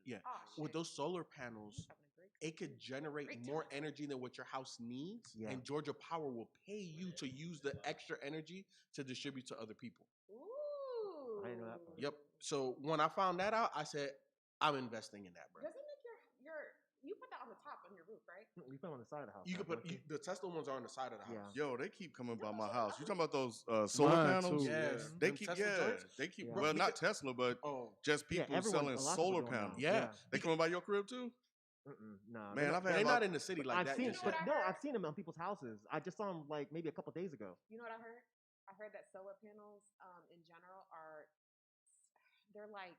yeah, Oh with shit. those solar panels, He's having a great it could generate Great more time. energy than what your house needs, Yeah. and Georgia Power will pay you to use the extra energy to distribute to other people. Ooh. I didn't know that part. Yep. So when I found that out, I said, I'm investing in that, bro. Does it make your you put that on the top on your roof, right? We put it on the side of the house. You right, could put don't you? the Tesla ones are on the side of the Yeah. house. Yo, they keep coming by my house. You talking about those solar Mine, panels? too. Yes, They them keep, Tesla joints. they keep. Yeah. Well, Bro, not Tesla, but Oh, just Yeah, people everyone, selling a lot of people solar doing that. panels. yeah. They coming by your crib too? Nah, Man, they're I've But had they're about- not in the city like I've that. seen, just know but what I no, heard? I've seen them on people's houses. I just saw them like maybe a couple days ago. You know what I heard? I heard that solar panels, in general, they're like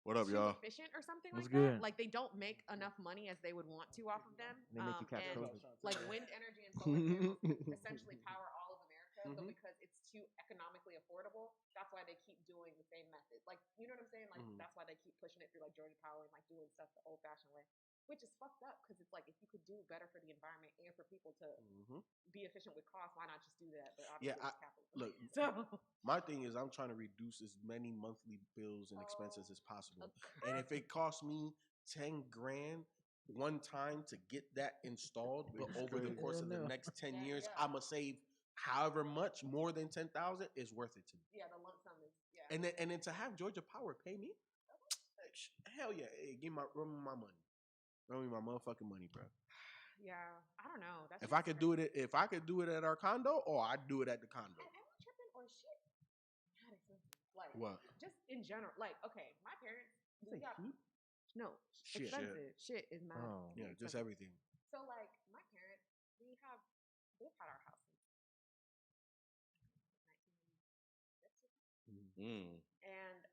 What up, too y'all? efficient or something What's like good? that. Like they don't make enough money as they would want to off of them. And they make you catch and COVID. like wind energy and solar panels essentially power all of America, but Mhm. because it's too economically affordable, that's why they keep doing the same method. Like, you know what I'm saying? Like Mhm. that's why they keep pushing it through like Georgia Power and like doing stuff the old-fashioned way, which is fucked up because it's like if you could do better for the environment and for people to Mhm. be efficient with cost, why not just do that? But Yeah, obviously, it's capitalism. look, So my thing is I'm trying to reduce as many monthly bills and expenses as possible. okay. And if it costs me 10 grand one time to get that installed, but over the course of the next 10 Yeah, years, yeah. I'm going to save however much more than 10,000 is worth it to me. Yeah, the lump sum is And then to have Georgia Power pay me, hell yeah, hey, run me my money. Run me my motherfucking money, bro. yeah. I don't know. That's If I could do it at our condo, or I'd do it at the condo. Am I tripping or shit? Not expensive. Like What? just in general. Like, okay, my parents You we say got heat? no Shit. expensive. Shit is mad. Oh. Yeah, just expensive. everything. So like my parents, they've had our house since 1996 Mm. and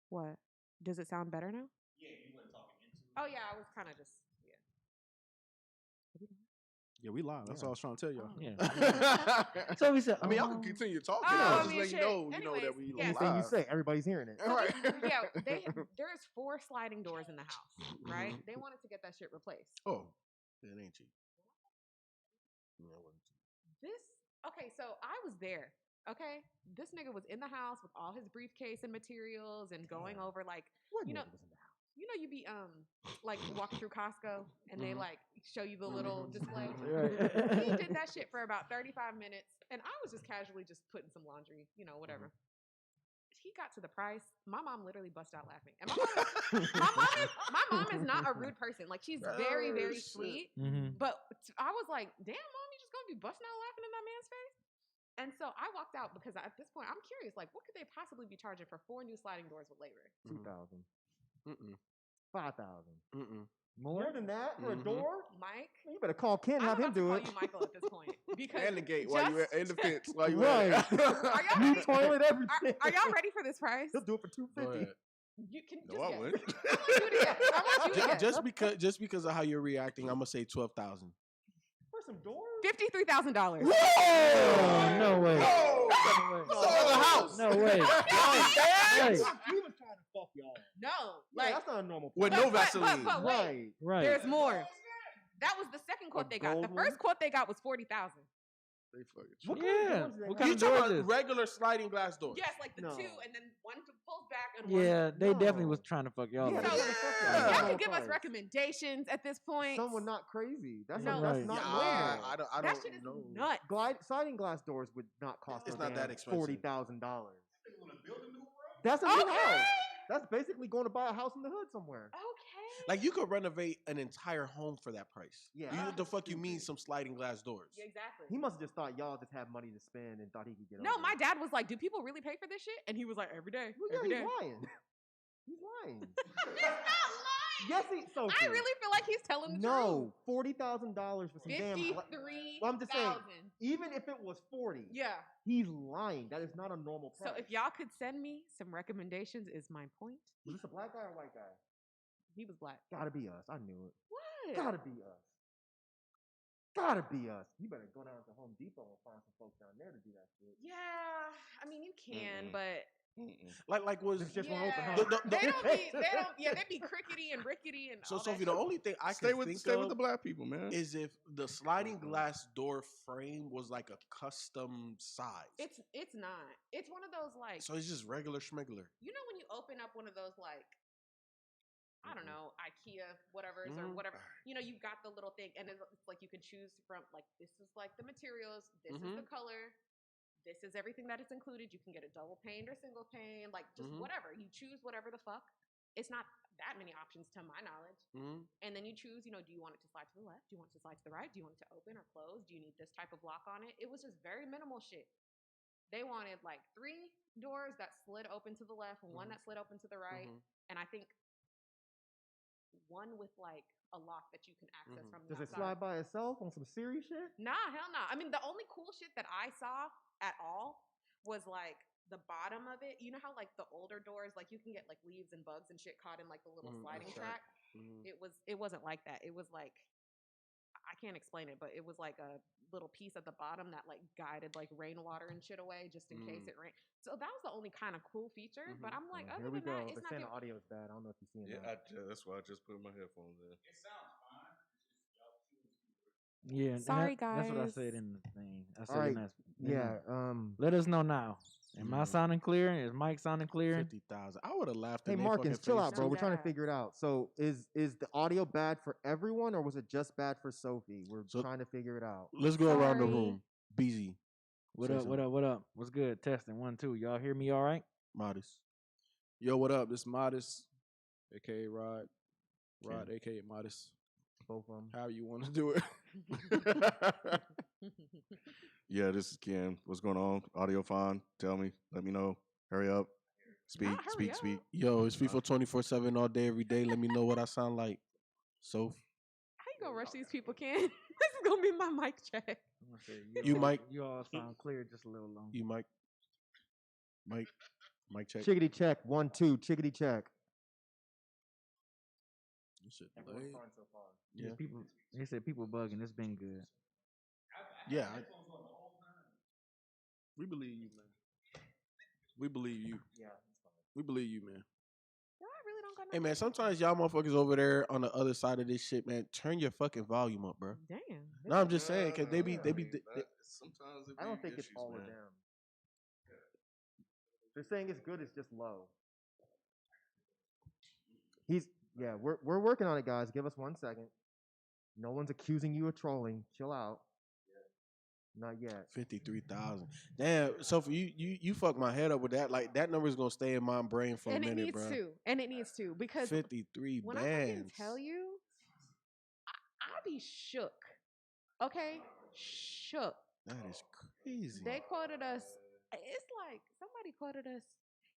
what? Does it sound better now? Yeah, you weren't talking into it. Oh yeah, I was kind of just Yeah, we live. That's all I was trying to tell y'all. Oh. Yeah. So we said, I mean, y'all can continue talking. Oh, I I was just mean, letting shit. you know that Anyways, we yeah. Anything you live. say, everybody's hearing it. So Right. yeah, there's 4 sliding doors in the house, right? They wanted to get that shit replaced. Oh, it ain't cheap. No, it wasn't cheap. Okay, so I was there. Okay, this nigga was in the house with all his briefcase and materials and going Damn. over like What you know, nigga was in the house? you be like walking through Costco and they like show you the little display. Right. He did that shit for about 35 minutes, and I was just casually just putting some laundry, whatever. He got to the price. My mom literally bust out laughing, and my mom is not a rude person. Like she's very very shit. sweet, but I was like, damn, mom, you just gonna be busting out laughing in that man's face? And so I walked out because at this point I'm curious, like, what could they possibly be charging for 4 new sliding doors with labor? 2,000. Mm-mm. 5,000. Mm-mm. More than that for a door? Mike, You better call Ken, have I'm him about to do call it. you Michael at this point because And the gate while you at, and the fence while you Right. at. Are y'all New ready? toilet, everything. Are y'all ready for this price? He'll do it for Go $250. ahead. You can No, just I guess. wouldn't. I want you to guess. I want you to guess. Just because of how you're reacting, I'm gonna say 12,000. For some doors? $53,000. Oh, no way. Another house. No way. Right. He was trying to fuck y'all. No, Yeah, like that's not a normal With price. no Vaseline. but wait, Right. there's more. That was the second quote they got. The gold first quote they got was 40,000. They fucking What true. kind of Yeah. doors do they What have? You kind of talking doors about is? regular sliding glass doors? Yes, like the No. 2, and then one pulls back and one. Yeah, they definitely No. was trying to fuck y'all. Yeah, up. that's So- what the fuck Yeah. that's Y'all normal can give us price. recommendations at this point. Someone not crazy. That's No. that's Right. not Yeah, normal. I that don't shit is know. nuts. Sliding glass doors would not cost It's no not that damn expensive. $40,000. That's a new house. That's basically going to buy a house in the hood somewhere. Okay. Like you could renovate an entire home for that price. Yeah. You, the fuck you mean some sliding glass doors? Yeah, exactly. He must have just thought y'all just have money to spend and thought he could get No, over my it. dad was like, "Do people really pay for this shit?" And he was like, "Every day, Well, yeah, every he's day." lying. He's lying. He's not lying. Yes, Sophie. I really feel like he's telling the No, $40,000 for some truth. damn. 53,000. Well, I'm just saying, even if it was 40, Yeah. he's lying. That is not a normal price. So if y'all could send me some recommendations, is my point. was this a black guy or a white guy? He was black. Gotta be us. I knew it. What? Gotta be us. Gotta be us. You better go down to Home Depot and find some folks down there to do that shit. Yeah, I mean you can, Mm-mm. but Like was This just won't open, huh? They don't be. They don't. Yeah, they be crickety and rickety and so all Sophie. that The shit. only thing I Stay can with think stay of with the black people, man. is if the sliding glass door frame was like a custom size. It's not. It's one of those like. So it's just regular schmegler. You know when you open up one of those like. I don't know, IKEA, whatever's or whatever. You know, you've got the little thing, and it's like you can choose from like this is like the materials, this is the color, this is everything that is included. You can get a double pane or single pane, like just whatever. You choose whatever the fuck. It's not that many options to my knowledge. And then you choose, you know, do you want it to slide to the left? Do you want it to slide to the right? Do you want it to open or close? Do you need this type of lock on it? It was just very minimal shit. They wanted like 3 doors that slid open to the left, one that slid open to the right, and I think one with like a lock that you can access from the Does it outside. slide by itself on some serious shit? Nah, hell nah. I mean, the only cool shit that I saw at all was like the bottom of it. You know how like the older doors, like you can get like leaves and bugs and shit caught in like the little sliding track. It wasn't like that. It was like I can't explain it, but it was like a little piece at the bottom that like guided like rainwater and shit away just in case it rained. So that was the only kind of cool feature. But I'm like, other Here we than that, go. it's They're not saying giving. the audio is bad. I don't know if you're seeing Yeah, that. that's why I just put my headphones in. Yeah, and Sorry, that's what I guys. said in the thing. I said All right. in that. Yeah. Let us know now. Am I sounding clear? Is Mike sounding clear? 50,000. I would have laughed. Hey in their Marcus, fucking chill face, out, bro. No, We're trying to deadass. figure it out. So is the audio bad for everyone, or was it just bad for Sophie? We're So- trying to figure it out. Let's go around the Sorry. room. BZ. What Say up? What something. up? What up? What's good? Testing 1 2. Y'all hear me all right? Modest. Yo, what up? This Modest, aka Rod, Okay. aka Modest. Both of them. However you want to do it. Yeah, this is Ken. What's going on? Audio fine. Tell me. Let me know. Hurry up. Speak. Not hurry Speak. up. Speak. Yo, it's FIFA 24/7 all day, every day. Let me know what I sound like. So How you gonna rush these people, Ken? This is gonna be my mic check. I'm gonna say, You, all- Mike? You all sound clear just a little longer. you, Mike. Mike check. Chickadee check. 1 2. Chickadee check. This shit So delayed. far. Yeah. People, they said people bugging. It's been good. Yeah. We believe you, man. We believe you. Yeah. We believe you, man. No, I really don't got Hey, nothing man, to say. sometimes y'all motherfuckers over there on the other side of this shit, man, turn your fucking volume up, bro. Damn. No, I'm just saying, because they be. Sometimes it I don't be think it's issues, all or man. down. They're saying it's good. It's just low. We're working on it, guys. Give us 1 second. No one's accusing you of trolling. Chill out. Not yet. 53,000. Damn, Sophie, you fucked my head up with that. Like that number's gonna stay in my brain for And a it minute, needs bro. to. And it needs to. Because 53 when I fucking bands. tell you, I be shook. Okay? Shook. That is crazy. They quoted us. It's like somebody quoted us,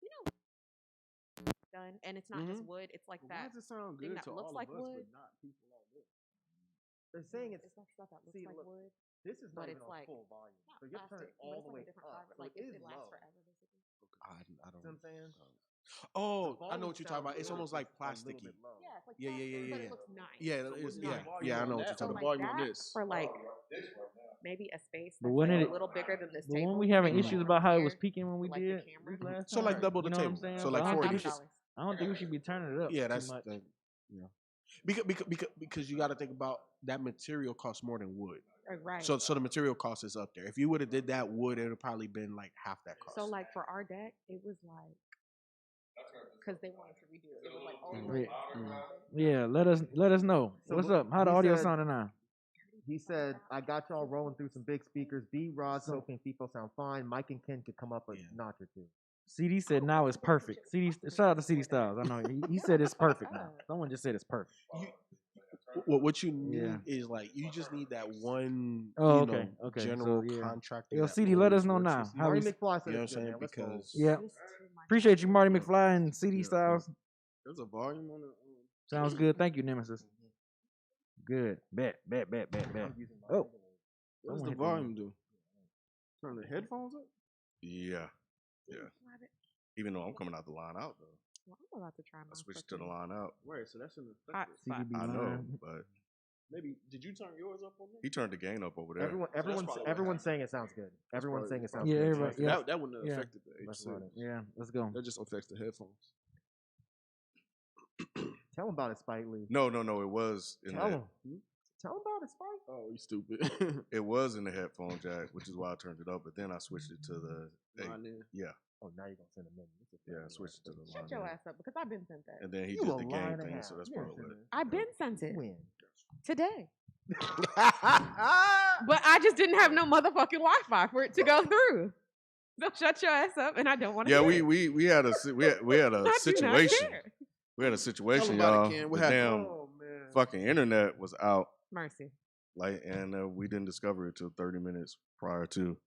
you know, done. And it's not just wood. It's like Why that. does it sound thing good that to looks all like of us, wood. but not people out there? They're saying It's that stuff that looks see, like look, wood. this is But not even it's on like full volume. not So you have to turn plastic, it but all it's the like way a different up. fiber. So Like it is it lasts low. forever, basically. I You know don't what I'm saying? Oh, The I know what volume you're talking about. sounds It's good, almost it's like just a little plasticky. bit low. Yeah, it's like Yeah, plastic, but yeah. it looks nice. Yeah, So it's, what's the yeah, volume yeah. I on know what that? you're So talking like about. volume on that this? for like maybe a space But that's wasn't like it- a little bigger than this But table. when we having maybe issues like about how it here was peaking when we for, like, did the camera. this last So like time, double the you know what I'm table. saying? So like But I don't 40. think we should- I don't think we should be turning it up. Yeah, too that's much. yeah. Because you got to think about that material costs more than wood. Right. So the material cost is up there. If you would have did that wood, it would have probably been like half that cost. So like for our deck, it was like because they wanted to redo it. It was like all the Mhm. way. Yeah, let us know. So What's look, up? How the he audio said- sounding now? He said, I got y'all rolling through some big speakers. B, Rod, Sophie, and FIFO sound fine. Mike and Ken could come up a notch or two. CD said now it's perfect. CD, shout out to CD Styles. I know he said it's perfect now. Someone just said it's perfect. What you need Yeah. is like you just need that one. Oh, you okay, know, okay. General So, yeah. contractor. Yo, that CD, let us always know works now. with you. How Marty we- McFly said You know it's what I'm good, saying? man. Let's go. Because Yeah. Appreciate you, Marty McFly and CD Yeah. Styles. There's a volume on it. Sounds good. Thank you, Nemesis. Good. Bet. I'm using my Oh. What does Someone the hit the volume do? Turn the headphones up? Yeah. Even though I'm coming out the line out though. Well, I'm about to try my I switched to the line out. Right, so that's in the hot spot. CDB I know, line. but Maybe did you turn yours up on He turned the gain up over there. probably what Everyone's saying it sounds good. Everyone's saying it sounds Yeah, good. everybody- So yeah. That wouldn't have Yeah. affected the let's H6. run it. Yeah, let's go. That just affects the headphones. Tell him about it, Spike Lee. No, it was in Tell the, him. Tell him about it, Spike. Oh, you stupid. it was in the headphone jack, which is why I turned it up. But then I switched it to the Line in. yeah, Oh, now you're gonna send him in. I switched it to the line Shut your in. ass up because I've been sent that. And then he You did a the liar game and a thing, half. so that's You probably didn't what. send I've been sent it When? today. But I just didn't have no motherfucking Wi-Fi for it to go through. So shut your ass up, and I don't want to. Yeah, hear we had a we had a it. I do not situation. care. We had a situation, about y'all. it, Ken. What The happened? damn Oh man. fucking internet was out, Mercy. like, and we didn't discover it till 30 minutes prior to.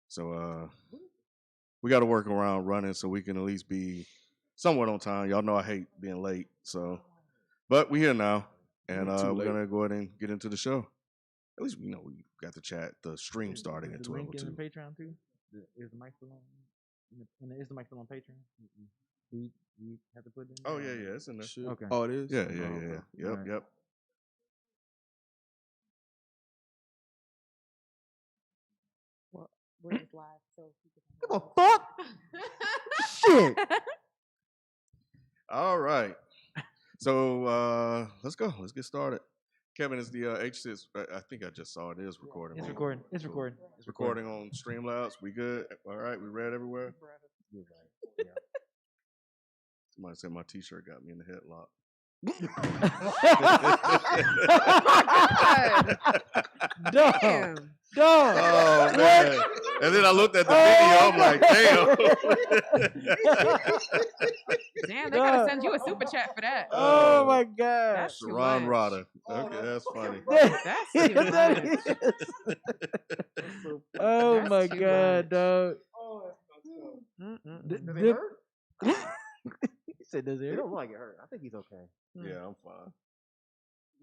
So we got to work around running so we can at least be somewhat on time. Y'all know I hate being late, so but we here now, and Too we're late. gonna go ahead and get into the show. At least we know we got the chat, the stream starting at The link in the 12:02. Patreon too. Is the mic still on? Is the mic still on Patreon? Do you have to put it in? Oh there? yeah, it's in there. Shit. Okay. Oh, it is. Yeah, Oh, yeah, yeah, okay. yeah. Yep, Alright. yep. We're just live, so Give a fuck. Shit. All right. So let's go. Let's get started. Kevin, is the H6? I think I just saw it is recording. It's recording. It's recording. It's recording on Streamlabs. We good? All right. We read everywhere. You're right. Yeah. Somebody said my T-shirt got me in the headlock. Damn. Dog. Oh man! And then I looked at the video. I'm like, damn. Damn, they gotta send you a super chat for that. Oh my god. That's too Ron much. Rada. Okay, that's funny. That's too Yeah, that much. is. Oh That's my too god, much. dog. Does it hurt? He said, "Does it It hurt?" don't look like it hurt. I think he's okay. Yeah, I'm fine.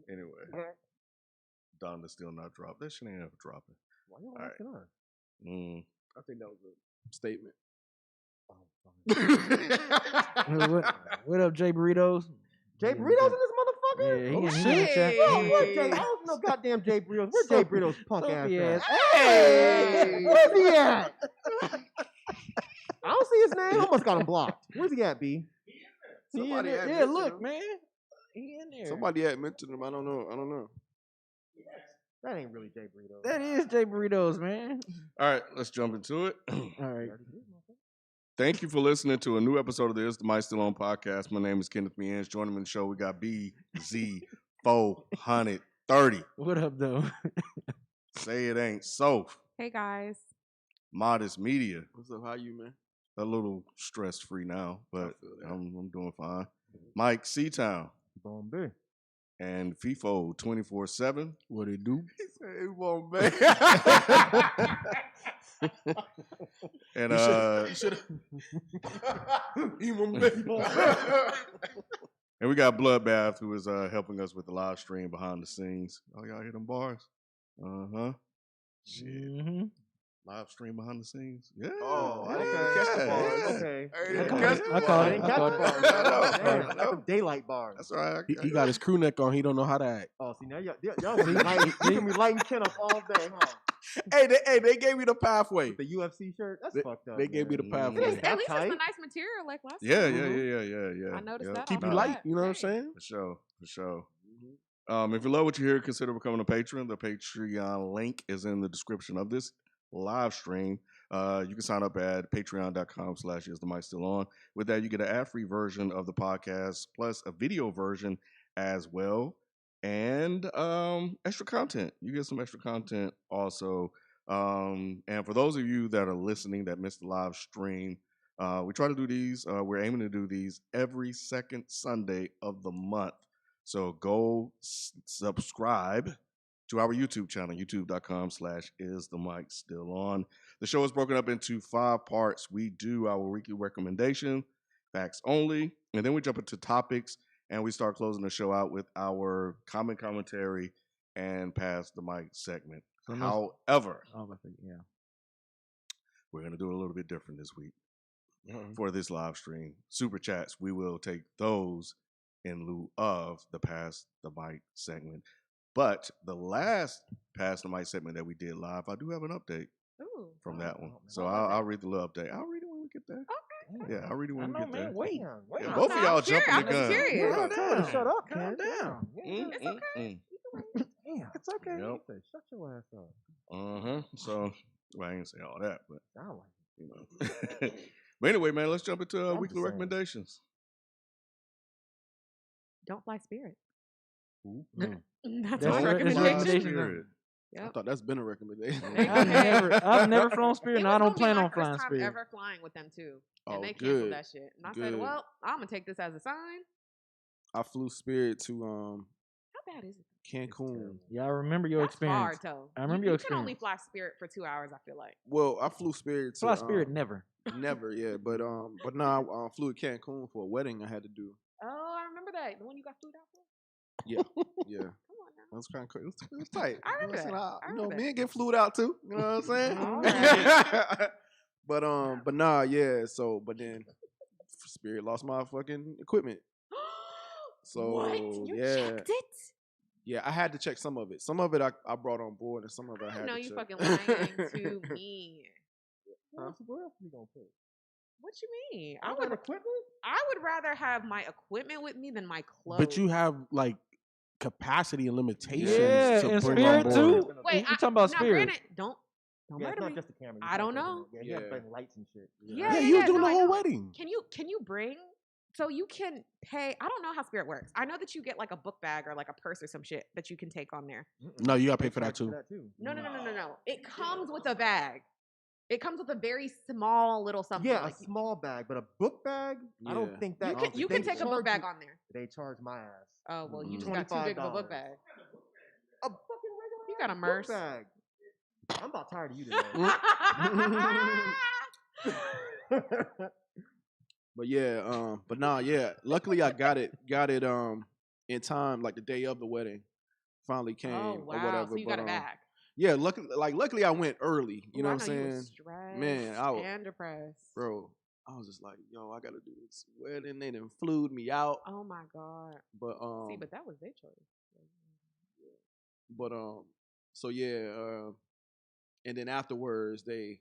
Anyway, Donna's still not dropped. That shit ain't ever dropping. Why you All asking her? I think that was a statement. Oh, What up, Jay Burritos? Jay Burritos in this motherfucker? Yeah, he Oh, in shit. the chat. Bro, what Jay? Hey. I don't know goddamn Jay Burritos. Where's Jay Burritos punk ass Sophie at? ass. Hey! Where's he at? I don't see his name. I almost got him blocked. Where's he at, B? He in Somebody there. had Yeah, mentioned look, him. man. He in there. Somebody had mentioned him. I don't know. That ain't really Jay Burritos. That is Jay Burritos, man. All right, let's jump into it. All right. Thank you for listening to a new episode of the Is the Mic Still On podcast. My name is Kenneth Means. Joining me in the show, we got BZ430. What up, though? Say it ain't so. Hey guys. Modest Media. What's up? How you, man? A little stress free now, but feel that. I'm doing fine. Mike Seatown Bombay. and FIFO 24/7. What it do? He said, "Hey, won't, man." And You should have. and we got Bloodbath, who is helping us with the live stream behind the scenes. Oh, y'all hear them bars? Shit. Mm-hmm. Live stream behind the scenes. Yeah. Oh, I didn't yeah, catch the bars. yeah. Okay. I I didn't caught catch it. the I caught I it. didn't catch the bars. No, Damn, no. that's daylight bars. That's all right. He got his crew neck on. He don't know how to act. Oh, see now y'all gonna be lighting, you gonna be lighting Ken up all day, huh? They gave me the pathway. With the UFC shirt, that's They- fucked up. They gave me the Mm. At pathway. least, That's it's tight. the nice material like last Yeah, time. yeah. I noticed Yep. that. Keep you off light. the bat. You know what I'm Hey. saying? For sure. If you love what you hear, consider becoming a patron. The Patreon link is in the description of this live stream. You can sign up at patreon.com/is the mic still on. With that, you get an ad-free version of the podcast, plus a video version as well, and extra content. You get some extra content also. And for those of you that are listening that missed the live stream, we try to do these. We're aiming to do these every second Sunday of the month. So go subscribe to our YouTube channel, youtube.com/is the mic still on. The show is broken up into 5 parts. We do our weekly recommendation, facts only, and then we jump into topics, and we start closing the show out with our commentary and pass the mic segment. So However, yeah. we're going to do it a little bit different this week for this live stream. Super chats, we will take those in lieu of the pass the mic segment. But the last Pass the Mic segment that we did live, I do have an update Ooh. from that one. man. So What was I'll it? read the little update. I'll read it when we get there. Okay. Yeah, I'll read it I when we know, get there. man. Wait. Damn, Yeah, wait. both No, of y'all I'm curious. jumping the I'm just gun. curious. Yeah, Calm tell her to down. shut up, Calm Ken. down. Damn. It's okay. Damn. It's okay. Yep. Say, shut your ass up. So, well, I ain't say all that, but Sound like you know. But anyway, man, let's jump into I'm weekly just saying. recommendations. Don't fly Spirit. Ooh. That's That's my right. It's recommendation. recommendation. Spirit. I Yep. thought that's been a recommendation. I've never flown Spirit, It and was I gonna don't be plan my on first flying time Spirit. ever flying with them too, and Oh, they canceled good. that shit. And I said, Good. "Well, I'm gonna take this as a sign." I flew Spirit to How bad is it? Cancun. Yeah, I remember your That's far, experience. though. I remember you your can only experience. fly Spirit for 2 hours. I feel like. Well, I flew Spirit to Fly Spirit, never. never, yeah, but no, I flew to Cancun for a wedding I had to do. Oh, I remember that. The one you got flued out for. Yeah, yeah, Come on now. that was kind of crazy. It was tight. I remember You know what I'm that. saying? I You know, remember men get flued out too. You know what I'm saying? Alright. but nah, yeah. So, but then Spirit lost my fucking equipment. So what? You yeah, checked it? yeah, I had to check some of it. Some of it I brought on board, and some of it I I had know to you check. fucking lying to me. Where else we gonna put? What you mean? I got equipment. I would rather have my equipment with me than my clothes. But you have like capacity and limitations Yeah, to and bring Spirit on too. board. Wait, You talking about now, Spirit? granted, don't Yeah, murder it's not me. just the camera. I don't know. Yeah, you have to Yeah. bring lights and shit. Yeah, Yeah, you were doing no, the I whole know. wedding. Can you bring? So you can pay. I don't know how Spirit works. I know that you get like a book bag or like a purse or some shit that you can take on there. No, you gotta pay They for that charge too. No. It comes with a bag. It comes with a very small little something. Yeah, like a small bag, but a book bag. I Yeah. don't think that. you can they take a book charge bag you- on there. They charge my ass. Oh well, you Mm. just got too big of a book $25. bag. A fucking regular. You got a ass merce. book bag. I'm about tired of you today. But yeah, but nah, yeah. Luckily, I got it in time, like the day of the wedding. Finally came Oh wow! or whatever. So you but, got it back. Yeah, luckily I went early. You Ooh, know I what I'm know you was saying, stressed Man, and depressed. bro? I was just like, yo, I gotta do this wedding. They done flued me out, Oh my god. but See, but that was their choice. but so yeah, and then afterwards they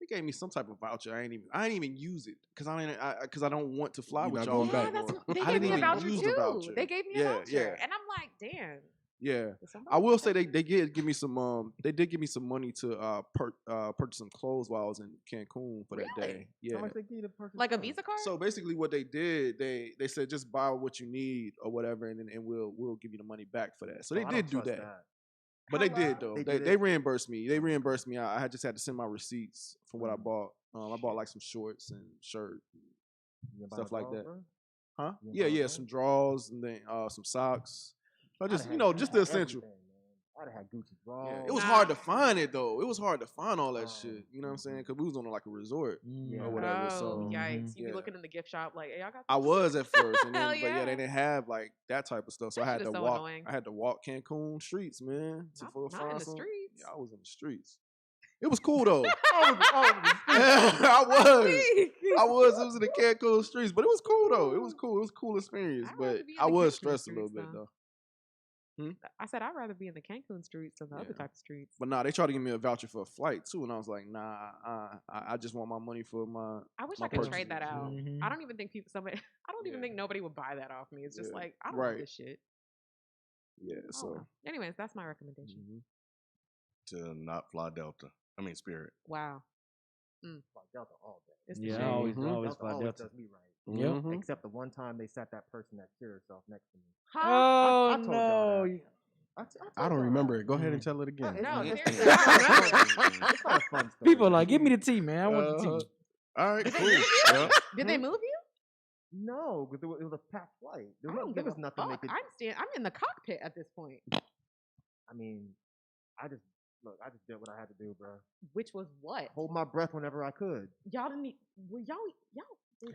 gave me some type of voucher. I ain't even use it because I don't want to fly You're with not y'all going Yeah, back. that's anymore. they I gave didn't me a even voucher use too. the voucher. They gave me a Yeah, voucher, yeah. and I'm like, damn. Yeah, Did somebody I will take say that? they did give me some they did give me some money to purchase some clothes while I was in Cancun for that Really? day. Yeah. How much they give you to purchase Like a clothes? Visa card. So basically, what they did, they said just buy what you need or whatever, and we'll give you the money back for that. So they Oh, I did don't do trust that, but they did though. They They did they it? reimbursed me. They reimbursed me. I just had to send my receipts for what I bought. I bought like some shorts and shirt, You gonna buy stuff no like drawers, that. bro? huh? You Yeah, gonna buy yeah, no some drawers? drawers and then some socks. So I'd just have you know, had- just I'd the have essential. everything, man. I'd have had Gucci Yeah, drawers. it was Nah. hard to find it though. It was hard to find all that Oh, shit. You know what I'm saying? mhm. Because we was on like a resort Yeah. or whatever. Oh So yikes! You yeah. be looking in the gift shop like, hey, I got. I this. was at first, and then, Hell but yeah, yeah. they didn't have like that type of stuff. So That I had shit to is so walk. annoying. I had to walk Cancun streets, man, to Not in find the some. streets. Yeah, I was in the streets. It was cool though. Oh, I was. Weak. I was. It was in the Cancun streets, but it was cool though. It was cool. It was a cool experience, I'd but rather be in I the was Cancun stressed a little streets, bit though. though. I said I'd rather be in the Cancun streets than the other Yeah. type of streets. But nah, they tried to give me a voucher for a flight too, and I was like, nah, I just want my money for my. I wish my I could purchases, trade that you out. know? Mhm. I don't even think somebody. I don't even Yeah. think nobody would buy that off me. It's just Yeah. like I don't Right. want this shit. Yeah, Oh, so. well. Anyways, that's my recommendation. Mhm. To not fly Delta. I mean Spirit. Wow, Delta all day. it's the Yeah, shit. I always Mhm. always Delta fly always Delta. does me right. Yep. Mhm. Except the one time they sat that person that shit herself next to me. Huh? Oh I told y'all no! that. I don't remember it. Go ahead and tell it again. No, it's, seriously, it's, I don't remember. it's not a fun story. People are like, give me the tea, man. I want the tea. All right, Did they cool. move you? Well, Did they move you? No, because it was a packed flight. There I was, don't there give was a nothing they fuck. could. I'm in the cockpit at this point. I mean, I just did what I had to do, bro. Which was what? Hold my breath whenever I could. Y'all didn't. Were y'all.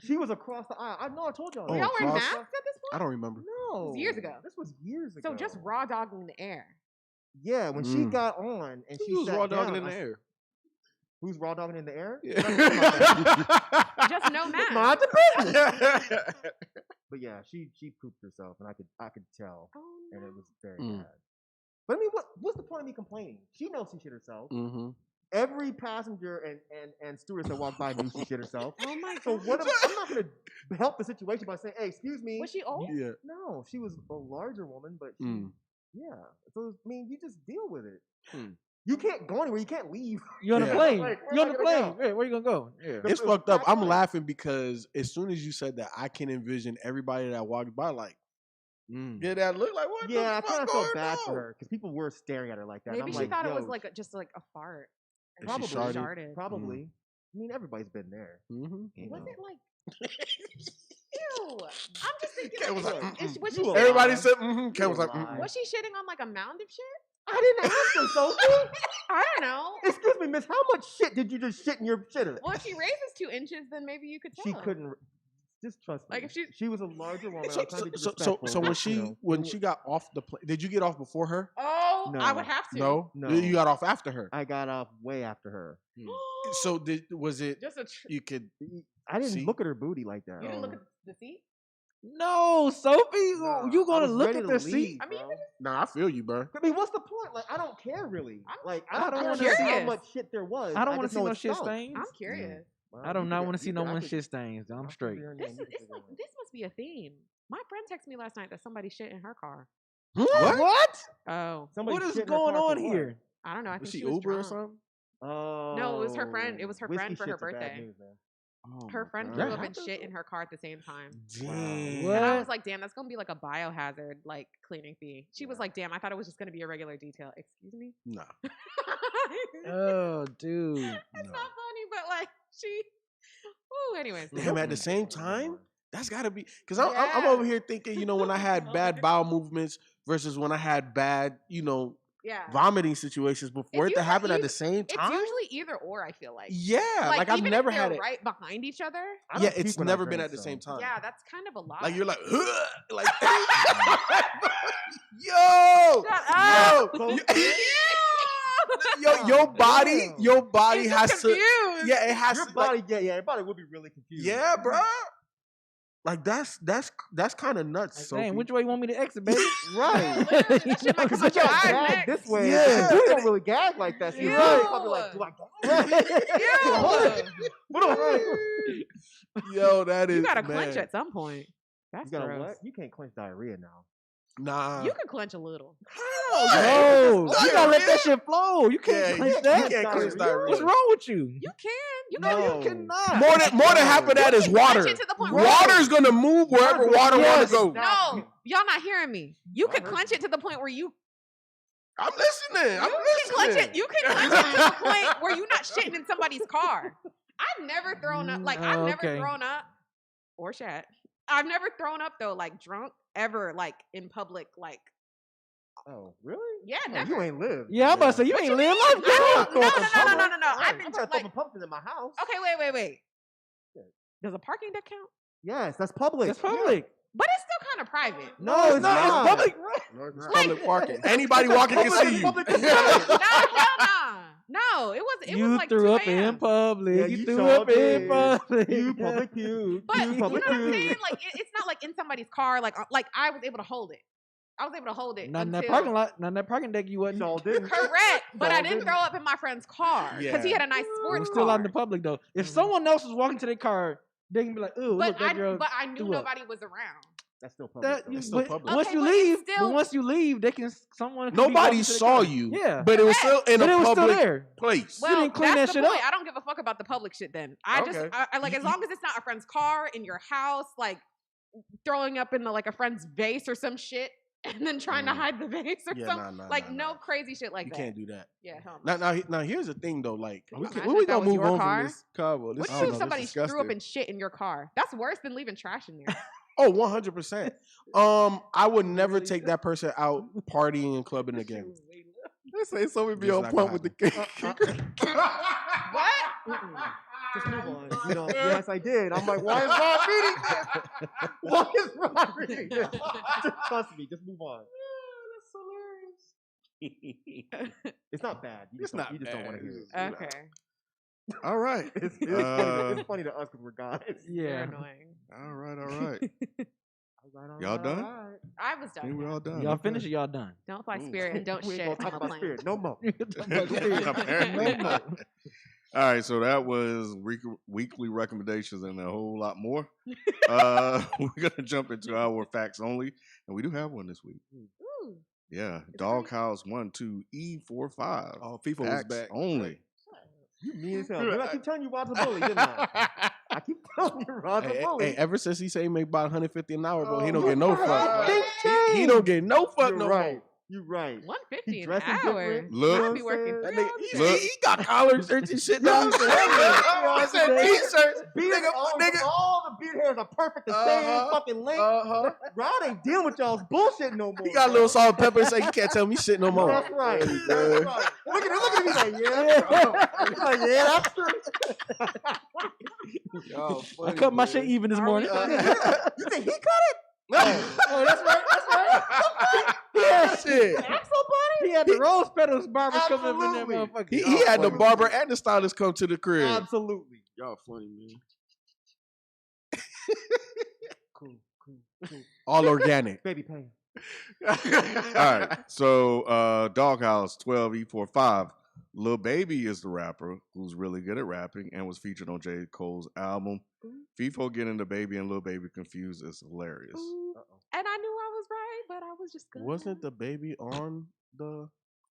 She was across the aisle. I know. I told y'all. Were Oh, y'all wearing cross- masks at this point? I don't remember. No, was years ago. This was years ago. So just raw dogging in the air. Yeah, when she got on and Who she was sat raw dogging down, in the air? Who's raw dogging in the air? Yeah. Just no mask. Mind the business. But yeah, she pooped herself, and I could tell, Oh, no. and it was very Mm. bad. of me complaining. She knows she shit herself. Mm-hmm. Every passenger and stewardess that walked by knew she shit herself. Oh my So god. what? I'm not gonna help the situation by saying, "Hey, excuse me." Was she old? Yeah. No, she was a larger woman, but she, Mm. yeah. So I mean, you just deal with it. Hmm. You can't go anywhere. You can't leave. You on a Yeah. plane? Like, You on where the am I gonna plane? go? Yeah, where you gonna go? Yeah. It's It was fucked up. packed I'm light. laughing because as soon as you said that, I can envision everybody that walks by like, get that look like what? Yeah, I the kind fuck of felt going bad on? for her because people were staring at her like that. Maybe and I'm she like, thought it yo, was like just like a fart. And Probably. she Farted? sharted. probably. I mean, everybody's been there. Mm-hmm. you Was know. it like? Ew! I'm just thinking. Kat was Like, like, was she You shitting Everybody on, said, mm-hmm. Kat was like, lie. mm-hmm. was she shitting on like a mound of shit? I didn't ask her, Sophie. I don't know. Excuse me, miss. How much shit did you just shit in your shitter? Well, if she raises 2 inches, then maybe you could tell. She couldn't. Just trust me. Like, if she- was a larger woman. So, I'm trying to be so respectful, when but, she you know, when she got off the plane, did you get off before her? Oh, No. I would have to. No, No. You got off after her. I got off way after her. So was it? Just a. You could. I didn't See? look at her booty like that. You didn't look at the seat. No, Sophie, Nah, you I gonna was look ready at to the leave, seat? I mean, you bro. Nah, I feel you, bro. I mean, what's the point? Like, I don't care really. Like, I I don't, don't care wanna how curious. much shit there was. I don't want just to see know no it shit stunk. stains. I'm curious. Well, I do you not could- want to see you no could- I one could- shit stains. I'm I could straight. be her This name, is you could this figure must it this must be a theme. My friend texted me last night that somebody shit in her car. What? What? Oh, Somebody What is shit in her going car on for what? here? I don't know. I think Was she she was Uber or drunk. something? Oh. No, it was her friend. It was her Whiskey friend for her shits are bad birthday. news, man. Oh Her my friend God. threw That up and happened? shit in her car at the same time. Damn. What? And I was like, damn, that's gonna be like a biohazard like cleaning fee. She was like, damn, I thought it was just gonna be a regular detail. Excuse me. Nah. Oh, dude. It's not funny, but like she. Ooh, anyways. Damn, at the same time, that's gotta be because I'm Yeah. over here thinking, when I had bad bowel movements versus when I had bad, Yeah. vomiting situations before It's it to happen at usually the same It's time. usually either or. I feel like. Yeah, like I've even never if had they're it. right behind each other. I Yeah, don't puke it's when I never been drink, at the so. same time. Yeah, that's kind of a lot. Like you're like, like, yo, Shut up. yo, Ew. your body He's has just to, confused. yeah, it has Your to, body, your body would be really confused. yeah, bro. Like that's kind of nuts. Like, Sophie. dang, which way you want me to exit, baby? Right. Literally, that shit might Because come if you out your eyes gag next. this way, Yeah. you don't really gag like that. So Ew. you're probably like, do I gag? Ew. What do I Yo, that is You gotta clench mad. at some point. That's You gotta gross. what? You can't clench diarrhea now. Nah, You can clench a little. No, you gotta let that shit flow. You can't Yeah, clench you that. can't clench diarrhea. What's wrong with you? You can. You No, can. you cannot. More than half of that is You can water. clench it to the point where Water's gonna move wherever water Yes. want to go. No, y'all not hearing me. You I can heard clench you. it to the point where you I'm listening. I'm can listening. clench it. You can clench it to the point where you're not shitting in somebody's car. I've never thrown up. Like I've never Okay. thrown up or shat. I've never thrown up though, like drunk ever, like in public, like Oh, really? yeah, Oh, never. you ain't lived. Yeah, I'm about to say you What ain't you live mean? life, girl. No. I've been I'm trying to like, throw pumpkins in my house. okay, wait. Does a parking deck count? Yes, that's public. It's public. But it's still kind of private. No, it's not. It's public. No, it's Like- public parking. Anybody walking can see you. Public No, hell nah. No, it was. It You was like threw 2 up in a.m. public. Yeah, you you threw sure up in did. public. You public puke. But you know public what I'm puke. saying? Like it's not like in somebody's car. Like I was able to hold it. I was able to hold it. Not in that until- parking lot. Not in that parking deck. You wasn't. Y'all didn't. Correct, but I Y'all didn't didn't. throw up in my friend's car because he Yeah. had a nice It sports was still car. out in the public though. If someone else was walking to their car, they can be like, "Ooh, look, but that girl." I knew threw up. nobody was around. That's still public. That, though. you, It's still but public. once Okay, you but it's leave, still- but once you leave, they can someone. Can be Nobody walking to the saw car. you. Yeah, But it was still in but a it was still public there. place. Well, didn't clean that's that the shit point. up. I don't give a fuck about the public shit. Then I just Okay. I like as long as it's not a friend's car in your house, like throwing up in a friend's vase or some shit, and then trying to hide the vase or Yeah, something. nah, like nah. no crazy shit like You that. can't do that. Yeah, hell no. Now, here's the thing though. Like, Can you when imagine we if that gonna was move your on car? from this combo? What This, do I you don't do know, if somebody this threw up disgusting. and shit in your car? That's worse than leaving trash in there. Oh, 100%. I would never take that person out partying and clubbing again. They say somebody be Just on not point gonna with the cake. What? Just move on. You know, yes, I did. I'm like, why is Rob reading this? Why is Rob reading this? Just trust me. Just move on. It's not bad. You just, It's not you just don't want bad. to hear it. It's just- Okay. All right. It's funny to us because we're guys. You're Yeah. annoying. All right. Y'all done? I was I done. think we're all done. Y'all Okay. finish or y'all done? Don't fly Ooh. Spirit and don't We ain't shit gonna talk on the about plane. Spirit no more. Apparently No not. All right, so that was weekly recommendations and a whole lot more. We're gonna jump into our facts only, and we do have one this week. Ooh. Yeah, It's Doghouse 1-2-E45. Oh, FIFA was Facts back. only. You mean as hell. Remember, I keep telling you Rod's a bully, didn't I? I keep telling you Rod's a Hey, bully. hey, ever since he say he make about 150 an hour, bro, he don't Oh, get no God. fuck. Bro. Big He don't get no fuck You're no right. more. You're right. 150 He an dressing hour. different. Look. I'll be working That 3 nigga- hours a look. day. He got collars and shit Yeah, now. I'm saying. He said t-shirts. Beard, all the beard hairs are perfect, the same fucking length. Rod ain't dealing with y'all's bullshit no more. He got a little salt and pepper and say, you can't tell me shit no more. That's right. Funny, That's man. right. Look at him. He's like, yeah. He's like, yeah, that's true. Y'all I funny, cut my man. shit even this Are morning. we funny? You think he cut it? Oh, that's right. That's right. Yeah, shit. Axel body? He had the rose petals barber coming up in that Absolutely. motherfucker. He had the funny. barber and the stylist come to the crib. Absolutely. Y'all funny, man. Cool. All organic. Baby pain. All right, so Doghouse 12E45. Lil Baby is the rapper who's really good at rapping and was featured on J. Cole's album. FIFO getting the Baby and Lil Baby confused is hilarious. Ooh. And I knew I was right, but I was just gonna. Wasn't the baby on the...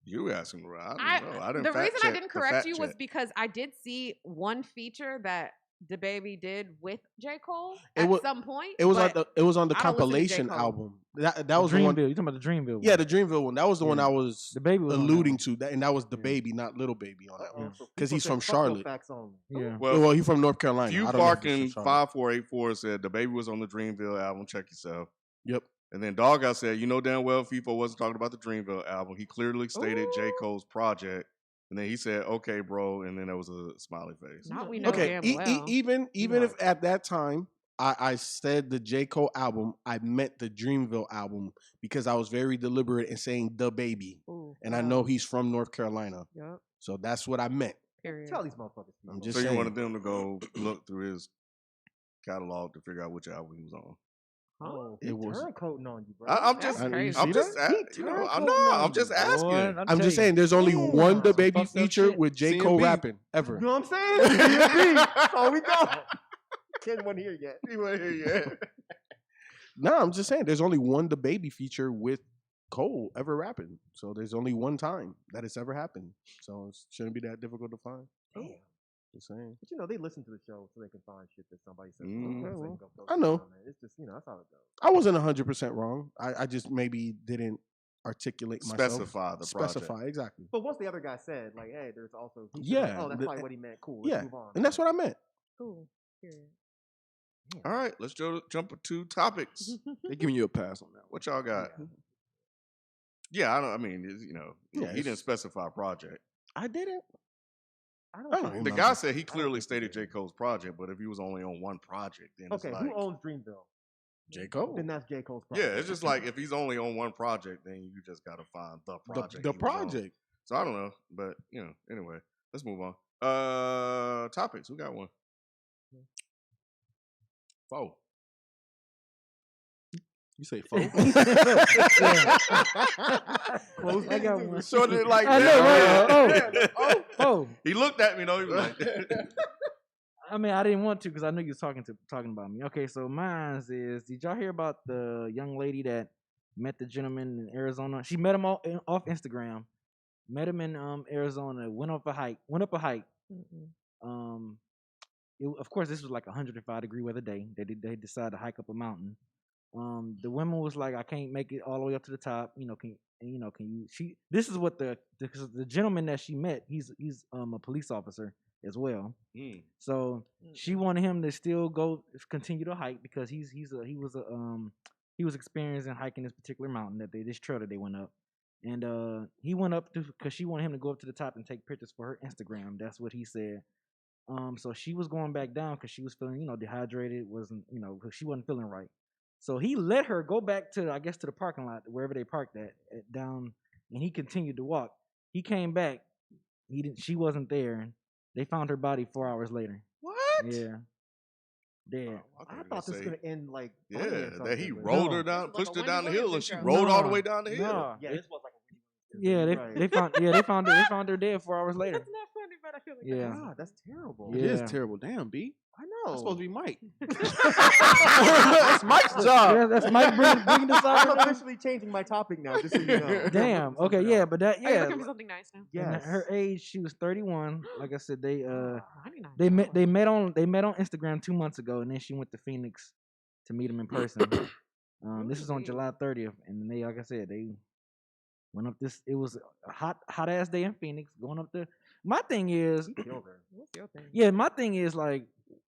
You asking, right? I don't know. I didn't The fact reason I check didn't the correct fact you was check. because I did see one feature that the baby did with J. Cole It at was- some point. It was on but it was on the I don't listen to J. compilation Cole. album. That was the one. Dreamville. You talking about the Dreamville? Yeah, one. the Dreamville one. That was the one Yeah. I was The baby was on that alluding one. to. That, and that was the Yeah. baby, not Little Baby on that one. Yeah. Because he's from Fuck no Charlotte. facts only. Yeah. Well, he's from North Carolina. Few I don't know if he's Parkin from Charlotte. 5484 said the baby was on the Dreamville album. Check yourself. Yep. And then Doghouse said, you know damn well FIFO wasn't talking about the Dreamville album. He clearly stated J. Ooh. Cole's project. And then he said, okay, bro. And then there was a smiley face. Not we know Okay, damn well. even No. if at that time I said the J. Cole album, I meant the Dreamville album because I was very deliberate in saying the baby. Ooh, And I wow. know he's from North Carolina. Yep. So that's what I meant. Period. Tell these motherfuckers. I'm people. just So you saying. wanted them to go look through his catalog to figure out which album he was on. Oh, It he was- turncoating on you, bro. I'm That's just, crazy. I'm See just, that? I'm just asking. Boy, I'm just saying there's only Damn. one the Some baby fucked up feature shit. with J. Cole CMB. rapping ever. You know what I'm saying? CMB. That's all we got. Can't one here yet. No, I'm just saying there's only one the baby feature with Cole ever rapping. So there's only one time that it's ever happened. So it shouldn't be that difficult to find. Damn. Just saying. But you know, they listen to the show so they can find shit that somebody says. Mm. so they Well, can go I know. on it. It's just, that's how it goes. I wasn't 100% wrong. I just maybe didn't articulate myself. Specify the project. Specify, exactly. But once the other guy said, like, hey, there's also. he said, Yeah, Oh, that's the- probably what he meant. Cool. Let's Yeah, move on. and that's what I meant. Cool. Period. All right, let's jump to topics. They giving you a pass on that. What y'all got? Yeah, I don't. I mean, Yeah, he didn't it's- specify project. I didn't. I I don't don't think- The remember. guy said he I don't clearly think he stated did. J. Cole's project, but if he was only on one project, then Okay, it's like, who owns Dreamville? J. Cole. Then that's J. Cole's yeah, project. it's just like if he's only on one project, then you just gotta find the project. The he was on. project. So I don't know, but anyway, let's move on. Topics. Who got one? Foe. You say folk? Close I got one. Short it like I that. know, man. right? Oh, He looked at me though. He was like, I mean, I didn't want to because I knew you was talking about me. Okay, so mine is: did y'all hear about the young lady that met the gentleman in Arizona? She met him off Instagram. Met him in Arizona. Went up a hike. Mm-mm. Of course, this was like 105-degree weather day. They decided to hike up a mountain. The woman was like, I can't make it all the way up to the top. Can you? This is what the gentleman that she met. He's a police officer as well. mm. So she wanted him to still continue to hike because he was experiencing hiking this particular mountain this trail that they went up, and he went up because she wanted him to go up to the top and take pictures for her Instagram. That's what he said. So she was going back down because she was feeling dehydrated, because she wasn't feeling right. So he let her go back to the parking lot wherever they parked at down, and he continued to walk. He came back. She wasn't there. They found her body 4 hours later. What? Yeah. dead. I thought this was gonna end like funny or Yeah, that something, he but- rolled No. her down, This was pushed like her a down the Wendy hill, and Williams she intro. rolled all the Nah, way down the hill. nah. Yeah, this was like a Yeah, right. they found her dead 4 hours later. That's not funny, but I feel like Yeah. God, that's terrible. It is Yeah. terrible. Damn, B. I know. I'm supposed to be Mike. That's Mike's job. Yeah, that's Mike bringing this I'm up. now? officially changing my topic now, just so you know. Damn. Okay. Something Yeah, else. but that Are you yeah. looking for something nice now? And Yes. her age, she was 31. Like I said, they 99. they met on Instagram 2 months ago, and then she went to Phoenix to meet him in person. This was on Ooh. July 30th, and then they, like I said, they went up this. It was a hot ass day in Phoenix. Going up there. My thing is, Killed her. What's your thing? yeah, my thing is like,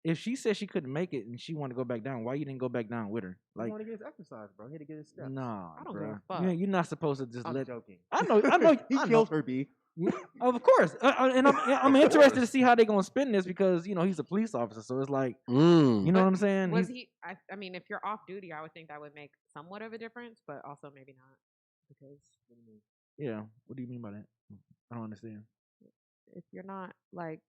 if she said she couldn't make it and she wanted to go back down, why you didn't go back down with her? He Like, wanted to get his exercise, bro. He had to get his steps. nah, I don't give a bruh. fuck. You're not supposed to just I'm let. joking. I know. He I know. killed her, B. Of course, and I'm interested to see how they're gonna spin this because he's a police officer, so it's like you know But what I'm saying. Was He's- he? I mean, if you're off duty, I would think that would make somewhat of a difference, but also maybe not because Yeah. What do you mean by that? I don't understand. if you're not like,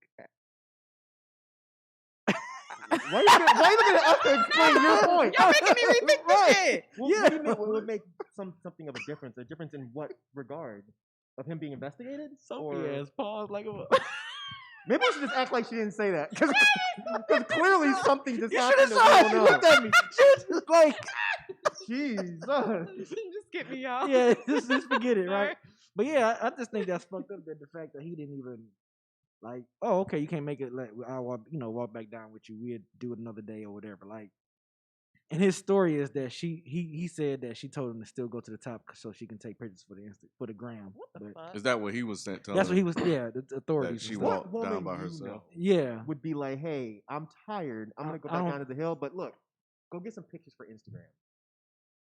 Why you looking at us to explain your point? y'all making me rethink this shit. Well, Yeah. what do you mean? What would make something of a difference? A difference in what regard? Of him being investigated? Or- pause like a. Maybe we should just act like she didn't say that. Because clearly something just You happened should have that saw we it. She don't looked know. at me. She was just like, Jesus. Just get me off. yeah, just forget it, Sorry. right? But yeah, I just think that's fucked up. That the fact that he didn't even like, oh, okay, you can't make it. Like, I'll walk back down with you. We'll do it another day or whatever. Like, and his story is that he said that she told him to still go to the top so she can take pictures for the gram. What the But fuck? Is that what he was sent? that's what he was. Yeah, the authorities. That she was like- walked What down woman by you herself. know Yeah, would be like, hey, I'm tired. I'm going to go I back don't- down to the hill. But look, go get some pictures for Instagram.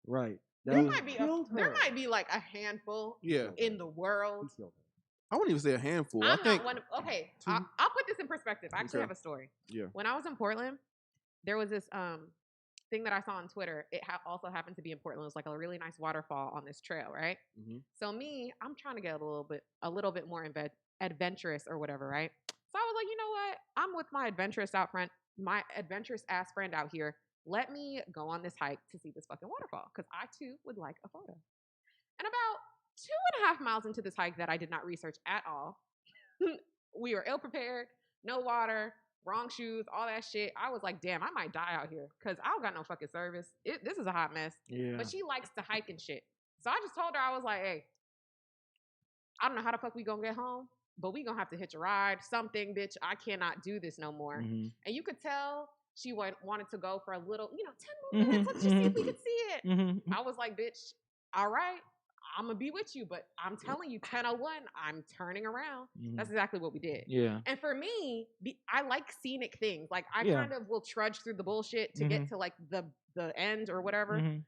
right. There That was, might be killed there her. might be like a handful Yeah. in the world. He killed her. I wouldn't even say a handful. I'm I think not one. Okay, two. I'll put this in perspective. I actually Okay. have a story. Yeah. When I was in Portland, there was this thing that I saw on Twitter. It also happened to be in Portland. It was like a really nice waterfall on this trail, right? Mhm. So I'm trying to get a little bit more adventurous or whatever, right? So I was like, you know what? I'm with my adventurous ass friend out here. Let me go on this hike to see this fucking waterfall because I too would like a photo. And about 2.5 miles into this hike that I did not research at all, we were ill prepared, no water, wrong shoes, all that shit. I was like, damn, I might die out here because I don't got no fucking service. This is a hot mess. yeah. But she likes to hike and shit. So I just told her, I was like, hey, I don't know how the fuck we gonna get home, but we gonna have to hitch a ride, something, bitch. I cannot do this no more. Mhm. And you could tell she wanted to go for a little, 10 more minutes. Let's just see if we could see it. Mhm. I was like, bitch, all right, I'm gonna be with you, but I'm telling you, 10:01, I'm turning around. Mhm. That's exactly what we did. Yeah. And for me, I like scenic things. Like I Yeah. kind of will trudge through the bullshit to get to like the end or whatever. Mhm.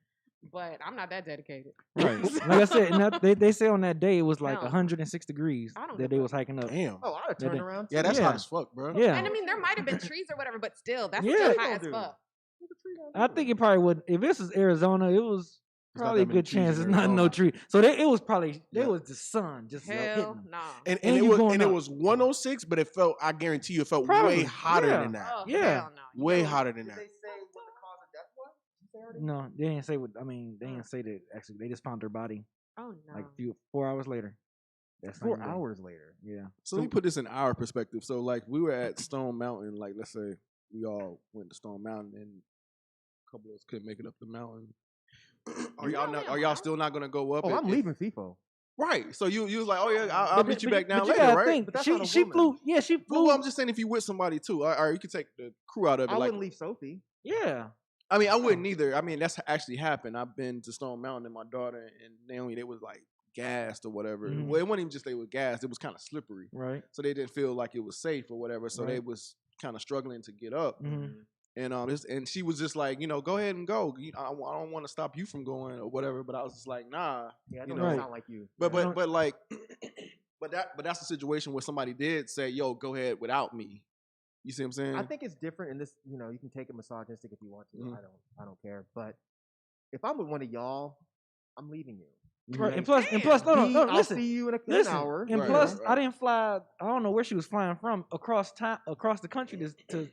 But I'm not that dedicated. Right. Like I said, and they say on that day it was like Hell no. 106 degrees I don't that give they a was hiking up. Damn. Oh, I'd have Yeah, turned they- around. Yeah, too. that's Yeah. hot as fuck, bro. Yeah. And I mean, there might have been trees or whatever, but still, that's Yeah. still What high they as gonna do? fuck. What the tree gonna I do? think it probably would. If this was Arizona, it was not probably a that many good trees in chance. It's not no Arizona. tree. So it was probably Yeah. it was the sun just hitting Hell them. no. And And it you was going it up. was 106, but it felt. I guarantee you, it felt Probably, way hotter yeah. than that. Oh, Yeah. hell no. You Way know- hotter than Did that. they say what the cause of death was? Did you say already? No, they didn't say what. I mean, they didn't say that. Actually, they just found her body Oh no. like 4 hours later. That same 4 day. hours later. Yeah. So let me put this in our perspective. So like we were at Stone Mountain, like let's say we all went to Stone Mountain and a couple of us couldn't make it up the mountain. Are You y'all know not, that are y'all mountain? still not gonna go up? Oh, and- I'm and- leaving FIFO. Right. So you was like, oh yeah, I'll But- meet you but back down but you later, gotta right? think, But that's not a she woman. flew. Yeah, she flew. Well, I'm just saying if you with somebody too, or you could take the crew out of it. I Like, wouldn't leave Sophie. yeah. I mean, I wouldn't either. I mean, that's actually happened. I've been to Stone Mountain and my daughter and Naomi, they was like gassed or whatever. Mhm. Well, it wasn't even just they were gassed; it was kind of slippery, Right. so they didn't feel like it was safe or whatever. So they Right. was kind of struggling to get up. Mhm. And she was just like, go ahead and go. I don't want to stop you from going or whatever. But I was just like, nah. Yeah, I You don't know, sound like you. But Yeah. but like, but that's the situation where somebody did say, yo, go ahead without me. You see what I'm saying? I think it's different in this. You know, you can take it misogynistic if you want to. Mhm. I don't care. But if I'm with one of y'all, I'm leaving you. Right. Like, And plus, no, B, no, I'll listen. see you in an Listen, hour. and Right, plus, right, I didn't fly. I don't know where she was flying from across the country to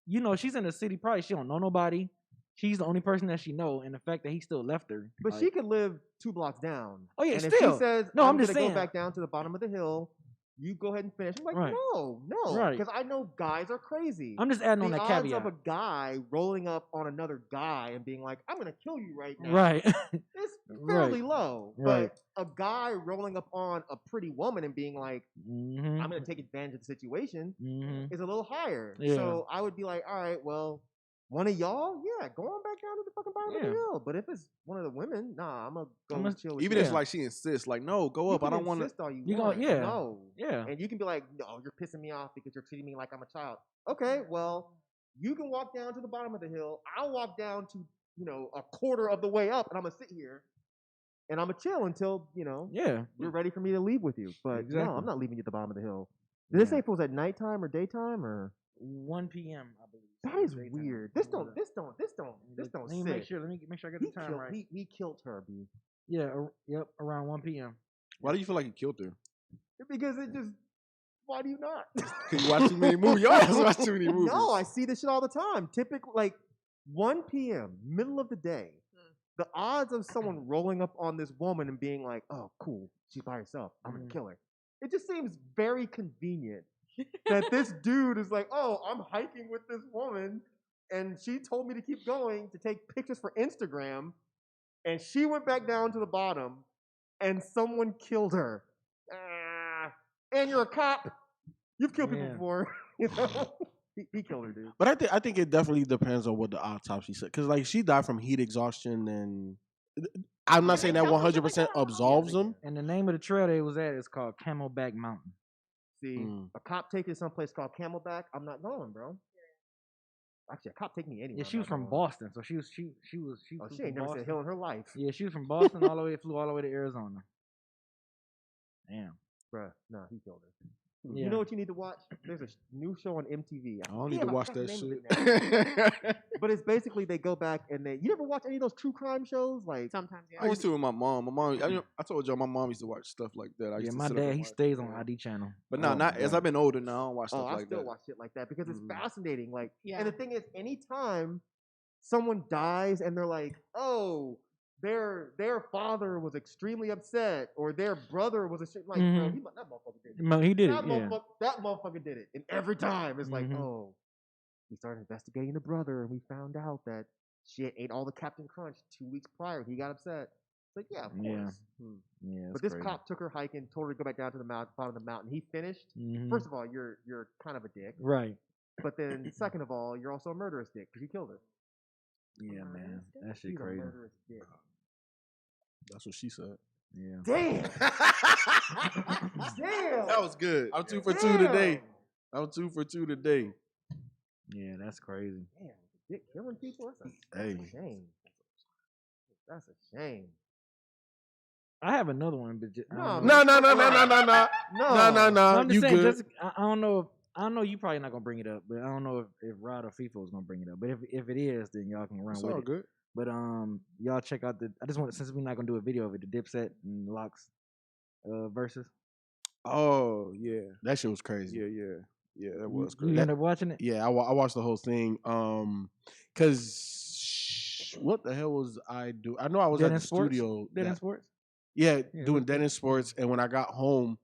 you know, she's in a city. Probably she don't know nobody. She's the only person that she know, and the fact that he still left her. But like, she could live 2 blocks down. Oh, yeah, and still. if she says, No, I'm just gonna saying. go back down to the bottom of the hill, you go ahead and finish. I'm like, Right. no, Right. because I know guys are crazy. I'm just adding on The that odds caveat. of a guy rolling up on another guy and being like, I'm gonna kill you right now. Right. It's fairly Right. low. Right. But a guy rolling up on a pretty woman and being like, Mm-hmm. I'm gonna take advantage of the situation Mm-hmm. is a little higher. Yeah. So I would be like, all right, well, one of y'all, yeah, go on back down to the fucking bottom of the Yeah. hill. But if it's one of the women, nah, I'm gonna go I'ma- chill with Even you. if like she insists, like, no, go You up. I can don't want to. insist all you You want. gonna- yeah. No. Yeah. And you can be like, no, you're pissing me off because you're treating me like I'm a child. Okay, well, you can walk down to the bottom of the hill. I'll walk down to, a quarter of the way up, and I'm gonna sit here and I'm gonna chill until, Yeah. you're ready for me to leave with you. But no, Exactly. I'm not leaving you at the bottom of the hill. Did it Yeah. say if it was at nighttime or daytime or? 1 p.m. I believe. That is Daytime. weird. This Let me don't Let me sit. make sure. Let me make sure I get He the time killed, right. he killed her, B. Yeah. Yep. Around 1 p.m. Why do you feel like he killed her? Because it just, why do you not? Because you watch too many movies. Your ass watch too many movies. No, I see this shit all the time. Typically, like 1 p.m., middle of the day, the odds of someone rolling up on this woman and being like, oh, cool, she's by herself, I'm going to kill her. It just seems very convenient that this dude is like, oh, I'm hiking with this woman, and she told me to keep going to take pictures for Instagram, and she went back down to the bottom, and someone killed her. And you're a cop. You've killed people Yeah. before. He killed her, dude. But I think it definitely depends on what the autopsy said, because like she died from heat exhaustion, and I'm not saying that 100% absolves them. And the name of the trail they was at is called Camelback Mountain. See, a cop taking you someplace called Camelback, I'm not going, bro. Actually, a cop take me anywhere. Yeah, she I'm was not from going. Boston, so she Oh, flew she ain't from never Boston. said hill in her life. Yeah, she was from Boston flew all the way to Arizona. Damn. Bruh, no, he killed her. Yeah. You know what you need to watch? There's a new show on MTV. I don't need to Damn, watch forgot that the name of it now. shit. But it's basically they go back and you ever watch any of those true crime shows? Like, Sometimes, yeah. I used to with my mom. I told y'all my mom used to watch stuff like that. I used Yeah, to my sit up dad, and he watch stays it, on yeah. ID channel. But no, Oh, not my as God. I've been older now. I don't watch oh, stuff I like still that. watch shit like that because it's Mhm. fascinating. Like, Yeah. and the thing is, anytime someone dies and they're like, oh, their father was extremely upset or their brother was like, bro, Mhm. that motherfucker did it. No, he did That, it. Yeah. that motherfucker did it. And every time it's like, Mhm. oh, we started investigating the brother and we found out that shit ate all the Captain Crunch 2 weeks prior. He got upset. It's like, yeah, of course. Yeah. Hmm. Yeah. But this cop took her hiking, told her to go back down to the bottom of the mountain. He finished. Mhm. First of all, you're kind of a dick. Right. But then second of all, you're also a murderous dick because you killed her. Yeah, man. That shit He's a crazy. murderous dick. That's what she said. Yeah. Damn. Damn. That was good. I'm 2 for 2 today. Damn. I'm 2 for 2 today. Yeah, that's crazy. Damn, dick killing people? That's a Hey. shame. That's a shame. I have another one, but just, No, No. No. I'm just You saying, good? I don't know. I know you probably not gonna bring it up, but I don't know if Rod or FIFA is gonna bring it up. But if it is, then y'all can run It's with all it. good. But y'all check out I just want, since we're not gonna do a video of it, the Dipset and Locks versus. Oh yeah, That shit was crazy. yeah. That was You great. end up watching it? Yeah, I watched the whole thing. Cause what the hell was I do? I know I was Dead at in the Sports? studio. Dead in that- Sports? Yeah, Yeah, doing what's Dead that? in Sports, and when I got home,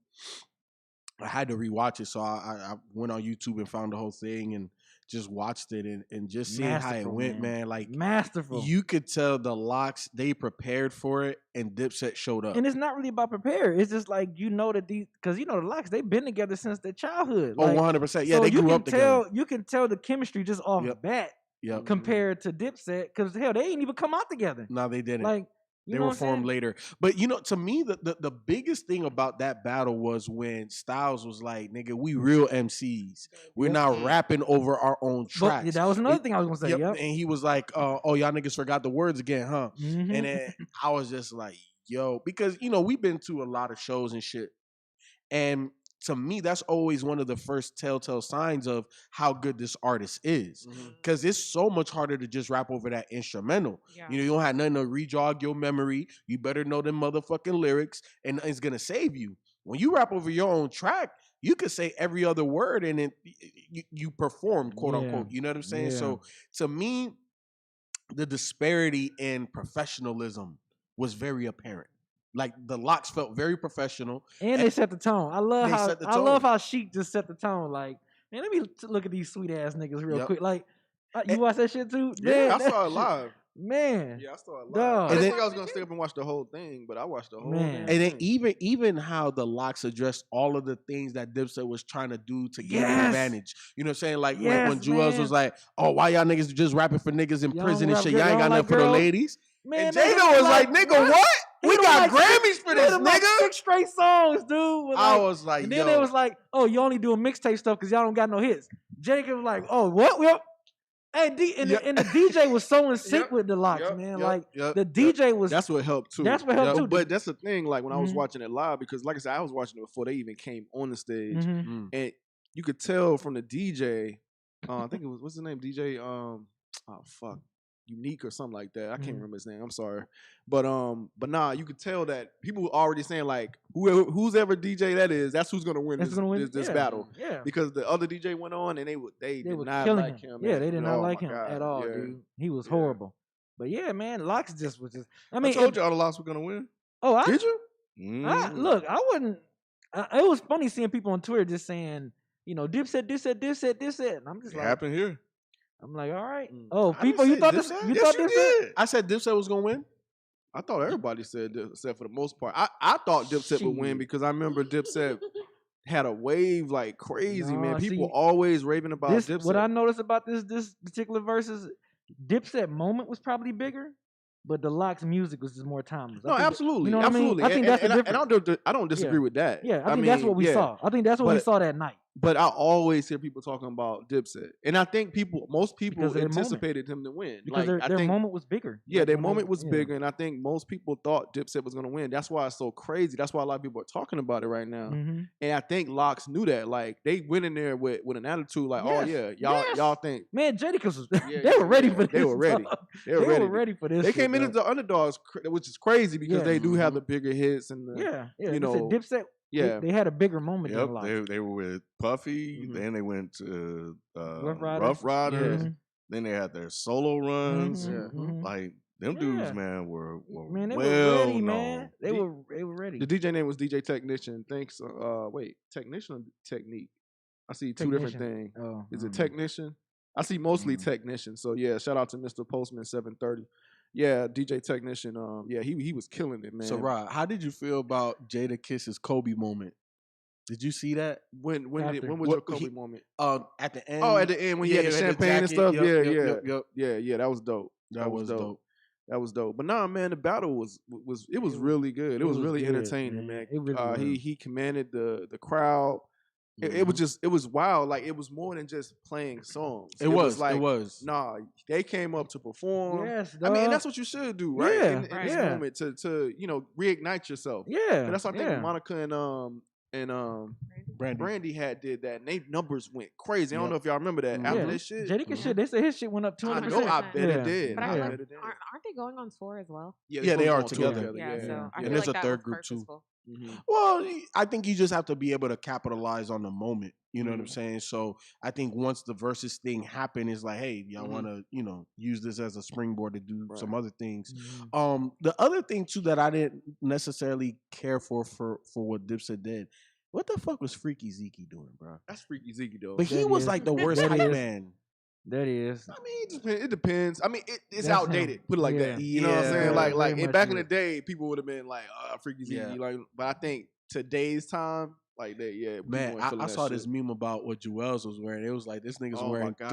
I had to rewatch it. So I went on YouTube and found the whole thing and just watched it and just seeing how it Masterful, went, man. Like Masterful. you could tell the Locks, they prepared for it, and Dipset showed up. And it's not really about prepare. It's just like that because the Locks, they've been together since their childhood. Oh, Like, 100%. Yeah, so they you grew can up together. You can tell the chemistry just off Yep. bat Yep. compared to Dipset, because hell, they ain't even come out together. No, they didn't. Like, you They know were what I'm saying? formed later. But to me, the biggest thing about that battle was when Styles was like, nigga, we real MCs. We're Yep. not rapping over our own But tracks. that was another It- thing I was gonna say. Yep. And he was like, oh, y'all niggas forgot the words again, huh? Mhm. And then I was just like, yo, because we've been to a lot of shows and shit. And to me, that's always one of the first telltale signs of how good this artist is. Because it's so much harder to just rap over that instrumental. Yeah. You don't have nothing to re-jog your memory. You better know them motherfucking lyrics, and it's gonna save you. When you rap over your own track, you could say every other word and then you perform, quote Yeah. unquote. You know what I'm saying? Yeah. So to me, the disparity in professionalism was very apparent. Like the Locks felt very professional. And they set the tone. I love They how set the I love tone. how Sheik just set the tone. Like, man, let me look at these sweet ass niggas real Yep. quick. Like, you watch that shit too? Yeah, Man, I that saw it shit- live. Man, Yeah, I saw it live. Dog. I And didn't then- think I was gonna stay up and watch the whole thing, but I watched the whole Man. damn And then thing. even how the Locks addressed all of the things that Dipset was trying to do to gain Yes. advantage. You know what I'm saying? Like when Yes, Juelz was man. like, "Oh, why y'all niggas just rapping for niggas in Y'all prison don't and rap shit? good- Y'all ain't y'all got like nothing for the girls?" ladies." man, And they hit Jada him was like, "Nigga, what? He We hit him got like Grammys for They hit this, him like nigga." 6 straight songs, dude. with I like- was like, and then "Yo." it was like, "Oh, you only doing mixtape stuff because y'all don't got no hits." Jacob was like, "Oh, what? Well, hey, and the DJ was so in sync Yep, with the Locks, yep, man. yep, like yep, the yep. DJ was That's what helped too. That's what helped too. But that's the thing. Like when I was Mhm. watching it live, because like I said, I was watching it before they even came on the stage, Mhm. Mm. and you could tell from the DJ. I think it was what's his name, DJ. Oh fuck, Unique or something like that. I can't Mhm. remember his name. I'm sorry, but nah, you could tell that people were already saying like who's ever DJ that is, that's who's gonna win That's this gonna win. this Yeah. battle. Yeah. Because the other DJ went on and they They did were not killing like him. Yeah, and- they did not oh like my him God, at all, yeah. dude. He was Yeah. horrible. But yeah, man, Locks just was just. I I mean, told you all the Locks were gonna win. Oh, I Did you? I, look, I wouldn't. It was funny seeing people on Twitter just saying, Dipset, and I'm just It like, happened here. I'm like, all right. Mm. Oh, I people, didn't you say thought this? Dipset. You Yes, thought you Dipset? did. I said Dipset was gonna win. I thought everybody said Dipset for the most part. I thought Dipset would win Shit. because I remember Dipset had a wave like crazy, man. Nah, People see, always raving about This Dipset. what I noticed about this particular versus Dipset moment was probably bigger, but the Locks music was just more timeless. No, absolutely, you know what I mean? absolutely. I think that's the and difference. I don't disagree with that. Yeah, I think that's what we yeah. saw. I think that's what we But- saw that night. But I always hear people talking about Dipset, and I think most people Because of their moment. anticipated him to win. Because Like, I their think, moment was bigger. yeah, Like, their when they- moment was yeah. bigger, and I think most people thought Dipset was going to win. That's why it's so crazy. That's why a lot of people are talking about it right now. Mhm. And I think Locks knew that. Like they went in there with an attitude, like, "Oh Yes, yeah, yes. y'all think Man, Jadakiss was Yeah, they were ready yeah. for this. They were ready. dog. they were They ready? were ready for this. They shit, came in dog. as the underdogs, which is crazy because Yeah. they do have the bigger hits and the, Yeah, yeah. you They said know, Dipset. yeah. They had a bigger moment Yep, than Locks. they were with Puffy. Mhm. Then they went to Rough Riders. Rough Riders. Mhm. Then they had their solo runs. Mhm, Yeah. mhm. Like them Yeah. dudes, man, were Man, they well were ready, known. man. They were ready. The DJ name was DJ Technician. Thanks. Wait, Technician or Technique? I see two different Technician. things. Oh, Is I it don't know. Technician? I see mostly Mhm. Technician. So yeah, shout out to Mr. Postman 730. Yeah, DJ Technician. Yeah, he was killing it, man. So, Rod, how did you feel about Jada Kiss's Kobe moment? Did you see that? when was What- your Kobe he- moment? At the end. Oh, at the end when you had the had champagne and jacket. stuff. Yup, Yeah, yup, yeah, yup. yeah. That was dope. That was dope. That was dope. But nah, man, the battle was really good. It was really good, entertaining, man. It really was. He commanded the crowd. It was wild. Like it was more than just playing songs. It was. like It was. nah. They came up to perform. Yes, I mean, and dog. that's what you should do, right? Yeah, in this yeah. moment to reignite yourself. Yeah, And that's what I think yeah. Monica and Brandy. Brandy had did that, and they numbers went crazy. I don't Yep. know if y'all remember that Mhm. after Yeah. this shit. Jadakiss shit. They said his shit went up I 200%. know. I bet Yeah. it did. But I Yeah. feel bet like, it did. aren't they going on tour as well? Yeah, they are supposed to go together. Yeah, so Yeah. I And feel there's like a that third was group, too. purposeful. Well, I think you just have to be able to capitalize on the moment. You know what I'm Mhm. saying? So I think once the versus thing happened, it's like, hey, y'all Mhm. want to, use this as a springboard to do some Right. other things. Mhm. The other thing too that I didn't necessarily care for what Dipset did. What the fuck was Freaky Zeke doing, bro? That's Freaky Zeke though. But he That was is- like the worst that hype is. man. That is. I mean, it depends. I mean, it's That's him. outdated. Put it like Yeah. that. You know what I'm Yeah, saying? Like, very in much back in is. the day, people would have been like, Freaky Zeke. Yeah. Like, but I think today's time, like that, yeah. people Man, ain't I feeling that saw this shit. meme about what Juelz was wearing. It was like this nigga's Oh my wearing God.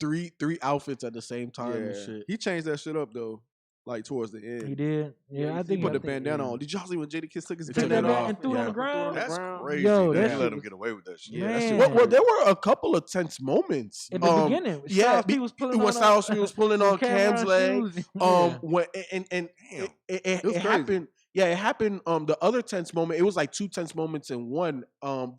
three outfits at the same time and Yeah. shit. He changed that shit up though, like towards the end. He did. Yeah, I he think put I the think- bandana yeah. on. Did y'all see when Jadakiss took his He took that bandana back off and threw it on the ground? That's crazy. Yo, They that let shit him was- get away with that shit. Yeah, that shit Man. was Well, there were a couple of tense moments At the beginning, Styles P was pulling when on Styles P was pulling on Cam's leg. Yeah. When and Damn. it was crazy. happened. Yeah, it happened. The other tense moment, it was like two tense moments in one.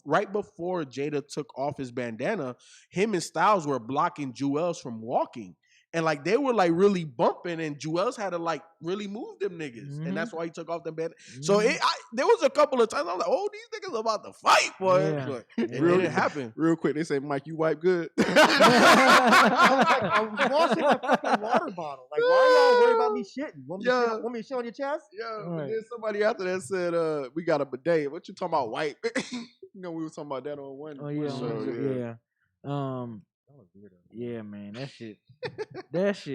Right before Jada took off his bandana, him and Styles were blocking Juelz from walking. And like they were like really bumping, and Jewels had to like really move them niggas, and that's why he took off them band. So there was a couple of times I was like, "Oh, these niggas about to fight, boy!" Yeah. But Yeah. it didn't happen. Real quick, they say, Mike, you wipe good. I'm washing a fucking water bottle. Like, why are y'all worried about me shitting? Want me to shit on your chest? Yeah, but Right. then somebody after that said, we got a bidet. What you talking about, wipe? You know, we were talking about that on one. Oh yeah, show, yeah. Yeah, man, that shit.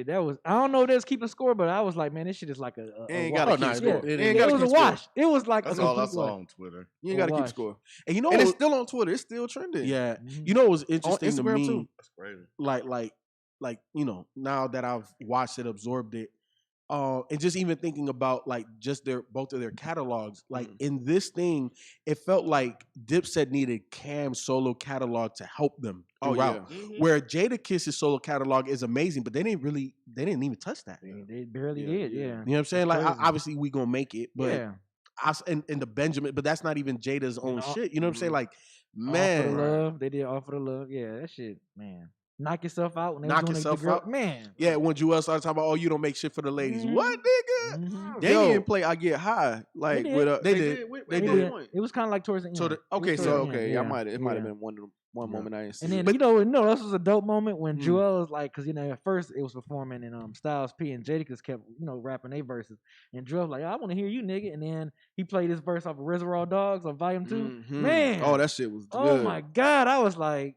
That was. I don't know if that's keeping score, but I was like, man, this shit is like a ain't wash. gotta keep score. It Ain't It gotta was a keep score. wash. It was like That's a all I complete saw wash. on Twitter. You ain't gotta keep Wash. score. And you know, And it's still on Twitter. It's still trending. yeah, Mhm. you know, it was interesting to Instagram me. too. That's crazy. Like you know, now that I've watched it, absorbed it, and just even thinking about like just both of their catalogs, like in this thing, it felt like Dipset needed Cam's solo catalog to help them Oh, throughout. yeah. Where Jadakiss's solo catalog is amazing, but they didn't even touch that. They barely Yeah, did. yeah. Yeah. You know what I'm saying? It's Like crazy. obviously we gonna make it, but Yeah. in the Benjamin, but that's not even Jada's own all- shit. You know what I'm saying? Like, All for man, the love. They did all for the love. Yeah, that shit, man. Knock yourself out when they Knock was doing yourself the girl. out. Man. yeah. When Jewel started talking about, oh, you don't make shit for the ladies. Mhm. What, nigga? Mhm. They Yo. didn't play I Get High. Like, did. with They did. They They It did. did. Point. It was kind of like towards the end. So the- It was Okay, towards so the end, okay, yeah. it might Yeah. have been one moment I didn't see. And then But- you know, this was a dope moment when Mm. Joel was like, because you know, at first it was performing and Styles P and Jadakiss kept rapping their verses, and Joel was like, I want to hear you, nigga, and then he played his verse off of Reservoir Dogs on Volume 2. Mhm. Man, Oh, that shit was good. oh my god, I was like,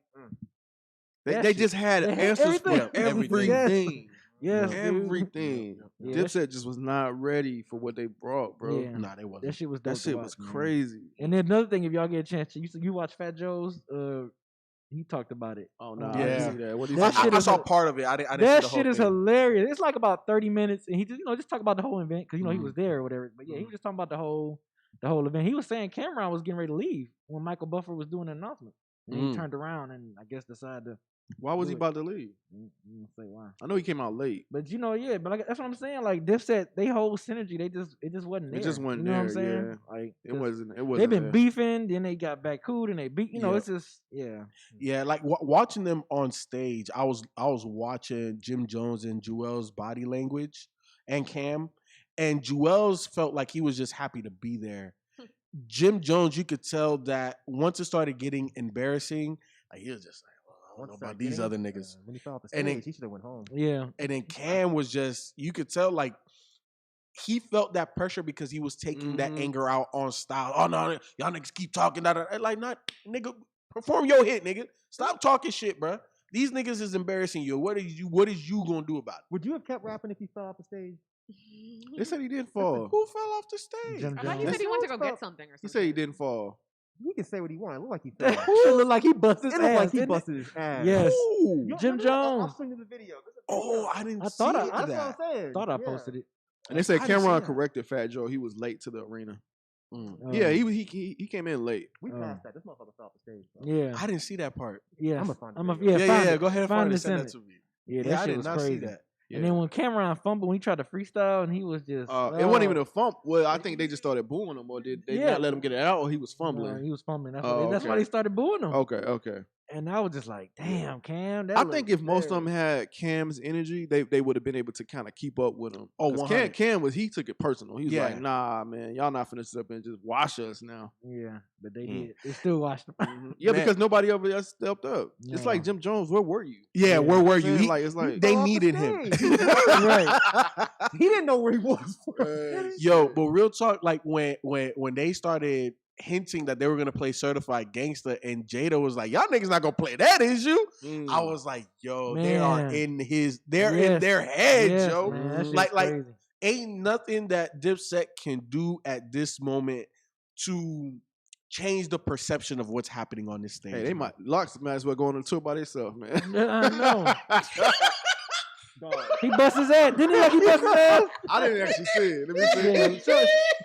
They that just had they had answers for everything. everything. yes, dude. Everything. Yeah, that Dipset just was not ready for what they brought, bro. Yeah. Nah, they That wasn't. shit was dope That to shit watch, was man. crazy. And then another thing, if y'all get a chance, you watch Fat Joe's, he talked about it. Oh no, on I Yeah. didn't see that. What did he That say? shit I is saw a- part of it. I didn't That see the shit whole is thing. hilarious. It's like about 30 minutes, and he just talk about the whole event because he Mhm. was there or whatever. But yeah, he was just talking about the whole event. He was saying Cameron was getting ready to leave when Michael Buffer was doing the announcement, and he turned around and I guess decided to. Why was he do it. about to leave? I don't say why, I know he came out late. but yeah, but like, that's what I'm saying. Like Dipset, they whole synergy, it just wasn't there. It just wasn't you know there. what I'm saying? Yeah. Like It 'cause wasn't. They've been there. beefing, then they got back cool, and they beat. You know, Yeah. it's just yeah. Yeah, like watching them on stage, I was watching Jim Jones and Jewel's body language and Cam, and Jewel's felt like he was just happy to be there. Jim Jones, you could tell that once it started getting embarrassing, like he was just like, well, I don't know about these other niggas. When he fell off the And stage, then- he should have went home. Yeah, And then Cam was just, you could tell like he felt that pressure because he was taking that Mhm. anger out on Style. Oh no, y'all niggas keep talking. Like, not nigga, perform your hit, nigga. Stop talking shit, bruh. These niggas is embarrassing you. What is you gonna do about it? Would you have kept rapping if he fell off the stage? They said he didn't fall. Who fell off the stage? Jim I thought he Jones. said he went to go That's get something or He something. said he didn't fall. He can say what he wanted. It looked like he that fell. shit looked like he busted his It looked ass. like he didn't it? busted his ass. Yes. Ooh. You Jim remember that? I'll Jones. send you the video. There's a Oh, video. I didn't I thought see I- That's that. what I'm saying. Thought I Yeah. posted it. And they said I didn't see Cameron that. corrected Fat Joe. He was late to the arena. Mm. Yeah, Um, he came in late. We Oh. passed that. This motherfucker fell off the stage. Bro. Yeah. I didn't see that part. Yes. I'ma find the I'm a, video. yeah, Yeah, find yeah. it. Go ahead and Find find it it. and Send send that it. to me. Yeah, that Yeah, I shit did was not crazy. see that. Yeah. And then when Cameron fumbled, when he tried to freestyle, and he was just It wasn't even a fumble. Well, I think they just started booing him, or did they Yeah. not let him get it out, or he was no, fumbling? he was fumbling. That's, Oh, that's why okay. they started booing him. Okay. And I was just like, damn, Cam. That I think if most of them had. had Cam's energy, they would have been able to kind of keep up with him. Oh, 'Cause 100. Cam he took it personal. He was Yeah. like, nah, man, y'all not finna sit up and just wash us now. Yeah, but they Mm. did. They still watched him. Yeah, Man. because nobody ever else stepped up. It's No. like Jim Jones, where were you? Yeah, Yeah. where were You know you? what I'm saying? Like, it's like- they Fell off the needed him. stage. Right. He didn't know where he was. Yo, but real talk, like when they started hinting that they were gonna play Certified Gangster, and Jada was like, "Y'all niggas not gonna play that, is you?" Mm. I was like, "Yo, they are Man. in in Yes. their head, Yes, yo. man, that shit's Like crazy. ain't nothing that Dipset can do at this moment to change the perception of what's happening on this stage. Hey, they Locks might as well go on a tour by themselves, man. Yeah, I know. He bust his ass. Didn't he like he bust his ass? I didn't actually see it. Let me see it.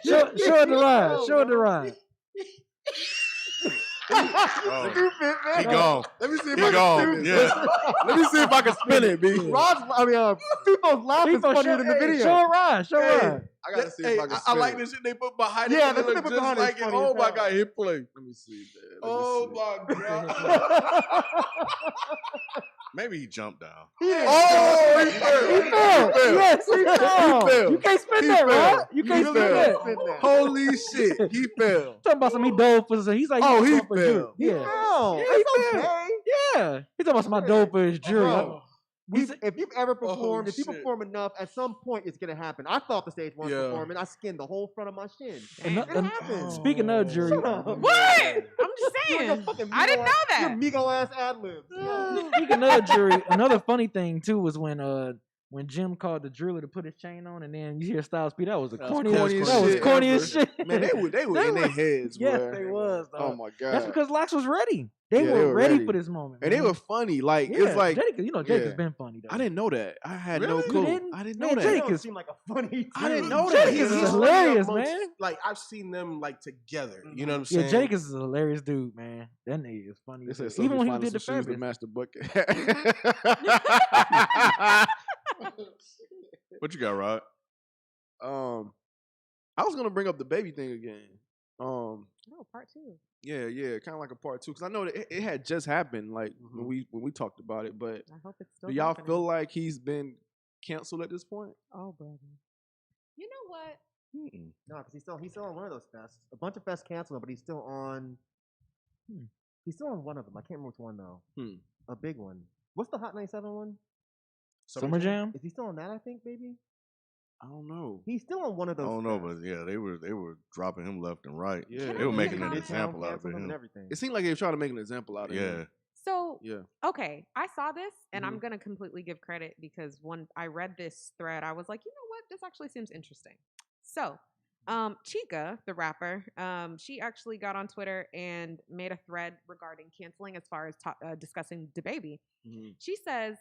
Yeah, show it the ride. Show it the ride. Oh, he gone. Let me see if He I can gone. spin this. Yeah. Let me see if I can spin it, B. People's laughing People funnier show, than the hey, video. show it ride. Show it ride. I gotta see Hey, if I can I spin like it. this shit they put behind Yeah, it. the It shit they look put just behind it is like it. funny Oh as my hell. god, hit play. Let me see, man. Let me Oh see. my god. Maybe he jumped down. Oh, failed. Yes, He failed. you can't spin He that, failed. right? You He can't spin failed. that. Holy shit, he failed. Talking about some he dove for some. He's like, Oh, he going for jury. failed. Yeah, No, Yeah, it's he okay. yeah. He talking about some I dove for his jury. Bro, He said- if you've ever performed, if you shit. perform enough, at some point it's gonna happen. I thought the stage one Yeah. performing, I skinned the whole front of my shin. Damn. It happens. Speaking of jury, Shut up. What? I'm just You're your saying. fucking I didn't know Your that. Migo ass ad libs. speaking of jury, another funny thing too was when Jim called the driller to put his chain on, and then you hear Styles P. That was the That's corniest. corniest That was shit corny ever. as shit. Man, they were They in their were- heads, Yes, bro. they was. Oh dog. my god. That's because Lax was ready. They Yeah, were ready for this moment, and they man. were funny. Like Yeah, it's like Jadakiss, Jadakiss yeah. been funny though. I didn't know that. I had no Really? You clue. didn't? I didn't Man, know They that. Jadakiss- don't seem like a funny. I didn't dude. know that. Jadakiss He's is funny hilarious, amongst- man. Like I've seen them like together. You know what I'm Yeah, saying? Jadakiss is a hilarious dude, man. That nigga is funny. They as said hell. Sophie Even when he finally did the said she was the therapist. master bucket. What you got, Rod? I was gonna bring up the baby thing again. No, part two. Yeah, kind of like a part two because I know that it had just happened, like when we talked about it. But I hope it's still. do y'all happening. feel like he's been canceled at this point? Oh, brother. You know what? No, because he's still on one of those fests. A bunch of fests canceled him, but he's still on. He's still on one of them. I can't remember which one though. A big one. What's the Hot 97 one? Summer Jam? Is he still on that? I think maybe. I don't know. He's still on one of I those. don't know, fests. but yeah, they were dropping him left and right. Yeah. They were making an Midtown example out of Canceled him and him. everything. It seemed like they were trying to make an example out of Yeah. him. So Yeah. okay, I saw this and Mm-hmm. I'm gonna completely give credit because when I read this thread, I was like, you know what, this actually seems interesting. So, Chica, the rapper, she actually got on Twitter and made a thread regarding canceling as far as discussing DaBaby. Mm-hmm. She says,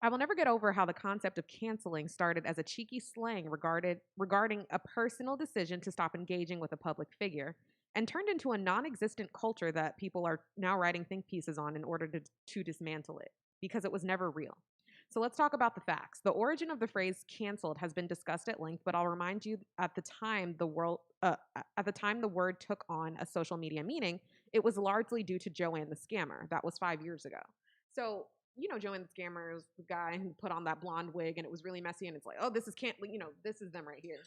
I will never get over how the concept of canceling started as a cheeky slang regarding a personal decision to stop engaging with a public figure and turned into a non-existent culture that people are now writing think pieces on in order to dismantle it because it was never real. So let's talk about the facts. The origin of the phrase canceled has been discussed at length, but I'll remind you at the time the word took on a social media meaning, it was largely due to Joanne the Scammer. That was 5 years ago. So you know, Joanne the Scammer is the guy who put on that blonde wig and it was really messy and it's like, oh, this is this is them right here.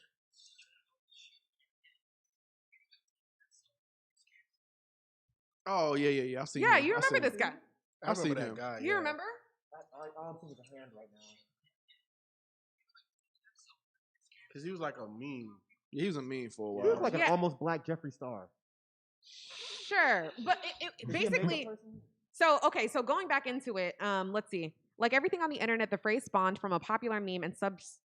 Oh yeah. I see. Yeah, him. you I remember seen this him. guy. I remember seen that him. guy. You remember? I don't think it's a hand right now. Because he was like a meme. Yeah, he was a meme for a He while. looks like Yeah. an almost black Jeffree Star. Sure, but it Is he a makeup basically. person? So going back into it, let's see. Like everything on the internet, the phrase spawned from a popular meme, and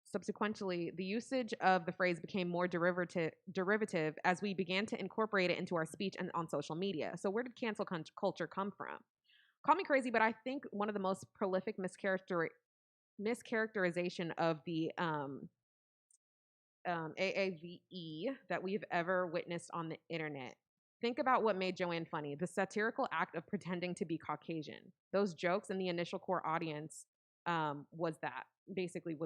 subsequently, the usage of the phrase became more derivative as we began to incorporate it into our speech and on social media. So where did cancel culture come from? Call me crazy, but I think one of the most prolific mischaracterization of the AAVE that we've ever witnessed on the internet. Think about what made Joanne funny, the satirical act of pretending to be Caucasian. Those jokes and the initial core audience was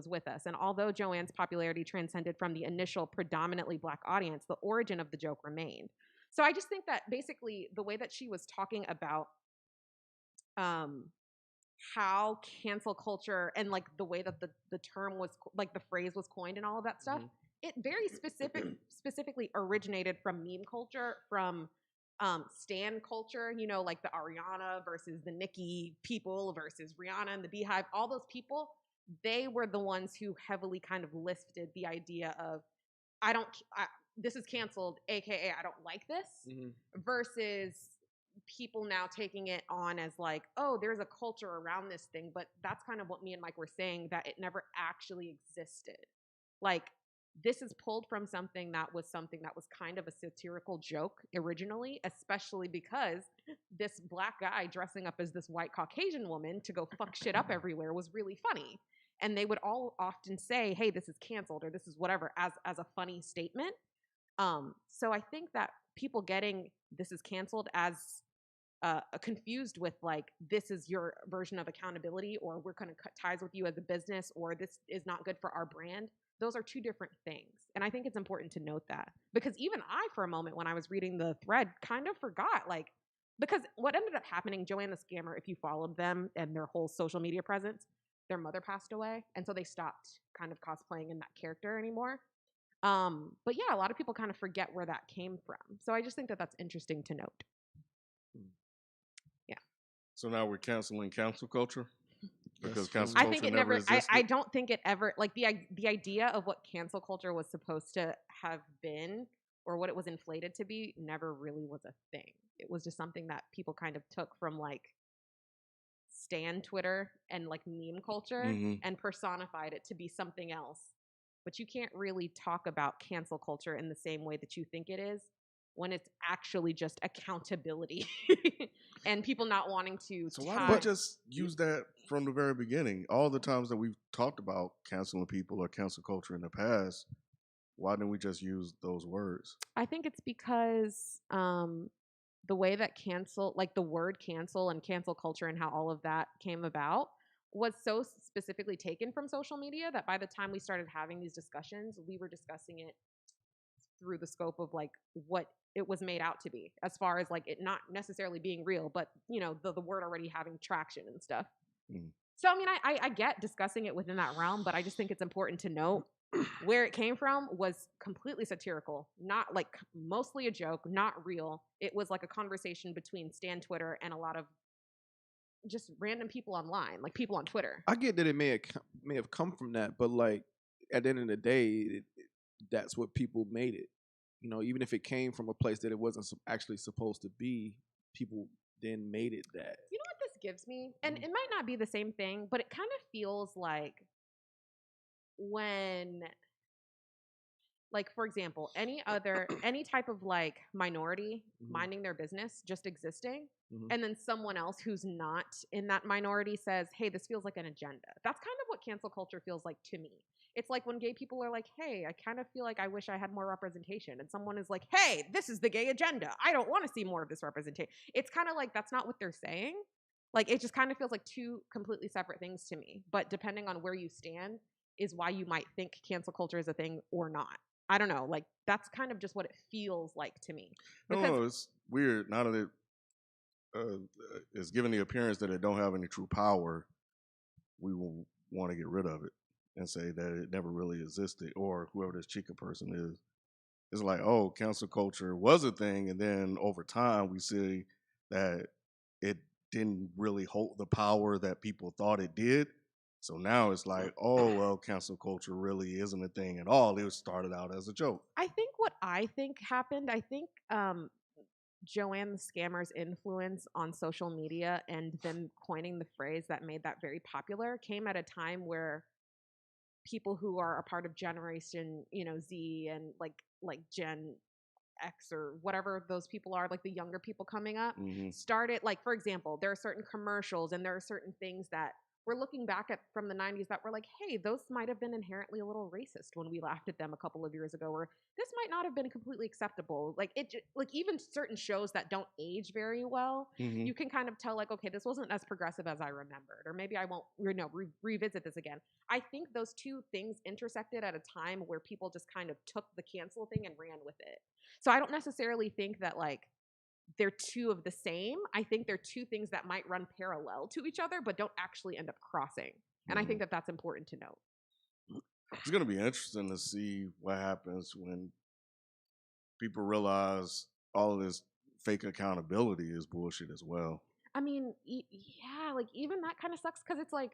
with us. And although Joanne's popularity transcended from the initial predominantly black audience, the origin of the joke remained. So I just think that basically the way that she was talking about how cancel culture and like the way that the term was like the phrase was coined and all of that stuff, it very specifically originated from meme culture, from stan culture, you know, like the Ariana versus the Nicki people versus Rihanna and the Beehive, all those people, they were the ones who heavily kind of lifted the idea of this is canceled, aka I don't like this, versus people now taking it on as like, oh, there's a culture around this thing. But that's kind of what me and Mike were saying, that it never actually existed. Like, this is pulled from something that was kind of a satirical joke originally, especially because this black guy dressing up as this white Caucasian woman to go fuck shit up everywhere was really funny. And they would all often say, hey, this is canceled or this is whatever as a funny statement. So I think that people getting this is canceled as confused with like, this is your version of accountability, or we're going to cut ties with you as a business, or this is not good for our brand. Those are two different things. And I think it's important to note that, because even I, for a moment, when I was reading the thread, kind of forgot, like, because what ended up happening, Joanne the Scammer, if you followed them and their whole social media presence, their mother passed away, and so they stopped kind of cosplaying in that character anymore. But yeah, a lot of people kind of forget where that came from. So I just think that that's interesting to note. Yeah. So now we're canceling cancel culture because cancel I culture think it never never. existed. I don't think it ever like the idea of what cancel culture was supposed to have been or what it was inflated to be never really was a thing. It was just something that people kind of took from like stan Twitter and like meme culture and personified it to be something else. But you can't really talk about cancel culture in the same way that you think it is when it's actually just accountability and people not wanting to. So why don't we just use that from the very beginning? All the times that we've talked about canceling people or cancel culture in the past, why didn't we just use those words? I think it's because the way that cancel, like the word cancel and cancel culture and how all of that came about was so specifically taken from social media that by the time we started having these discussions, we were discussing it through the scope of like what it was made out to be, as far as like it not necessarily being real, but you know, the word already having traction and stuff. So I mean, I get discussing it within that realm, but I just think it's important to note where it came from was completely satirical, not like mostly a joke, not real. It was like a conversation between Stan Twitter and a lot of just random people online, like people on Twitter. I get that it may have come from that, but like at the end of the day, that's what people made it. You know, even if it came from a place that it wasn't actually supposed to be, people then made it that. You know what this gives me? And it might not be the same thing, but it kind of feels like when, like, for example, any type of like minority minding their business, just existing, and then someone else who's not in that minority says, hey, this feels like an agenda. That's kind of what cancel culture feels like to me. It's like when gay people are like, hey, I kind of feel like I wish I had more representation. And someone is like, hey, this is the gay agenda. I don't want to see more of this representation. It's kind of like that's not what they're saying. Like, it just kind of feels like two completely separate things to me. But depending on where you stand is why you might think cancel culture is a thing or not. I don't know. Like, that's kind of just what it feels like to me. No, it's weird. Now that it is given the appearance that it don't have any true power, we will want to get rid of it and say that it never really existed, or whoever this Chica person is. It's like, oh, cancel culture was a thing, and then over time we see that it didn't really hold the power that people thought it did. So now it's like, oh, well, cancel culture really isn't a thing at all. It started out as a joke. I think what I think happened, I think Joanne the Scammer's influence on social media and them coining the phrase that made that very popular came at a time where people who are a part of Generation, Z and like Gen X or whatever those people are, like the younger people coming up, started, like, for example, there are certain commercials and there are certain things that we're looking back at from the 90s that were like, hey, those might have been inherently a little racist when we laughed at them a couple of years ago, or this might not have been completely acceptable. Like, even certain shows that don't age very well, you can kind of tell, like, okay, this wasn't as progressive as I remembered, or maybe I won't revisit this again. I think those two things intersected at a time where people just kind of took the cancel thing and ran with it. So I don't necessarily think that, like, they're two of the same. I think they're two things that might run parallel to each other, but don't actually end up crossing. And I think that that's important to note. It's going to be interesting to see what happens when people realize all of this fake accountability is bullshit as well. I mean, yeah, like, even that kind of sucks because it's like,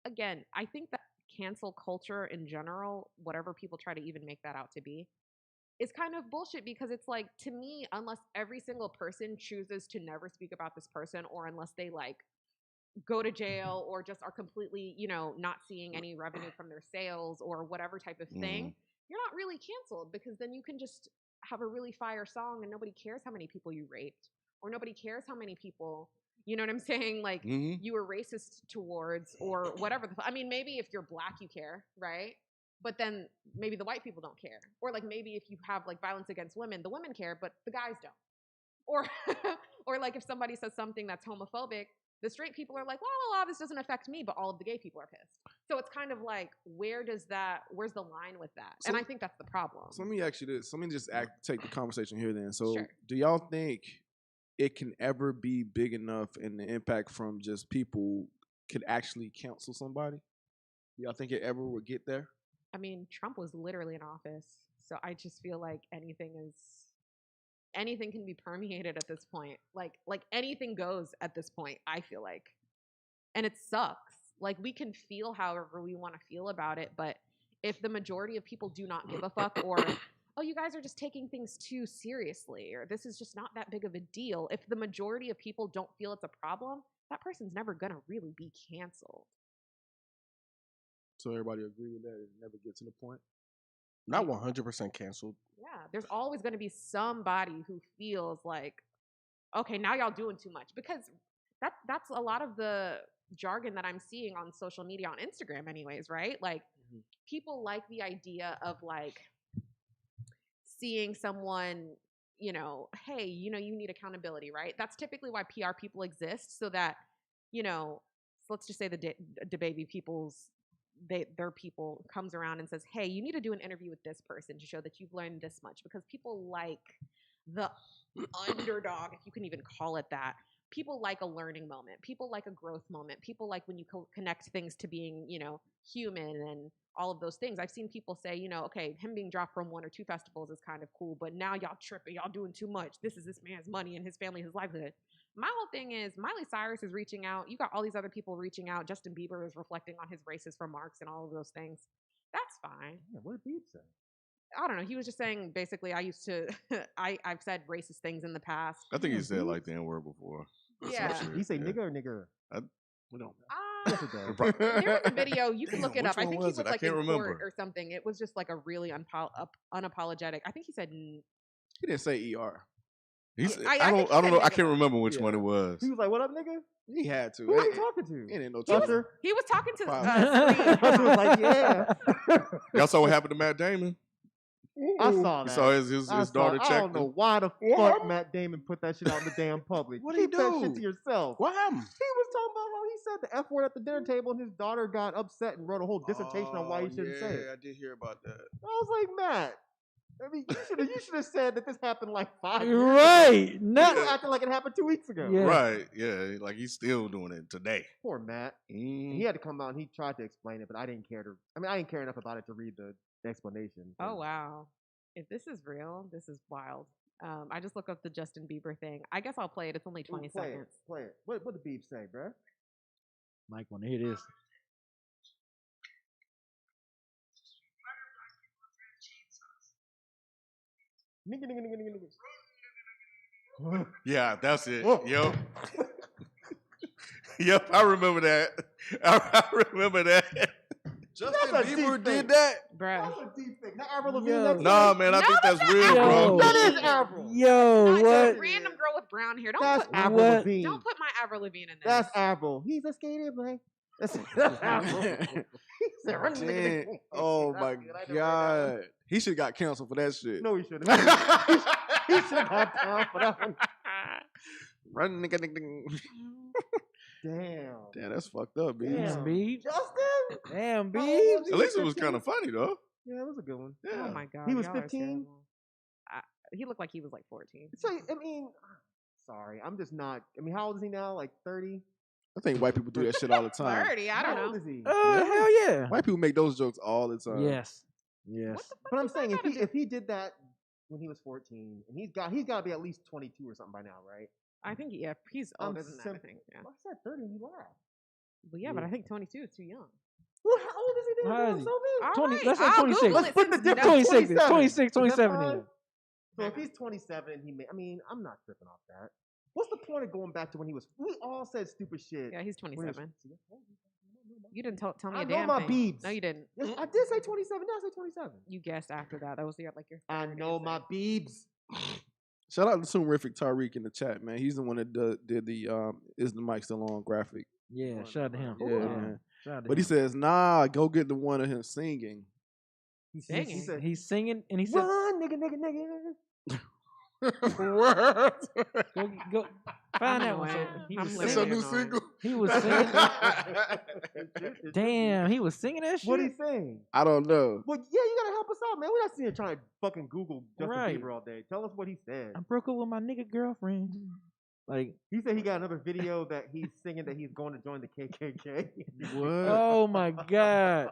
again, I think that cancel culture in general, whatever people try to even make that out to be, is kind of bullshit, because it's like, to me, unless every single person chooses to never speak about this person, or unless they like go to jail or just are completely, not seeing any revenue from their sales or whatever type of thing, you're not really canceled, because then you can just have a really fire song and nobody cares how many people you raped, or nobody cares how many people, you know what I'm saying? Like, you were racist towards, or whatever. I mean, maybe if you're black, you care, right? But then maybe the white people don't care. Or like, maybe if you have like violence against women, the women care, but the guys don't. Or or like, if somebody says something that's homophobic, the straight people are like, la, this doesn't affect me, but all of the gay people are pissed. So it's kind of like, where's the line with that? And I think that's the problem. So let me ask you this. Let me just take the conversation here then. So Sure. Do y'all think it can ever be big enough, and the impact from just people could actually cancel somebody? Y'all think it ever would get there? I mean, Trump was literally in office, so I just feel like anything can be permeated at this point. Like anything goes at this point, I feel like. And it sucks. Like we can feel however we want to feel about it, but if the majority of people do not give a fuck or oh, you guys are just taking things too seriously or this is just not that big of a deal, if the majority of people don't feel it's a problem, that person's never going to really be canceled. So everybody agree with that? It never gets to the point? Not 100% canceled. Yeah, there's always going to be somebody who feels like, okay, now y'all doing too much, because that's a lot of the jargon that I'm seeing on social media, on Instagram anyways, right? Like people like the idea of like seeing someone, hey, you need accountability, right? That's typically why PR people exist, so that, so let's just say the baby people's their people comes around and says, hey, you need to do an interview with this person to show that you've learned this much, because people like the underdog, if you can even call it that. People like a learning moment. People like a growth moment. People like when you connect things to being, human and all of those things. I've seen people say, okay, him being dropped from 1 or 2 festivals is kind of cool, but now y'all tripping, y'all doing too much. This is this man's money and his family, his livelihood. My whole thing is Miley Cyrus is reaching out. You got all these other people reaching out. Justin Bieber is reflecting on his racist remarks and all of those things. That's fine. Yeah, what did Biebs say? I don't know. He was just saying basically I've said racist things in the past. I think he said like the N-word before. Yeah. He say nigga or nigger? We don't. Yes, it does. There was a video, you can look it Which up. I one think he was was it? I like can't in remember. court or something. It was just like a really unapologetic. I think he said. He didn't say ER. I don't know. I can't remember which Yeah. one it was. He was like, "What up, nigga? He had to. Who are you talking to?" He didn't know Usher? He was talking to Usher was like, "Yeah." Y'all saw what happened to Matt Damon? I saw You that. saw his daughter I checked don't know him. why the fuck Matt Damon put that shit out in the damn public. What'd he Keep that do? shit to yourself. What happened? He was talking about how he said the F word at the dinner table and his daughter got upset and wrote a whole dissertation on why he shouldn't say it. I did hear about that. I was like, Matt, I mean, you should have said that this happened like 5 years ago. Right. You Not, were acting like it happened 2 weeks ago. Yeah. Right. Yeah. Like he's still doing it today. Poor Matt. And he had to come out and he tried to explain it, but I didn't care enough about it to read the explanation. Oh wow! If this is real, this is wild. I just looked up the Justin Bieber thing. I guess I'll play it. It's only 20 seconds. Play it. What did Biebs say, bruh? Mike want to hear this. Nigga. Yeah, that's it. Whoa. Yep. Yep, I remember that. I remember that. Justin That's a Bieber deep did thing. that? Bruh. That's a deep thing. Not Avril Lavigne. Yo. That's Nah, like- man, I No, think that's that's not real, Avril. bro. That is Avril. Yo, Not what? just random girl with brown hair. That's Don't Avril What? Lavigne. don't put my Avril Lavigne in there. That's Avril. He's a skater boy. That's Avril. He said, "Run, nigga, Dang. nigga." Oh That's my good. I know right now. God. He should have got canceled for that shit. No, he shouldn't. He should have got down for that one. Run, nigga, nigga. Damn. Damn, that's fucked up, B. Damn, Beebs. Justin? Damn, How old Beebs. was he? At least it was 15? kind of funny though. Yeah, it was a good one. Yeah. Oh my God. He was y'all are 15? terrible. He looked like he was like 14. So, I mean, sorry, I'm just not. I mean, how old is he now? Like 30? I think white people do that shit all the time. 30, I How don't old know. is he? Hell yeah. White people make those jokes all the time. Yes. Yes. What the fuck But I'm does that saying gotta do- if he did that when he was 14, and he's got to be at least 22 or something by now, right? I think he's I'm older than that. I simp- think. Yeah. I said 30 and he laughed. Well, yeah, but I think 22 is too young. Well, how old is he then? How Damn, is he? so big. All 20 right, let's say I'll 26. Google Let's it put the since difference. that's 26, 27. 27 Is that then. fine? So if he's 27, he may. I mean, I'm not tripping off that. What's the point of going back to when he was? We all said stupid shit. Yeah, he's when he was- 27. You didn't tell me I a know damn my thing. Biebs. No, you didn't. Yes, I did say 27. Did I say 27? You guessed after that. That was your like your. I third know answer. my Biebs. Shout out to Sumerific Tariq in the chat, man. He's the one that did the Is the Mic Still On graphic. Yeah, shout out to him. Yeah, man. Shout out to But he him. says, nah, go get the one of him singing. He Singing? said, He's singing and he said, "Run, nigga, nigga, nigga." go find that one. annoyed. So he I'm was That's literally a new annoyed. single. He was singing. Damn, he was singing that shit. What he saying? I don't know. Well, yeah, you gotta help us out, man. We're not sitting here trying to fucking Google Justin Right. Bieber all day. Tell us what he said. I broke up with my nigga girlfriend. Like, He said he got another video that he's singing that he's going to join the KKK. What? oh my god.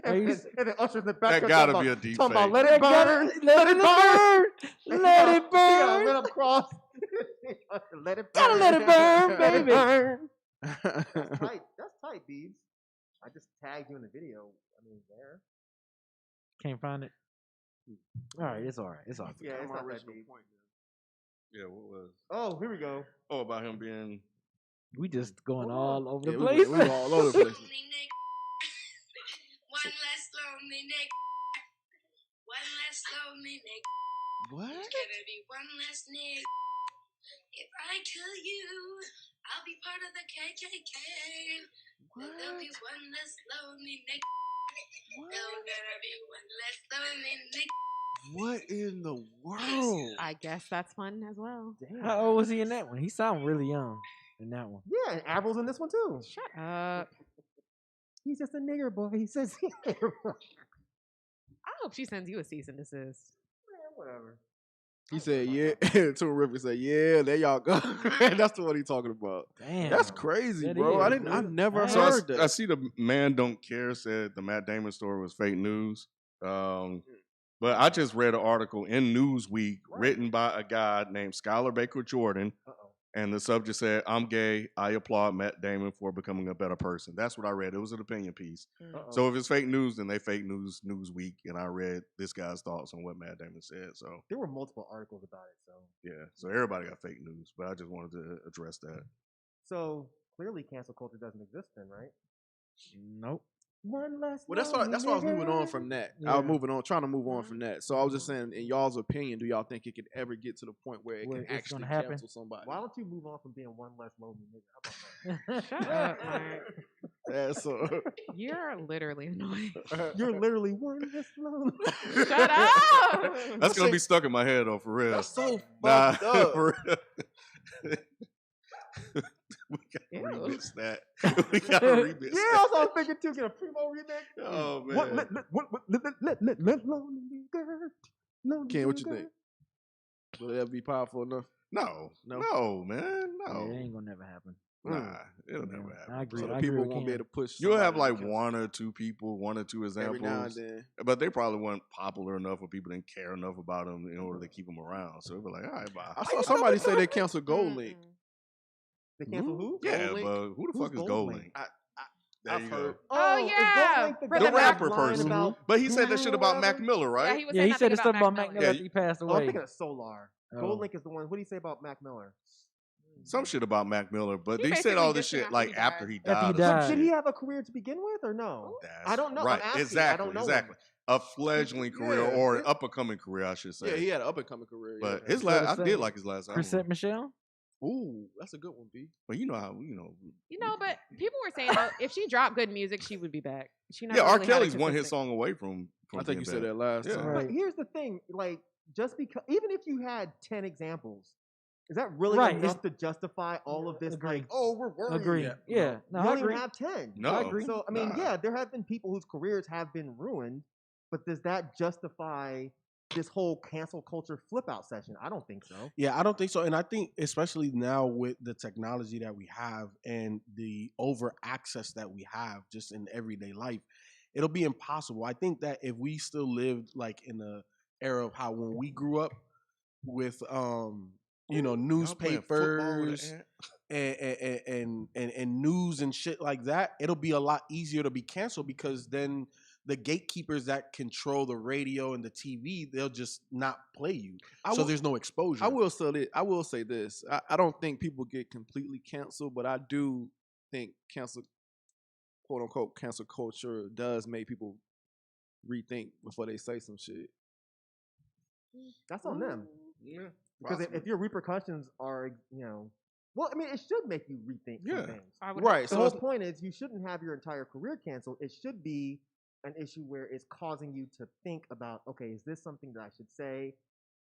Are you and then Usher's in the back. That gotta be a deep talking about fake. let it burn, Let it burn. Let it He got burn. lit up cross. Let it burn. Gotta let it burn, Let it baby. burn. That's tight. That's tight, Beebs. I just tagged you in the video. I mean, there. Can't find it. All right, it's all right. It's all right. Yeah, it's not that deep. Yeah, what was? Oh, here we go. Oh, about him being. We just going all over the Yeah, place. we all over the place. One less lonely nigga. One less lonely nigga. What? Gonna be one less nigga. If I kill you, I'll be part of the KKK. There'll be one less lonely nigga. There's gonna be one less lonely nigga. What in the world? I guess that's fun as well. Damn. How old was he in that one? He sounded really young in that one. Yeah, and Avril's in this one too. Shut up. He's just a nigger boy. He says, nigger boy. I hope she sends you a cease and desist. Man, whatever. He said, yeah. Tune River said, yeah, there y'all go. That's the one he talking about. Damn. That's crazy, That bro. is, I dude. never So So heard that. I see the Man Don't Care said the Matt Damon story was fake news. But I just read an article in Newsweek written by a guy named Skylar Baker Jordan. And the subject said, I'm gay. I applaud Matt Damon for becoming a better person. That's what I read. It was an opinion piece. So if it's fake news, then they fake news Newsweek. And I read this guy's thoughts on what Matt Damon said. So There were multiple articles about it, so. yeah. So everybody got fake news. But I just wanted to address that. So clearly cancel culture doesn't exist then, right? Nope. One less. Well, that's why I was moving on from that. I was trying to move on from that. So I was just saying, in y'all's opinion, do y'all think it could ever get to the point where it Where can it's actually gonna happen? cancel somebody? Why don't you move on from being one less lonely nigga? How about Shut up, Mark. Yeah, so You're literally annoying. that? You're literally one less lonely. Shut up. That's going to be stuck in my head, though, for real. that's so Nah, fucked up. for real. We Ew. gotta remix that. We gotta remix Yeah, that. that's what I was thinking too. Get a Primo remix. Oh man. Let lonely nigga. Lonely Ken, what you nigga. think? Will it ever be powerful enough? No, No? no, man, Yeah, no. it ain't gonna never happen. Nah, it'll Yeah, never happen. I agree. So the I agree people with won't be Ken. able to push. You'll have somebody like to one or two people, one or two cancel every now and examples, then. but they probably weren't popular enough, or people didn't care enough about them in order to keep them around. So it'd be like, all right, bye. I saw somebody say they canceled Gold Link. They cancel who? Yeah, Gold Link? but who the Who's fuck is Gold Gold Link? Link? I've There you heard. go. Oh, is Gold yeah. Link For The the rapper line person. about But he said that shit about whatever? Mac Miller, Yeah, right? he was Yeah, saying he that said thing the stuff about Mac Miller. Miller Yeah, after he passed Oh, I'm away. thinking of Solar. Oh. Gold Link is the one. What do you say about Mac Miller? Some shit about Mac Miller, but He they said all basically this dissed him shit like after he after he After he died. or some died. But did shit. he have a career to begin with or no? That's I don't know. I'm Right, asking. I exactly, don't know exactly. A fledgling career Yeah, or an yeah. up and coming career, I should say. Yeah, he had an up and coming career. But yeah. his So last, to I say, did like his last album. Chrisette Michelle? Ooh, that's a good one, B. But you know how But people were saying though, if she dropped good music, she would be back. She never yeah, R. really had a Kelly's one hit consistent- song away from I think being you said bad. that last Yeah. time. Right. But here's the thing, like, just because, even if you had 10 examples, is that really Right, enough to justify all of this? Agree. Like, oh, we're worried. Agree. Yeah. Yeah. No, you I don't agree. even have 10. No, I agree. So, I mean, Nah. yeah, there have been people whose careers have been ruined, but does that justify this whole cancel culture flip out session? I don't think so. Yeah, I don't think so. And I think especially now with the technology that we have and the over access that we have just in everyday life, it'll be impossible. I think that if we still lived like in the era of how when we grew up with newspapers and news and shit like that, it'll be a lot easier to be canceled because then the gatekeepers that control the radio and the TV, they'll just not play you. So there's no exposure. I will say this. I don't think people get completely canceled, but I do think cancel, quote unquote, cancel culture does make people rethink before they say some shit. That's on them. Yeah, Because if your repercussions are, well, I mean, it should make you rethink some Yeah. things. I would Right. The So whole it's, point is you shouldn't have your entire career canceled. It should be an issue where it's causing you to think about, okay, is this something that I should say?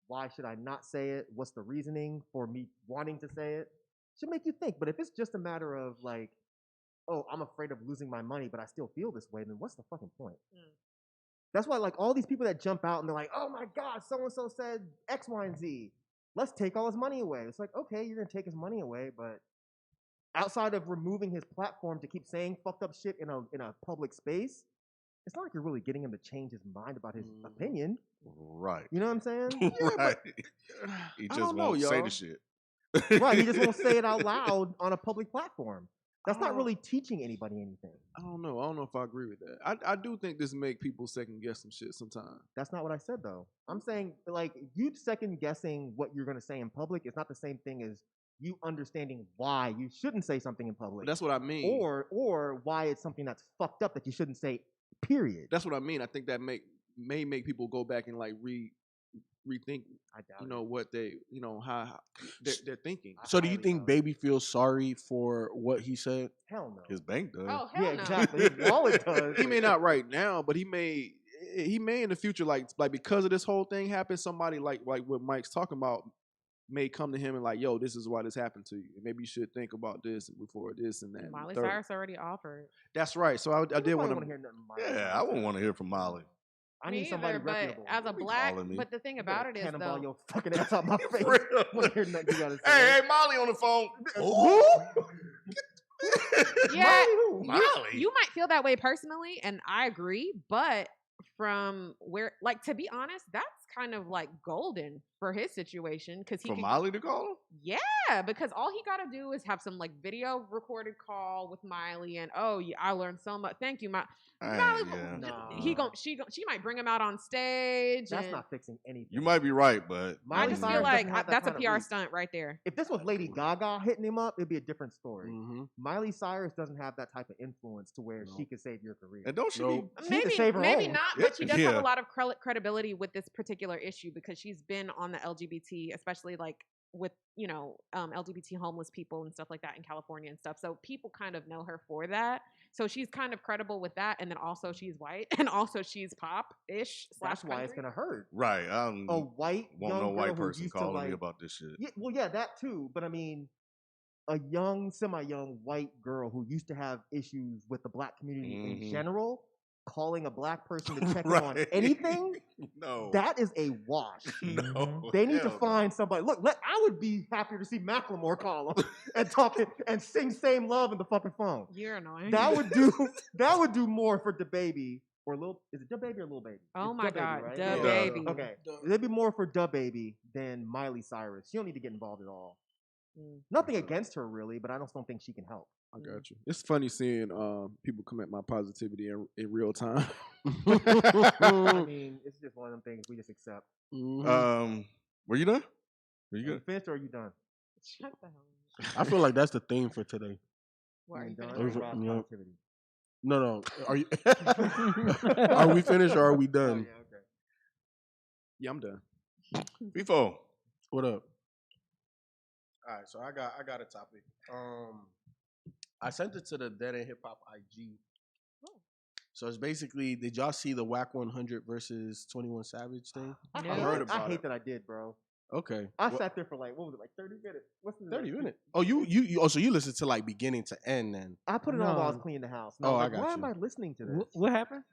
Why should I not say it? What's the reasoning for me wanting to say it? Should make you think. But if it's just a matter of like, oh, I'm afraid of losing my money, but I still feel this way, then what's the fucking point? That's why like all these people that jump out and they're like, oh my God, so-and-so said X, Y, and Z. let's take all his money away. It's like, okay, you're gonna take his money away, but outside of removing his platform to keep saying fucked up shit in a public space, it's not like you're really getting him to change his mind about his opinion. Right. You know what I'm saying? Right. He I just don't know, won't say y'all. the shit. Right, he just won't say it out loud on a public platform. That's not Oh. really teaching anybody anything. I don't know. I don't know if I agree with that. I do think this make people second guess some shit sometimes. That's not what I said though. I'm saying like you second guessing what you're gonna say in public is not the same thing as you understanding why you shouldn't say something in public. But that's what I mean. or why it's something that's fucked up that you shouldn't say. Period. That's what I mean. I think that may make people go back and like rethink. I doubt You know what they, you know how they're thinking. So do you highly think doubt it. Baby feels sorry for what he said? Hell no. His bank does. Oh hell Yeah, no. exactly. His wallet does. He may not right now, but he may in the future, like because of this whole thing happened. Somebody like what Mike's talking about may come to him and like, yo, this is why this happened to you. Maybe you should think about this before this and that. and the Miley third. Cyrus already offered. That's right. So I did want to. hear nothing. Miley Yeah, I Cyrus. wouldn't want to hear from Molly. I Me need somebody either, but reputable. as a Don't be black, calling me. but the thing You about better it is cannonball though, your fucking ass out my face. Real. Want to hear nothing you gotta say? Hey, Molly on the phone. Who? yeah, Molly who? Molly. you might feel that way personally, and I agree, but from where, like, to be honest, that's kind of like golden for his situation because he For could, Molly to call him? yeah, because all he got to do is have some like video recorded call with Miley, and oh, yeah, I learned so much. Thank you, Molly. Yeah. Nah. She might bring him out on stage. That's and not fixing anything. You might be right, but I Miley just Cyrus feel like doesn't have that that's a kind of PR reach. stunt right there. If this was Lady Gaga hitting him up, it'd be a different story. Mm-hmm. Miley Cyrus doesn't have that type of influence to where she could save your career. and don't she Nope. need She need to Maybe, save her maybe own. not, but she does have Yeah. a lot of credibility with this particular issue because she's been on the LGBT, especially like with LGBT homeless people and stuff like that in California and stuff. So people kind of know her for that. So she's kind of credible with that, and then also she's white, and also she's pop-ish. That's why it's country. gonna hurt. right. I A white won't young no girl white who person used to, calling like, me about this shit. Yeah, well, yeah, that too. But I mean, a young, semi-young white girl who used to have issues with the black community in Mhm. general, calling a black person to check in on Right. anything, No. that is a wash. no. They need to hell no. find somebody. Look, I would be happier to see Macklemore call him and talk and sing "Same Love" in the fucking phone. You're annoying. That would do more for DaBaby or is it DaBaby or Lil Baby? Oh It's my DaBaby, God, right? Da Yeah. Baby. Okay, there'd be more for DaBaby than Miley Cyrus. She don't need to get involved at all. Mm. Nothing against her really, but I just don't think she can help. I got you. It's funny seeing people come at my positivity in real time. I mean, it's just one of them things we just accept. Were you done? Were you Are you good? finished or are you done? Shut the hell up. I feel like that's the theme for today. What, are you done? finished? Over- Rob's yeah. positivity. No. Are you? Are we finished or are we Oh, done? yeah, okay. Yeah, I'm done. Before. What up? All right, so I got a topic. I sent it to the Dead End Hip Hop IG. So it's basically, did y'all see the Whack 100 versus 21 Savage thing? I No. heard about I about hate it. that I did, bro. Okay. I What- sat there for like, what was it, like 30 minutes? What's the 30 minutes. Oh, you so you listened to like beginning to end then. I put it on while I was No. cleaning the house. And Oh, I was I like, got why you. am I listening to this? What happened?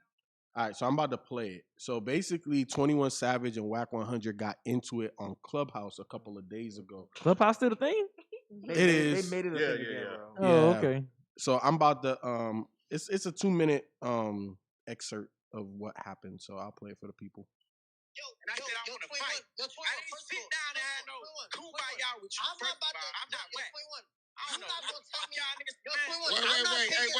All right, so I'm about to play it. So basically, 21 Savage and Whack 100 got into it on Clubhouse a couple of days ago. Clubhouse still a thing? They It made- is. They made it a Yeah, thing yeah, again, yeah. bro. Oh, Yeah. okay. So I'm about to it's a 2-minute excerpt of what happened. So I'll play it for the people. And I said I want to fight. I didn't sit down and have no kumbaya with you. I'm not about to. I'm not whack. I don't know. Fuck y'all niggas. Wait. Look, hey,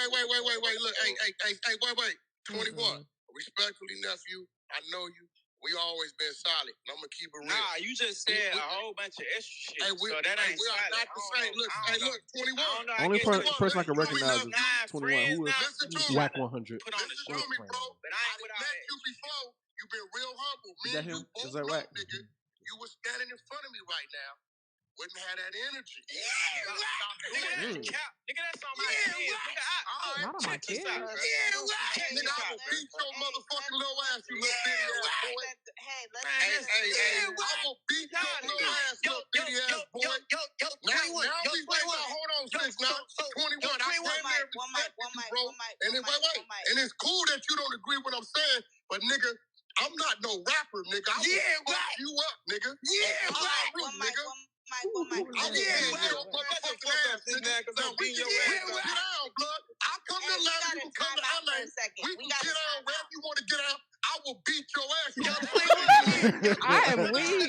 wait. 21. Respectfully, nephew, I know you. We always been solid. And I'm gonna keep it real. Nah, you just said a whole bunch of extra shit. Hey, we so that ain't are solid. not the same. Look, 21. Only I guess person I can we recognize love is 21. Who is Listen to me. Whack 100. Put on the Listen show. to me, bro. But I ain't I with done all met that. you before. You've been real humble. Me Is that and you him? both Is that know, Whack? nigga. You was standing in front of me right now. Wouldn't have that energy. Yeah, right. Nigga, that's on my kids. Nigga, Not on my check this kids. out, bro. Check Nigga, this I out, will bro. beat your motherfucking little ass, you little bitty ass boy. Man, Hey, I will beat your little ass, little bitty ass boy. Now we hold on, 6 now. 21, I damn near respect you, bro. And then, wait. And it's cool that you don't agree with what I'm saying, but nigga, I'm not no rapper, nigga. I will fuck you up, nigga. Yeah, right. Nigga. man, because I'm beating your ass. Get down, blood. I'll come to Atlanta. You can come to LA. We can get down wherever you want to get out. I will beat your ass. I am weak.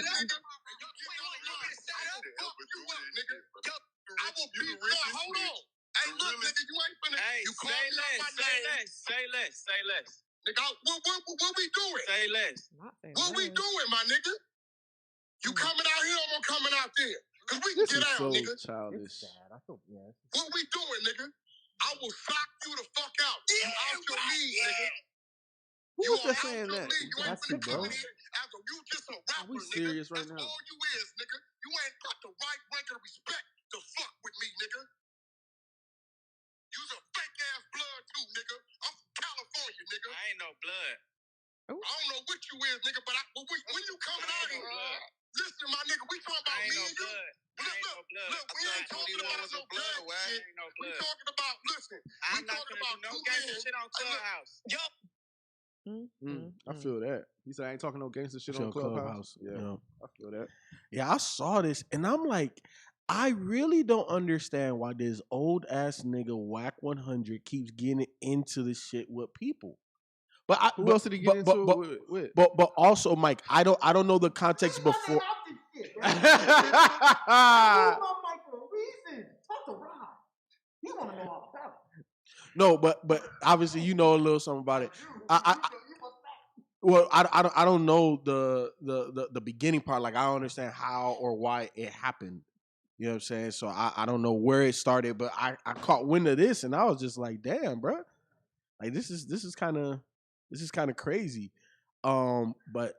I will beat your ass. Hold on. Hey, look, nigga, you ain't finna. You call me out my name. Say less. Nigga, what we doing? Say less. What we doing, my nigga? You coming out here, I'm coming out there. Because we can get out, So nigga. childish. I feel, yeah. What we doing, nigga? I will sock you the fuck out. You out your league, nigga. Who was just saying that? You ain't That's you, finna bro. come in here after you just a rapper, we nigga. serious right That's now? all you is, nigga. You ain't got the right rank of respect to fuck with me, nigga. You's a fake ass blood too, nigga. I'm from California, nigga. I ain't no blood. I don't know what you is, nigga, but when you coming out here, listen, my nigga, we talking about I ain't me no and you. blood. I ain't no blood. Look, we ain't talking about no blood shit. I ain't no We blood. talking about, listen, I'm we not talking gonna about do no two gangster men. shit on Clubhouse. Mm, I feel that. He said I ain't talking no gangster shit Shit on on Clubhouse. Clubhouse, Yeah, yeah. I feel that. Yeah, I saw this and I'm like, I really don't understand why this old ass nigga Whack 100 keeps getting into this shit with people. But Who else did he get into it with? But also, Mike, I don't know the context before. My mic for a reason. Talk to Rob. He want to know all about it. No, but obviously you know a little something about it. I don't know the beginning part. Like I don't understand how or why it happened. You know what I'm saying? So I don't know where it started, but I caught wind of this and I was just like, damn, bro. Like this is kind of crazy. But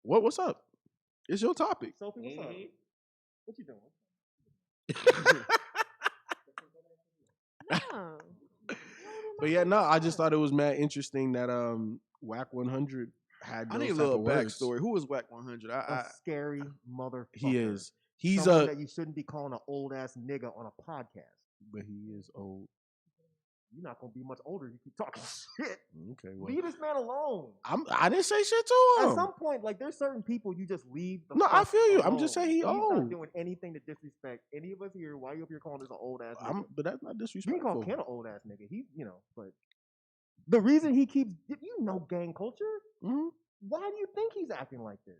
what's up? It's your topic. Sophie, what's up? What you doing? No. But yeah, no, I just thought it was mad interesting that Whack 100 had I those need a type little of words. backstory. Who is Whack 100? A scary motherfucker. He is. He's someone that you shouldn't be calling an old ass nigga on a podcast. but he is old. You're not gonna be much older if you keep talking shit. Okay, well, Leave this man alone. I didn't say shit to him. At some point, like there's certain people you just leave. No, I feel you. I'm just saying he He's old. not doing anything to disrespect any of us here. Why you up here calling this an old ass nigga? But that's not You can disrespectful. call Ken an old ass nigga. He, but the reason he keeps, gang culture. Mhm. Why do you think he's acting like this?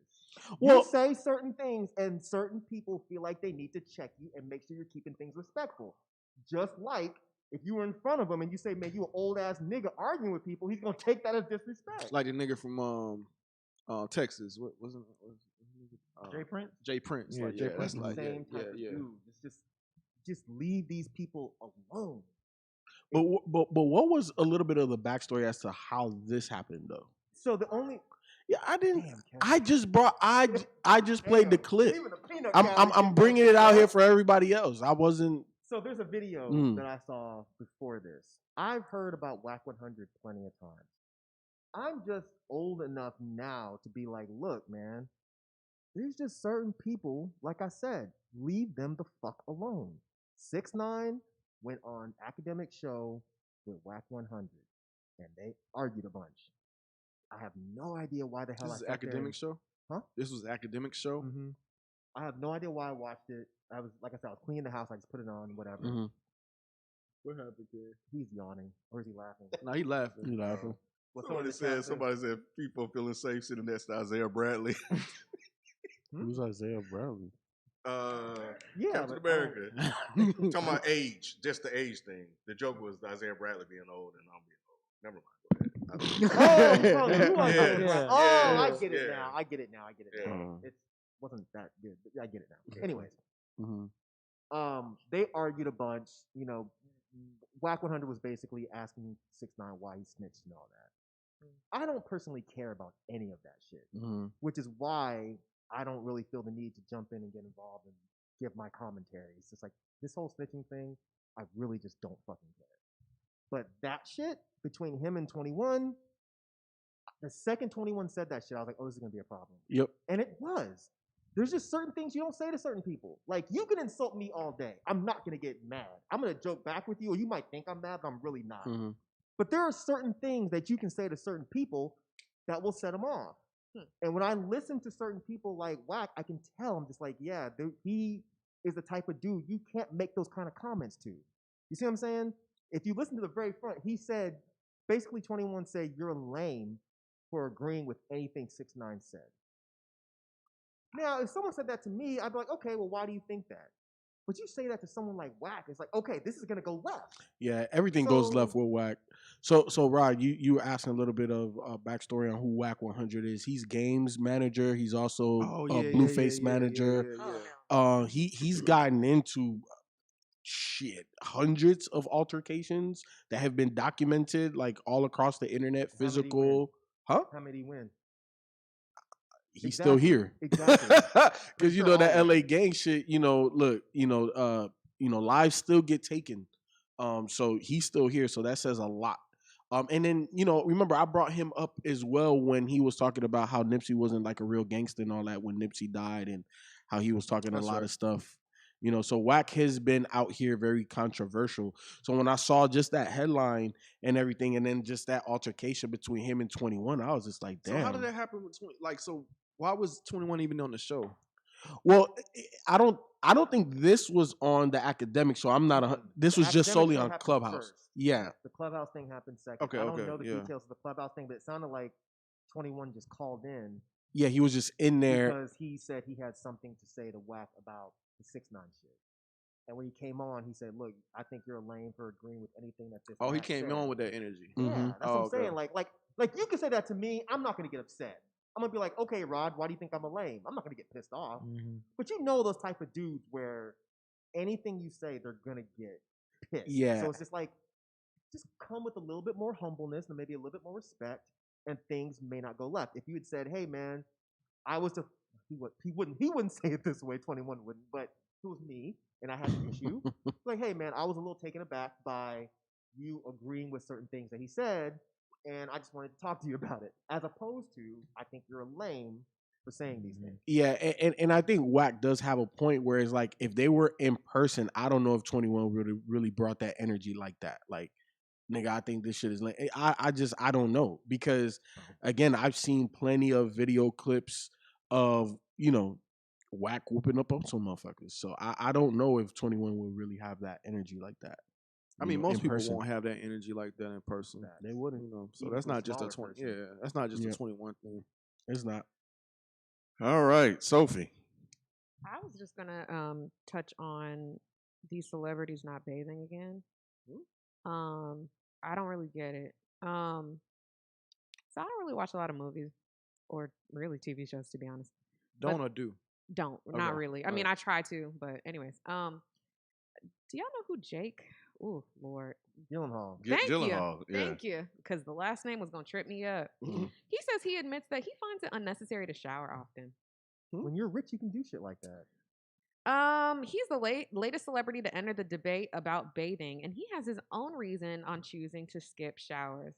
Well- you say certain things, and certain people feel like they need to check you and make sure you're keeping things respectful. Just like if you were in front of him and you say, "Man, you an old ass nigga arguing with people," he's gonna take that as disrespect. Like the nigga from Texas. What wasn't Jay Prince. Jay Prince. Yeah, Like, Jay yeah, Prince that's the like same yeah, type of yeah. dude. It's just leave these people alone. But what was a little bit of the backstory as to how this happened though? So the only I didn't. Damn, Kevin. I just brought. I just played the Damn, clip. even the peanut I'm gallery didn't bringing know it out that. here for everybody else. I wasn't. So there's a video that I saw before this. I've heard about Whack 100 plenty of times. I'm just old enough now to be like, look, man, there's just certain people, like I said, leave them the fuck alone. 6ix9ine went on academic show with Whack 100, and they argued a bunch. I have no idea why the hell This is I sat academic show? Huh? This was academic show? Mm-hmm. I have no idea why I watched it. I was, like I said, I was cleaning the house. I just put it on, whatever. Mm-hmm. What happened, kid? He's yawning, or is he laughing? No, he laughing. You laughing? Well, Somebody said people feeling safe sitting next to Isaiah Bradley. Who's Isaiah Bradley? Yeah, Captain but, America. Talking about age, just the age thing. The joke was Isaiah Bradley being old and I'm being old. Never mind. Go ahead. you are Yeah, saying, yeah, oh, I yeah, get it yeah. now. I get it now. Yeah. It wasn't that good. I get it now. Anyways, Mm-hmm. They argued a bunch. Whack 100 was basically asking 6ix9ine why he snitched and all that. I don't personally care about any of that shit, which is why I don't really feel the need to jump in and get involved and give my commentary. It's just like this whole snitching thing, I really just don't fucking care. But that shit between him and 21, the second 21 said that shit, I was like, oh, this is gonna be a problem. Yep. And it was. There's just certain things you don't say to certain people. Like, you can insult me all day. I'm not gonna get mad. I'm gonna joke back with you, or you might think I'm mad, but I'm really not. But there are certain things that you can say to certain people that will set them off. And when I listen to certain people like Whack, I can tell I'm just like, yeah, he is the type of dude you can't make those kind of comments to. You see what I'm saying? If you listen to the very front, he said, basically 21 said, you're lame for agreeing with anything 6ix9ine said. Now, if someone said that to me, I'd be like, okay, well, why do you think that? But you say that to someone like Whack, it's like, okay, this is gonna go left. Yeah, everything goes left with Whack. So Rod, you were asking a little bit of backstory on who Whack 100 is. He's games manager. He's also Blueface manager. He's gotten into hundreds of altercations that have been documented like all across the internet, physical. How many did he win? He's still here. Exactly. Because you know that LA gang shit, lives still get taken. So he's still here. So that says a lot. And then, remember I brought him up as well when he was talking about how Nipsey wasn't like a real gangster and all that when Nipsey died and how he was talking a lot of stuff. So Whack has been out here very controversial. So when I saw just that headline and everything, and then just that altercation between him and 21, I was just like, damn. So how did that happen with 20? Like, so why was 21 even on the show? Well, I don't think this was on the academic show. I'm not. This was just solely on Clubhouse. First. Yeah, the Clubhouse thing happened second. Okay, I don't know the details of the Clubhouse thing, but it sounded like 21 just called in. Yeah, he was just in there because he said he had something to say to Whack about the 6ix9ine shit. And when he came on, he said, "Look, I think you're lame for agreeing with anything that this." Oh, he came on with that energy. Yeah, that's what I'm saying. Like you can say that to me. I'm not gonna get upset. I'm gonna be like, okay, Rod, why do you think I'm a lame? I'm not gonna get pissed off. But you know those type of dudes where anything you say, they're gonna get pissed. Yeah. So it's just like, just come with a little bit more humbleness and maybe a little bit more respect, and things may not go left. If you had said, "Hey, man, I was the," he wouldn't say it this way. 21 wouldn't, but it was me, and I had an issue. Like, hey, man, I was a little taken aback by you agreeing with certain things that he said, and I just wanted to talk to you about it. As opposed to, I think you're lame for saying these things. Yeah, and I think Whack does have a point where it's like if they were in person, I don't know if 21 really brought that energy like that. Like, nigga, I think this shit is lame. I don't know because again, I've seen plenty of video clips of Whack whooping up on some motherfuckers. So I don't know if 21 will really have that energy like that. I mean, most people won't have that energy like that in person. They wouldn't. So that's not just a 20. Yeah, that's not just a 21 thing. It's not. All right, Sophie. I was just gonna touch on these celebrities not bathing again. I don't really get it. So I don't really watch a lot of movies or really TV shows, to be honest. Don't or do? Don't, not really. I mean, I try to, but anyways. Do y'all know who Jake? Oh Lord, Gyllenhaal. Thank you, because the last name was gonna trip me up. He says he admits that he finds it unnecessary to shower often. When you're rich, you can do shit like that. He's the latest celebrity to enter the debate about bathing, and he has his own reason on choosing to skip showers.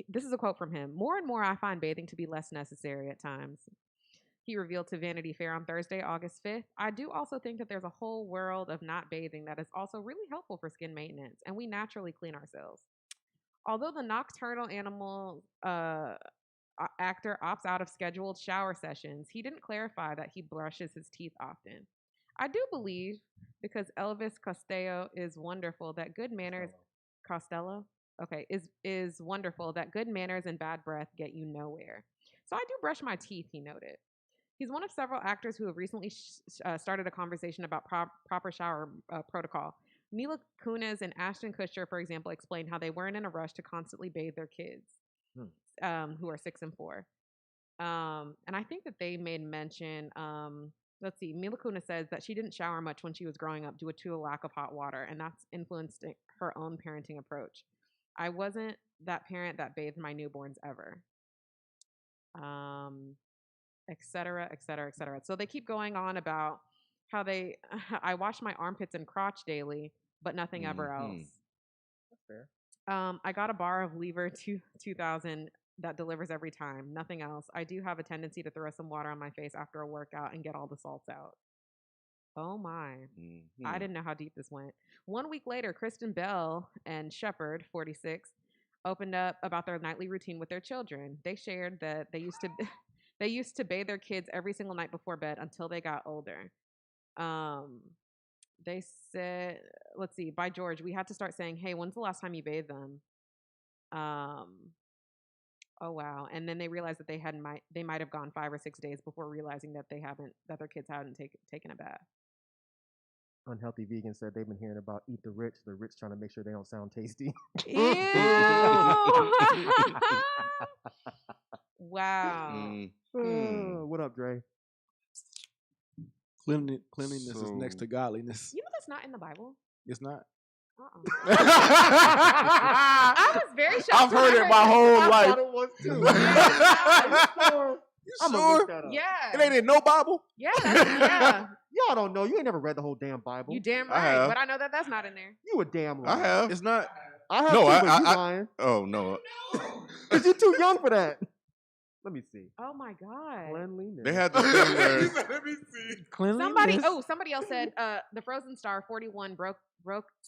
This is a quote from him. More and more, I find bathing to be less necessary at times. He revealed to Vanity Fair on Thursday, August 5th. I do also think that there's a whole world of not bathing that is also really helpful for skin maintenance, and we naturally clean ourselves. Although the nocturnal animal actor opts out of scheduled shower sessions, he didn't clarify that he brushes his teeth often. I do believe, because Elvis Costello is wonderful, that good manners is wonderful that good manners and bad breath get you nowhere. So I do brush my teeth, he noted. He's one of several actors who have recently started a conversation about proper shower protocol. Mila Kunis and Ashton Kutcher, for example, explained how they weren't in a rush to constantly bathe their kids, who are 6 and 4. And I think that they made mention, let's see, Mila Kunis says that she didn't shower much when she was growing up due to a lack of hot water, and that's influenced her own parenting approach. I wasn't that parent that bathed my newborns ever. Et cetera, et cetera, et cetera. So they keep going on about how I wash my armpits and crotch daily, but nothing ever else. That's fair. I got a bar of Lever 2000 that delivers every time. Nothing else. I do have a tendency to throw some water on my face after a workout and get all the salts out. Oh my. I didn't know how deep this went. 1 week later, Kristen Bell and Shepard, 46, opened up about their nightly routine with their children. They shared that they used to bathe their kids every single night before bed until they got older. They said, let's see, by George, we had to start saying, "Hey, when's the last time you bathed them?" Oh wow! And then they realized that they might have gone 5 or 6 days before realizing that their kids hadn't taken a bath. Unhealthy vegan said they've been hearing about eat the rich trying to make sure they don't sound tasty. Ew! Wow. What up, Dre? Cleanliness is next So- to godliness. You know that's not in the Bible. It's not. I was very shocked. I've when heard I it my whole I life. thought it was too. I'm gonna Sure? look that up. Yeah. It ain't in no Bible. Yeah. Yeah. Y'all don't know. You ain't never read the whole damn Bible. You damn I right. have. But I know that that's not in there. You a damn liar. I have. It's not. I have No, too, I- but you I- lying. Oh no, Because you're too young for that. Let me see. Oh my God. Cleanliness. they had the thing where Let me see. Somebody else said the Frozen Star 41 broke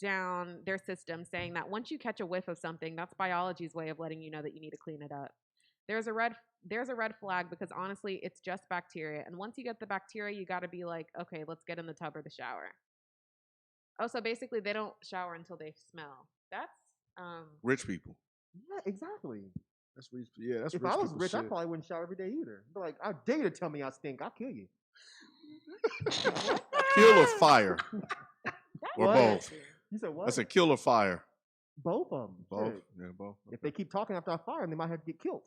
down their system, saying that once you catch a whiff of something, that's biology's way of letting you know that you need to clean it up. There's a red flag because honestly, it's just bacteria. And once you get the bacteria, you got to be like, okay, let's get in the tub or the shower. Oh, so basically they don't shower until they smell. That's rich people. Yeah, exactly. That's rich. Yeah, that's If rich I was people rich, I shit. probably wouldn't shower every day either. Be like, I dare you to tell me I stink. I'll kill you. Kill or fire, or What? both. You said what? I said kill or fire. Both of them. Both. Yeah, both. If they keep talking after I fire them, they might have to get killed.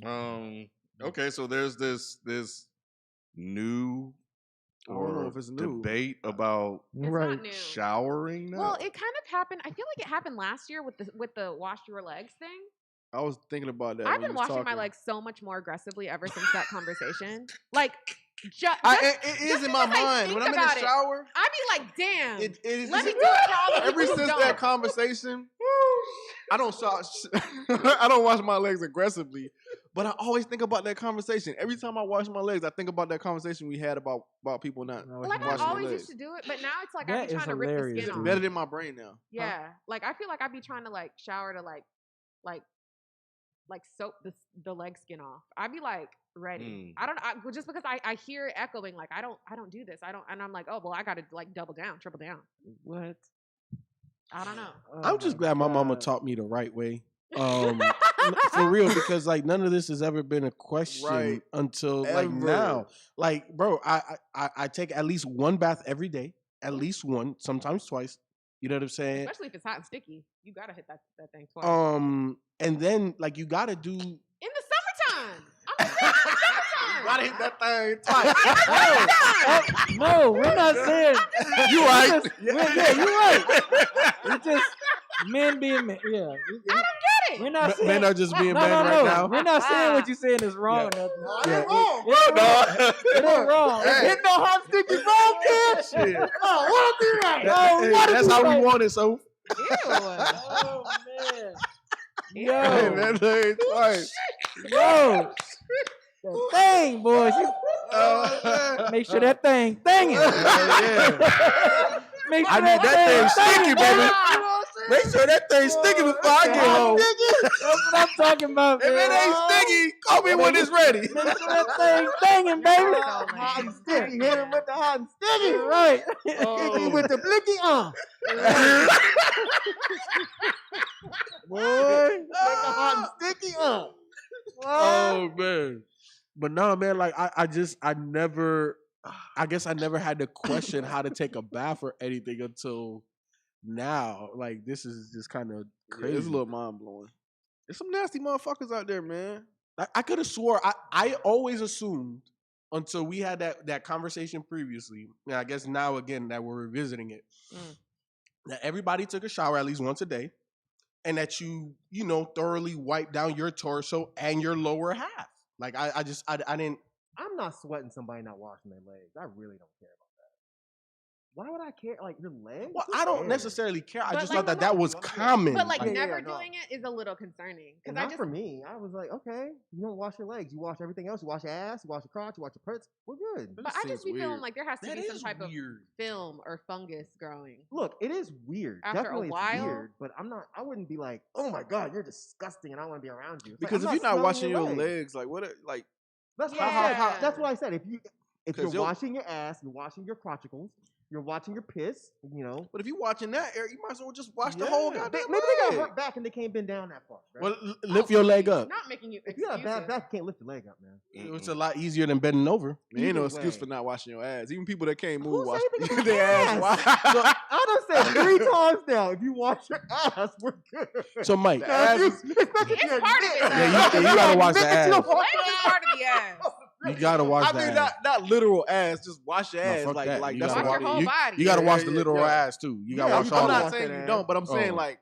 Mm-hmm. Okay, so there's this new I don't know or if it's new. debate about it's Right. not new. showering now. Well, it kind of happened. I feel like it happened last year with the wash your legs thing. I was thinking about that. I've when been you was washing my talking. legs so much more aggressively ever since that conversation. Like, It is in my because I mind think when I'm in the about it, shower. I'd be like, damn. It is. Let me do it for all the Ever people who since don't. that conversation, I don't I don't wash my legs aggressively, but I always think about that conversation. Every time I wash my legs, I think about that conversation we had about people not Like I washing their always legs. used to do it, but now it's like That I'd be is trying to rip the hilarious, skin It's off. better than my brain now. Yeah, like I feel like I'd be trying to like shower to like soap the leg skin off. I'd be like ready. I don't just because I hear it echoing like I don't do this. And I'm like, oh well, I got to like double down, triple down. What? I don't know. I'm just glad my mama taught me the right way. For real, because like none of this has ever been a question Right. until like Ever. now. Like, bro, I take at least one bath every day, at least one, sometimes twice. You know what I'm saying? Especially if it's hot and sticky, you gotta hit that thing twice. And then like you gotta do. In the summertime, I'm just saying, in the summertime. Gotta hit that thing twice. No, we're not saying. You right. Yeah, you're right. It's just men being men. Yeah. I don't get it. We're not saying. Men are just being No, men no, right no. now. We're not saying what you're saying is wrong. Yeah. Or nothing. No, Yeah. it ain't wrong. It ain't wrong. It ain't wrong. Hey. Hit no hot sticky phone, kid. Shit. Oh, what be right? Oh, Hey, what that's is how right? we want it. So Ew. Oh man. hey, Yo, that thing twice. yo. That thing, boys. Make sure that thing thinging. Yeah. Make sure I need that thing sticky, baby. Wow. Make sure that thing's sticky before I get home. That's what I'm talking about, If it man. ain't sticky, call me when it's ready. Make sure that thing thinging, baby. Hot and sticky. Hit him with the hot and sticky. Right. Sticky with the blicky. Boy. With the hot and sticky. Oh man. But no, man, like I never had to question how to take a bath or anything until now. Like this is just kind of crazy. It's a little mind blowing. There's some nasty motherfuckers out there, man. I could have swore I always assumed until we had that conversation previously, and I guess now again that we're revisiting it, that everybody took a shower at least once a day, and that you thoroughly wipe down your torso and your lower half. Like I didn't. I'm not sweating somebody not washing their legs. I really don't care about that. Why would I care? Like your legs? Well, Who I don't cares? necessarily care. I But, just like, thought that was common. But like Yeah, never yeah, no. doing it is a little concerning because Not I just for me. I was like, okay, you don't wash your legs. You wash everything else. You wash your ass. You wash your crotch. You wash your purse. We're good. But I just be feeling like there has to That be some is type weird. of film or fungus growing. Look, it is weird. After a Definitely it's while? weird. But I wouldn't be like, oh my God, you're disgusting and I want to be around you. It's like, Because I'm if you're not smelling washing your legs. legs, like what? Like That's Yeah. that's what I said. If you're washing your ass, you're washing your crotchicles, you're watching your piss, you know. But if you're watching that, Eric, you might as well just wash the whole goddamn Maybe they got leg. hurt back and they can't bend down that far. Right? Well, lift your leg up. Not making you If you got a bad back, you can't lift your leg up, man. It's a lot easier than bending over. There ain't no Either excuse way. for not washing your ass. Even people that can't Who move wash say anything about their ass. ass? I done said 3 times now. If you wash your ass, we're good. So, Mike, Now, if It's part of it. Yeah, you gotta wash the ass. Legs is part of the ass. you gotta wash I the mean, ass. not literal ass. Just wash your No, ass. fuck like that. You that's gotta Wash what your whole body. You gotta wash the Yeah, literal yeah. ass too. You gotta Yeah, wash you all I'm gotta that. not wash saying that you ass. don't, but I'm saying Oh. like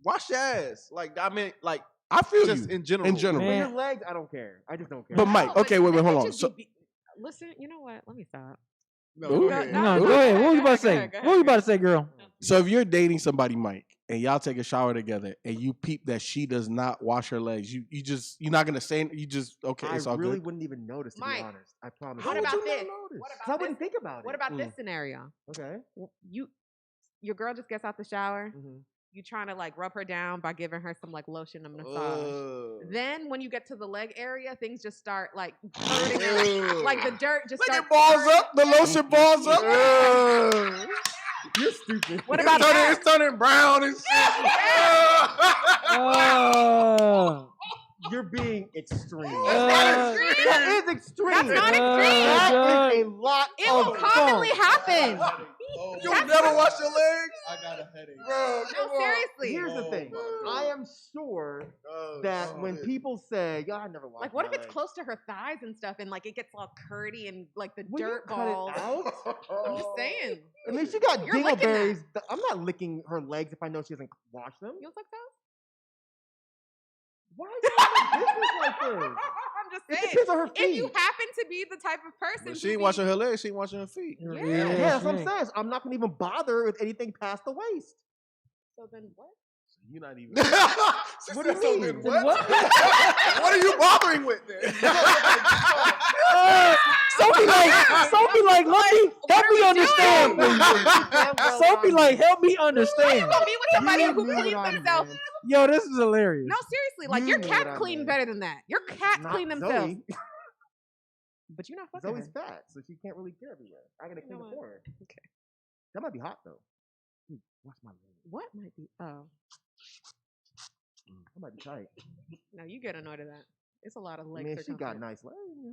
wash your ass. Like I mean, like I feel just you. in general. In general. For Man. your legs, I don't care. I just don't care. But Mike, No, okay, wait, they hold on. just So, listen, you know what? Let me stop. No, Ooh. go ahead. No, No, go ahead. What go was you about to ahead, say? go ahead, What was you about to say, girl? so if you're dating somebody, Mike, and y'all take a shower together, and you peep that she does not wash her legs, you're not gonna say you just okay. I It's all really good. wouldn't even notice, to Mike, be honest. I promise. What you. about How would you this? not notice? What 'Cause about I wouldn't this? think about it. What about this scenario? Okay. Your girl just gets out the shower. Mhm. You trying to like rub her down by giving her some like lotion and massage. Then when you get to the leg area, things just start like hurting her. Like the dirt just Like starts it balls hurting. up, the lotion balls up. You're stupid. What about that? It's turning brown and shit. Oh. You're being extreme. That extreme? That is extreme. That's not extreme. That is a lot It of will commonly fun. happen. You never wash your legs? I got a headache. Bro, No, seriously. Here's the thing. I am sure that when people say, "Yo, I never watched," Like, what if it's close to her thighs and stuff, and like it gets all curdy and like the Will you dirt cut it balls? out? I'm just saying. I mean, she got You're licking dingleberries. I'm not licking her legs if I know she doesn't wash them. You don't think so? Why are you having a business like this? I'm just It saying. depends on her If you feet. happen to be the type of person, But to she ain't be- washing her legs. She ain't washing her feet. Yeah. Yeah, that's what I'm she saying. So I'm not gonna even bother with anything past the waist. So then what? You're not even. What do you mean? What? What are you bothering with then? Sophie like, let me help me understand. please. Sophie like, help me How you understand. gonna be with somebody You who knew cleans what I themselves? meant. Yo, this is hilarious. No, seriously. Like You your knew cat what I clean meant. better than that. Your cats Not clean themselves. Zoe. But you're not fucking Zoe's her. fat, so she can't really get everywhere. I gotta You clean know it what? for her. Okay. That might be hot though. Watch my leg. What might be? Oh, That might be tight. no, you get annoyed at that. It's a lot of I leg mean, she got circumference. nice legs. Yeah.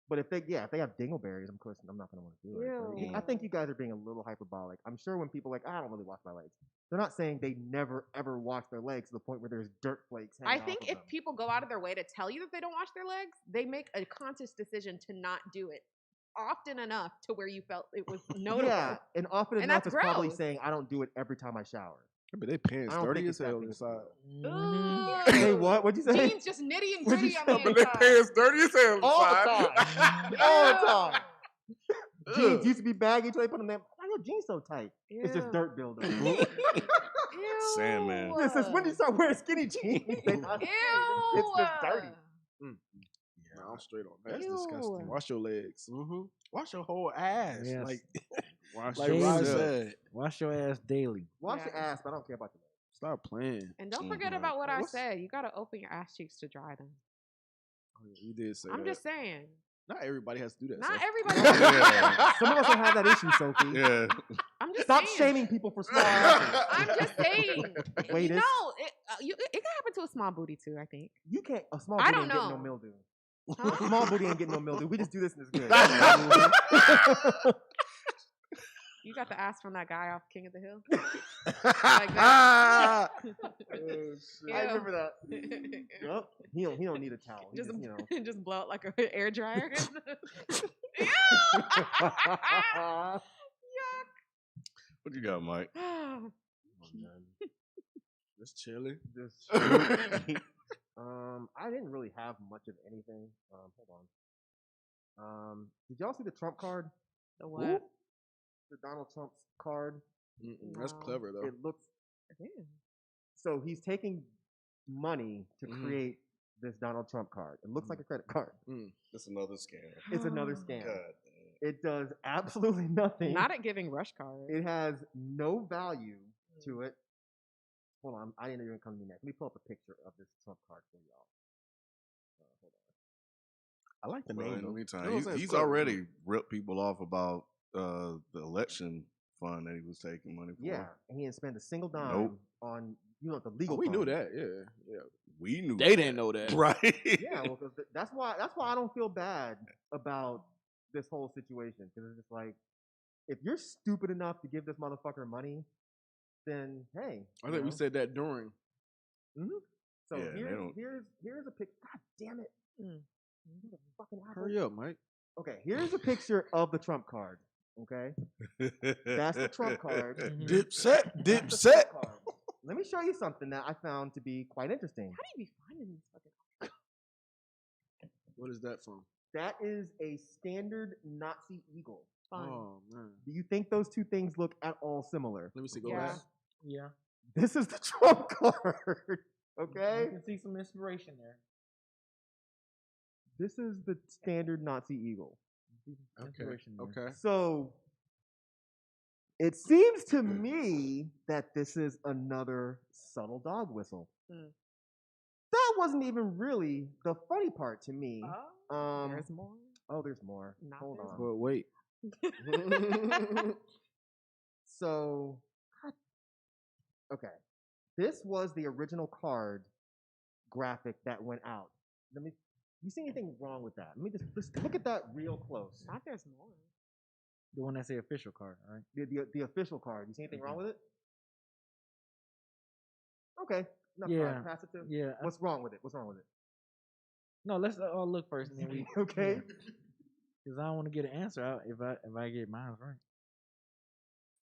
But if they have dingleberries, of course, I'm not gonna want to do it. But Ew. I think you guys are being a little hyperbolic. I'm sure when people are like, I don't really wash my legs, they're not saying they never ever wash their legs to the point where there's dirt flakes. I hanging think off if of them. people go out of their way to tell you that they don't wash their legs, they make a conscious decision to not do it often enough to where you felt it was notable. yeah, and often And enough that's is probably gross. saying I don't do it every time I shower. But they pants I don't dirty think as it's that hell big of a inside. Ugh. Hey, what? What'd you say? Jeans just nitty and What'd gritty you on say? the But they inside. dirty as hell All the time. All the time. Jeans used to be baggy until they put them there. Why your jeans so tight? It's just Ew. dirt buildup. Ew. Sandman. Yeah, since when do you start wearing skinny jeans? They not Ew. It's just dirty. Nah, I'm straight on that. That's Ew. disgusting. Wash your legs. Mm-hmm. Wash your whole ass. Yes. Like, Wash like Daily. Rod yourself. said. Wash your ass daily. Wash your Yeah. ass, but I don't care about your legs. Stop playing. And don't forget Mhm. about what I What's- said. You gotta open your ass cheeks to dry them. Oh, yeah, you did say I'm that. just saying. Not everybody has to do that. Not so. everybody. Yeah. Some of us don't have that issue, Sophie. Yeah. I'm just Stop saying. shaming people for small asses. I'm just saying. Wait, no, it's- it can happen to a small booty too. I think. You can't. A small I booty don't ain't getting no know. mildew. Huh? A small booty ain't getting no mildew. We just do this and it's good. You got the ass from that guy off King of the Hill. Ah! I remember that. Yup. He don't need a towel. He Just, just, you know. just blow it like an air dryer. Ew! What you got, Mike? Just chilling. Just, I didn't really have much of anything. Hold on. Did y'all see the Trump card? The what? The Donald Trump's card. That's No. clever though. It looks Damn. so he's taking money to create this Donald Trump card. It looks like a credit card. That's another scam. It's another scam. God It does absolutely nothing. Not at giving rush cards. It has no value to it. Hold on, I didn't even come to me next. Let me pull up a picture of this Trump card for y'all. Hold I like the Well, name. in the though. meantime, You know what I'm saying? he's It's clever, already ripped people off about the election fund that he was taking money for. Yeah, and he didn't spend a single dime Nope. on the Oh, legal. we knew fund. that. Yeah. We knew They that. didn't know that. Right. Yeah, well, 'cause that's why I don't feel bad about this whole situation because it's just like if you're stupid enough to give this motherfucker money, then hey, I think we said that during. So Yeah, they don't- here's a pic. God damn it! Fucking Apple. Hurry up, Mike. Okay, here's a picture of the Trump card. Okay, that's the Trump card. Dipset, That's the Trump Dipset. card. Let me show you something that I found to be quite interesting. How do you be finding these fucking? What is that from? That is a standard Nazi eagle. Fun. Oh man. Do you think those two things look at all similar? Let me see. Go Yeah. back. Yeah. This is the Trump card. You Okay, can see some inspiration there. this is the standard Nazi eagle. Inspiration there. Okay. So it seems to me that this is another subtle dog whistle. Hmm. That wasn't even really the funny part to me. Oh, there's more. Oh, there's more. Not Hold there's on. But wait. So, okay, this was the original card graphic that went out. You see anything wrong with that? Let me just look at that real close. Not there's more. The one that say official card, right? The official card. You see anything wrong with it? Okay, enough Yeah. time. Pass it to. Yeah. What's wrong with it? What's wrong with it? No, let's all look first, and then we. Okay. Because I don't want to get an answer out if I get mine right.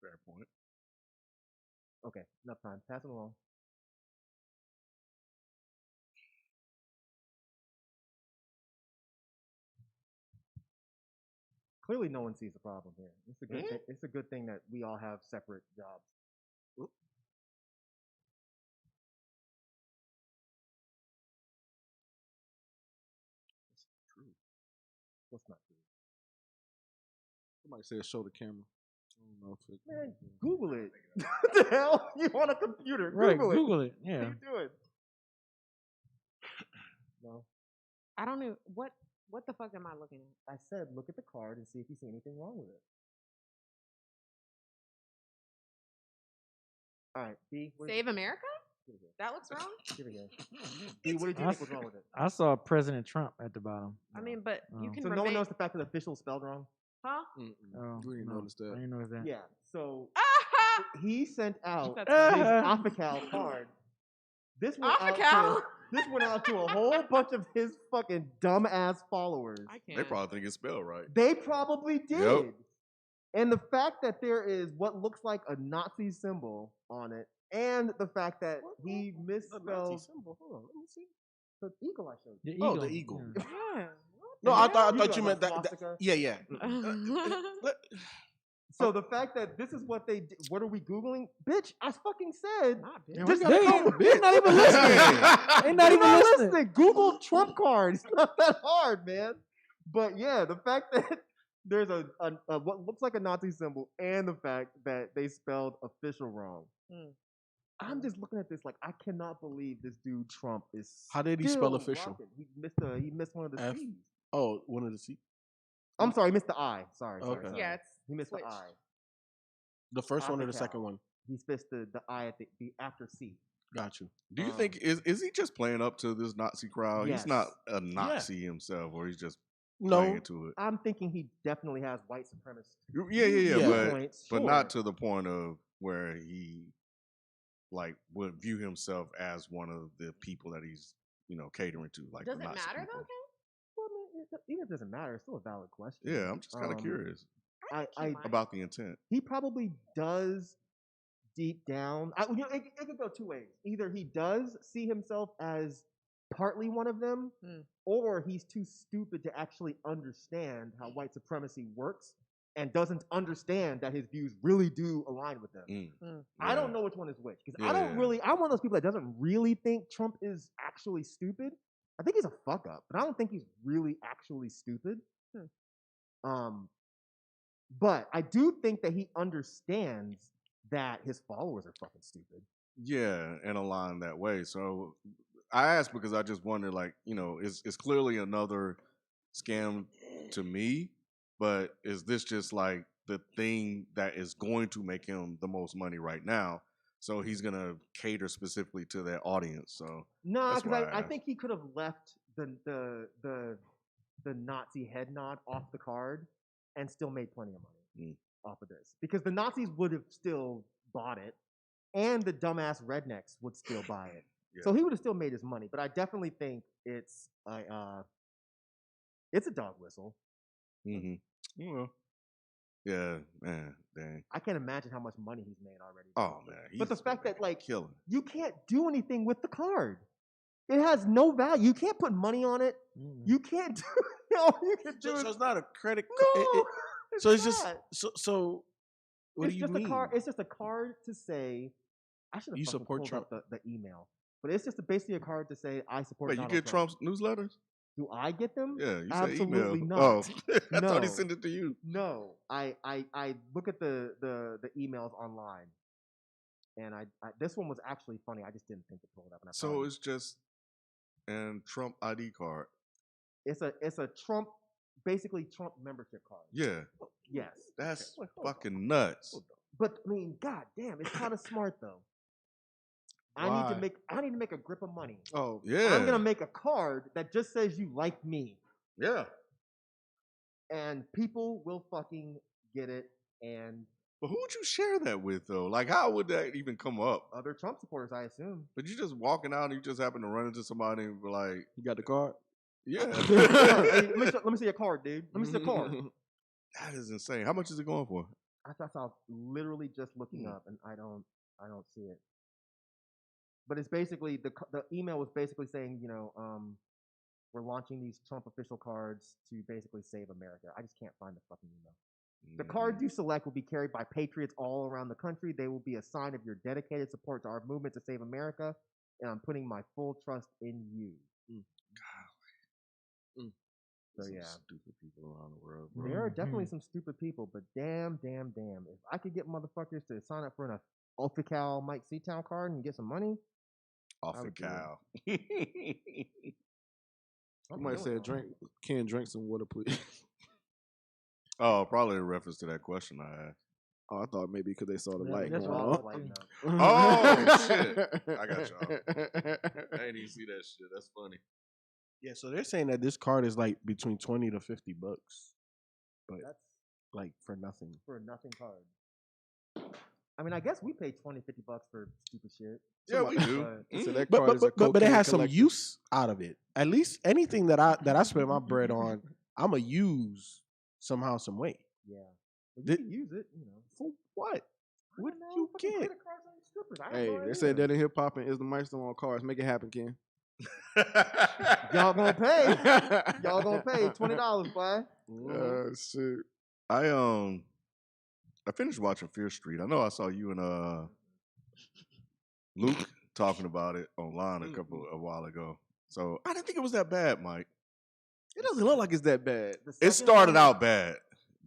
Fair point. Okay, enough time. Pass it along. Clearly, no one sees the problem here. It's a good. It's a good thing that we all have separate jobs. True. What's not true? Somebody said show the camera. I don't know if it. Man, Google it. What the hell? You on a computer? Right, Google it. Google it. What Yeah. are you doing? No, I don't know what the fuck am I looking at? I said look at the card and see if you see anything wrong with it. All right, B. Save America? Give it here. That looks wrong. Give it here. B, what did you think was wrong with it? I saw President Trump at the bottom. I mean, but you Oh. can So remain. no one knows the fact that the official spelled wrong. Huh? Oh, We didn't no, notice that. I didn't notice that. Yeah. So Ah! he sent out his That's Afical card. This went out Afical? to this went out to a whole bunch of his fucking dumbass followers. I can't. They probably think it's spelled right. They probably did. Yep. And the fact that there is what looks like a Nazi symbol on it, and the fact that he The Nazi misspelled symbol. Hold on, let me see. the eagle I showed you. The Oh, eagle. the eagle. Yeah. Yeah. No, I thought You you know meant about that. swastika? Yeah. So the fact that this is what they did, what are we Googling? Bitch, I fucking said. Not Yeah, bitch. we Just gotta they- go with they're not even listening. They not They're even not listening. listening. Google Trump card. It's not that hard, man. But yeah, the fact that there's a what looks like a Nazi symbol and the fact that they spelled official wrong. Mm. I'm just looking at this like I cannot believe this dude Trump is. How did he spell still official? rocking. He missed one of the F? C's. Oh, one of the C. I'm sorry, he missed the I. Sorry. Okay. sorry. Yeah, it's He missed switched. the I. The first one or the Afical. second one? He missed the I at the after C. Got you. Do you think is he just playing up to this Nazi crowd? Yes. He's not a Nazi himself, or he's just No. playing into it. I'm thinking he definitely has white supremacist. Yeah, Yeah. but points, but sure. not to the point of where he like would view himself as one of the people that he's catering to. Like Does the it Nazi matter people. though, Ken? Well, I mean, even if it doesn't matter, it's still a valid question. Yeah, I'm just kind of curious I think he might. about the intent. He probably does deep down. It could go two ways. Either he does see himself as partly one of them, or he's too stupid to actually understand how white supremacy works and doesn't understand that his views really do align with them. I don't know which one is which because I don't Yeah. really. I'm one of those people that doesn't really think Trump is actually stupid. I think he's a fuck up, but I don't think he's really actually stupid. But I do think that he understands that his followers are fucking stupid. Yeah, and align that way. So I asked because I just wonder, like, it's clearly another scam to me, but is this just like the thing that is going to make him the most money right now? So he's gonna cater specifically to that audience. So No, that's because why I asked. think he could have left the Nazi head nod off the card and still made plenty of money off of this. Because the Nazis would have still bought it, and the dumbass rednecks would still buy it. Yeah. So he would have still made his money. But I definitely think it's a dog whistle. Well, yeah, man, dang. I can't imagine how much money he's made already. Oh man, but the fact that like killing. you can't do anything with the card. It has no value. You can't put money on it. You can't do. All you can do. So it's not a credit No, card. So it's not. just so. What It's do you just mean? a card. It's just a card to say. I should have You fucking support pulled Trump? up the email, but it's just basically a card to say I support. Wait, you Donald get Trump. Trump's newsletters? Do I get them? Yeah, you Absolutely said email. not. Oh, I thought he No. sent it to you. No, I look at the emails online, and I this one was actually funny. I just didn't think to pull it up. And I So probably- it's just an Trump ID card. it's a Trump, basically Trump membership card. Yeah, Yes, that's Wait, hold on. fucking nuts. But I mean, god damn, it's kind of smart though. I need to make a grip of money. Oh, Yeah, I'm gonna make a card that just says you like me, yeah. and people will fucking get it. And But who would you share that with though? Like, how would that even come up? other Trump supporters, I assume. But you just walking out and you just happen to run into somebody and be like, you got the card? yeah, Hey, let me see your card, dude. Let me see your card. that is insane. How much is it going for? I was literally just looking up, and I don't see it. But it's basically the email was basically saying, we're launching these Trump official cards to basically save America. I just can't find the fucking email. The cards you select will be carried by patriots all around the country. They will be a sign of your dedicated support to our movement to save America, and I'm putting my full trust in you. So Some yeah, stupid people around the world, bro. there are definitely some stupid people, but damn, if I could get motherfuckers to sign up for an Official Mike Seatown card and get some money, Off I the would do it. cow. I'm Somebody doing said, it. "Can drink some water, please." Oh, probably a reference to that question I asked. Oh, I thought maybe because they saw the Yeah, light that's going what I on. was like, Oh, shit. I got y'all. I didn't even see that shit. That's funny. Yeah, so they're saying that this card is like between $20 to $50, but That's like for nothing. for a nothing card. I mean, I guess we pay $20, $50 for stupid shit. Yeah, we do. But So that But card is a but it cocaine has some collector. use out of it. At least anything that I spend my bread on, I'ma use somehow, some way. yeah, but you Did- can use it, For what? I What don't know, you fucking get? credit cards on strippers. I have Hey, no they idea. said that in hip hop and is the milestone on cards. Make it happen, Ken. Y'all gonna pay. Y'all gonna pay $20, boy. Shit. I finished watching Fear Street. I know I saw you and Luke talking about it online a while ago. So I didn't think it was that bad, Mike. It doesn't look like it's that bad. The It second started one- out bad,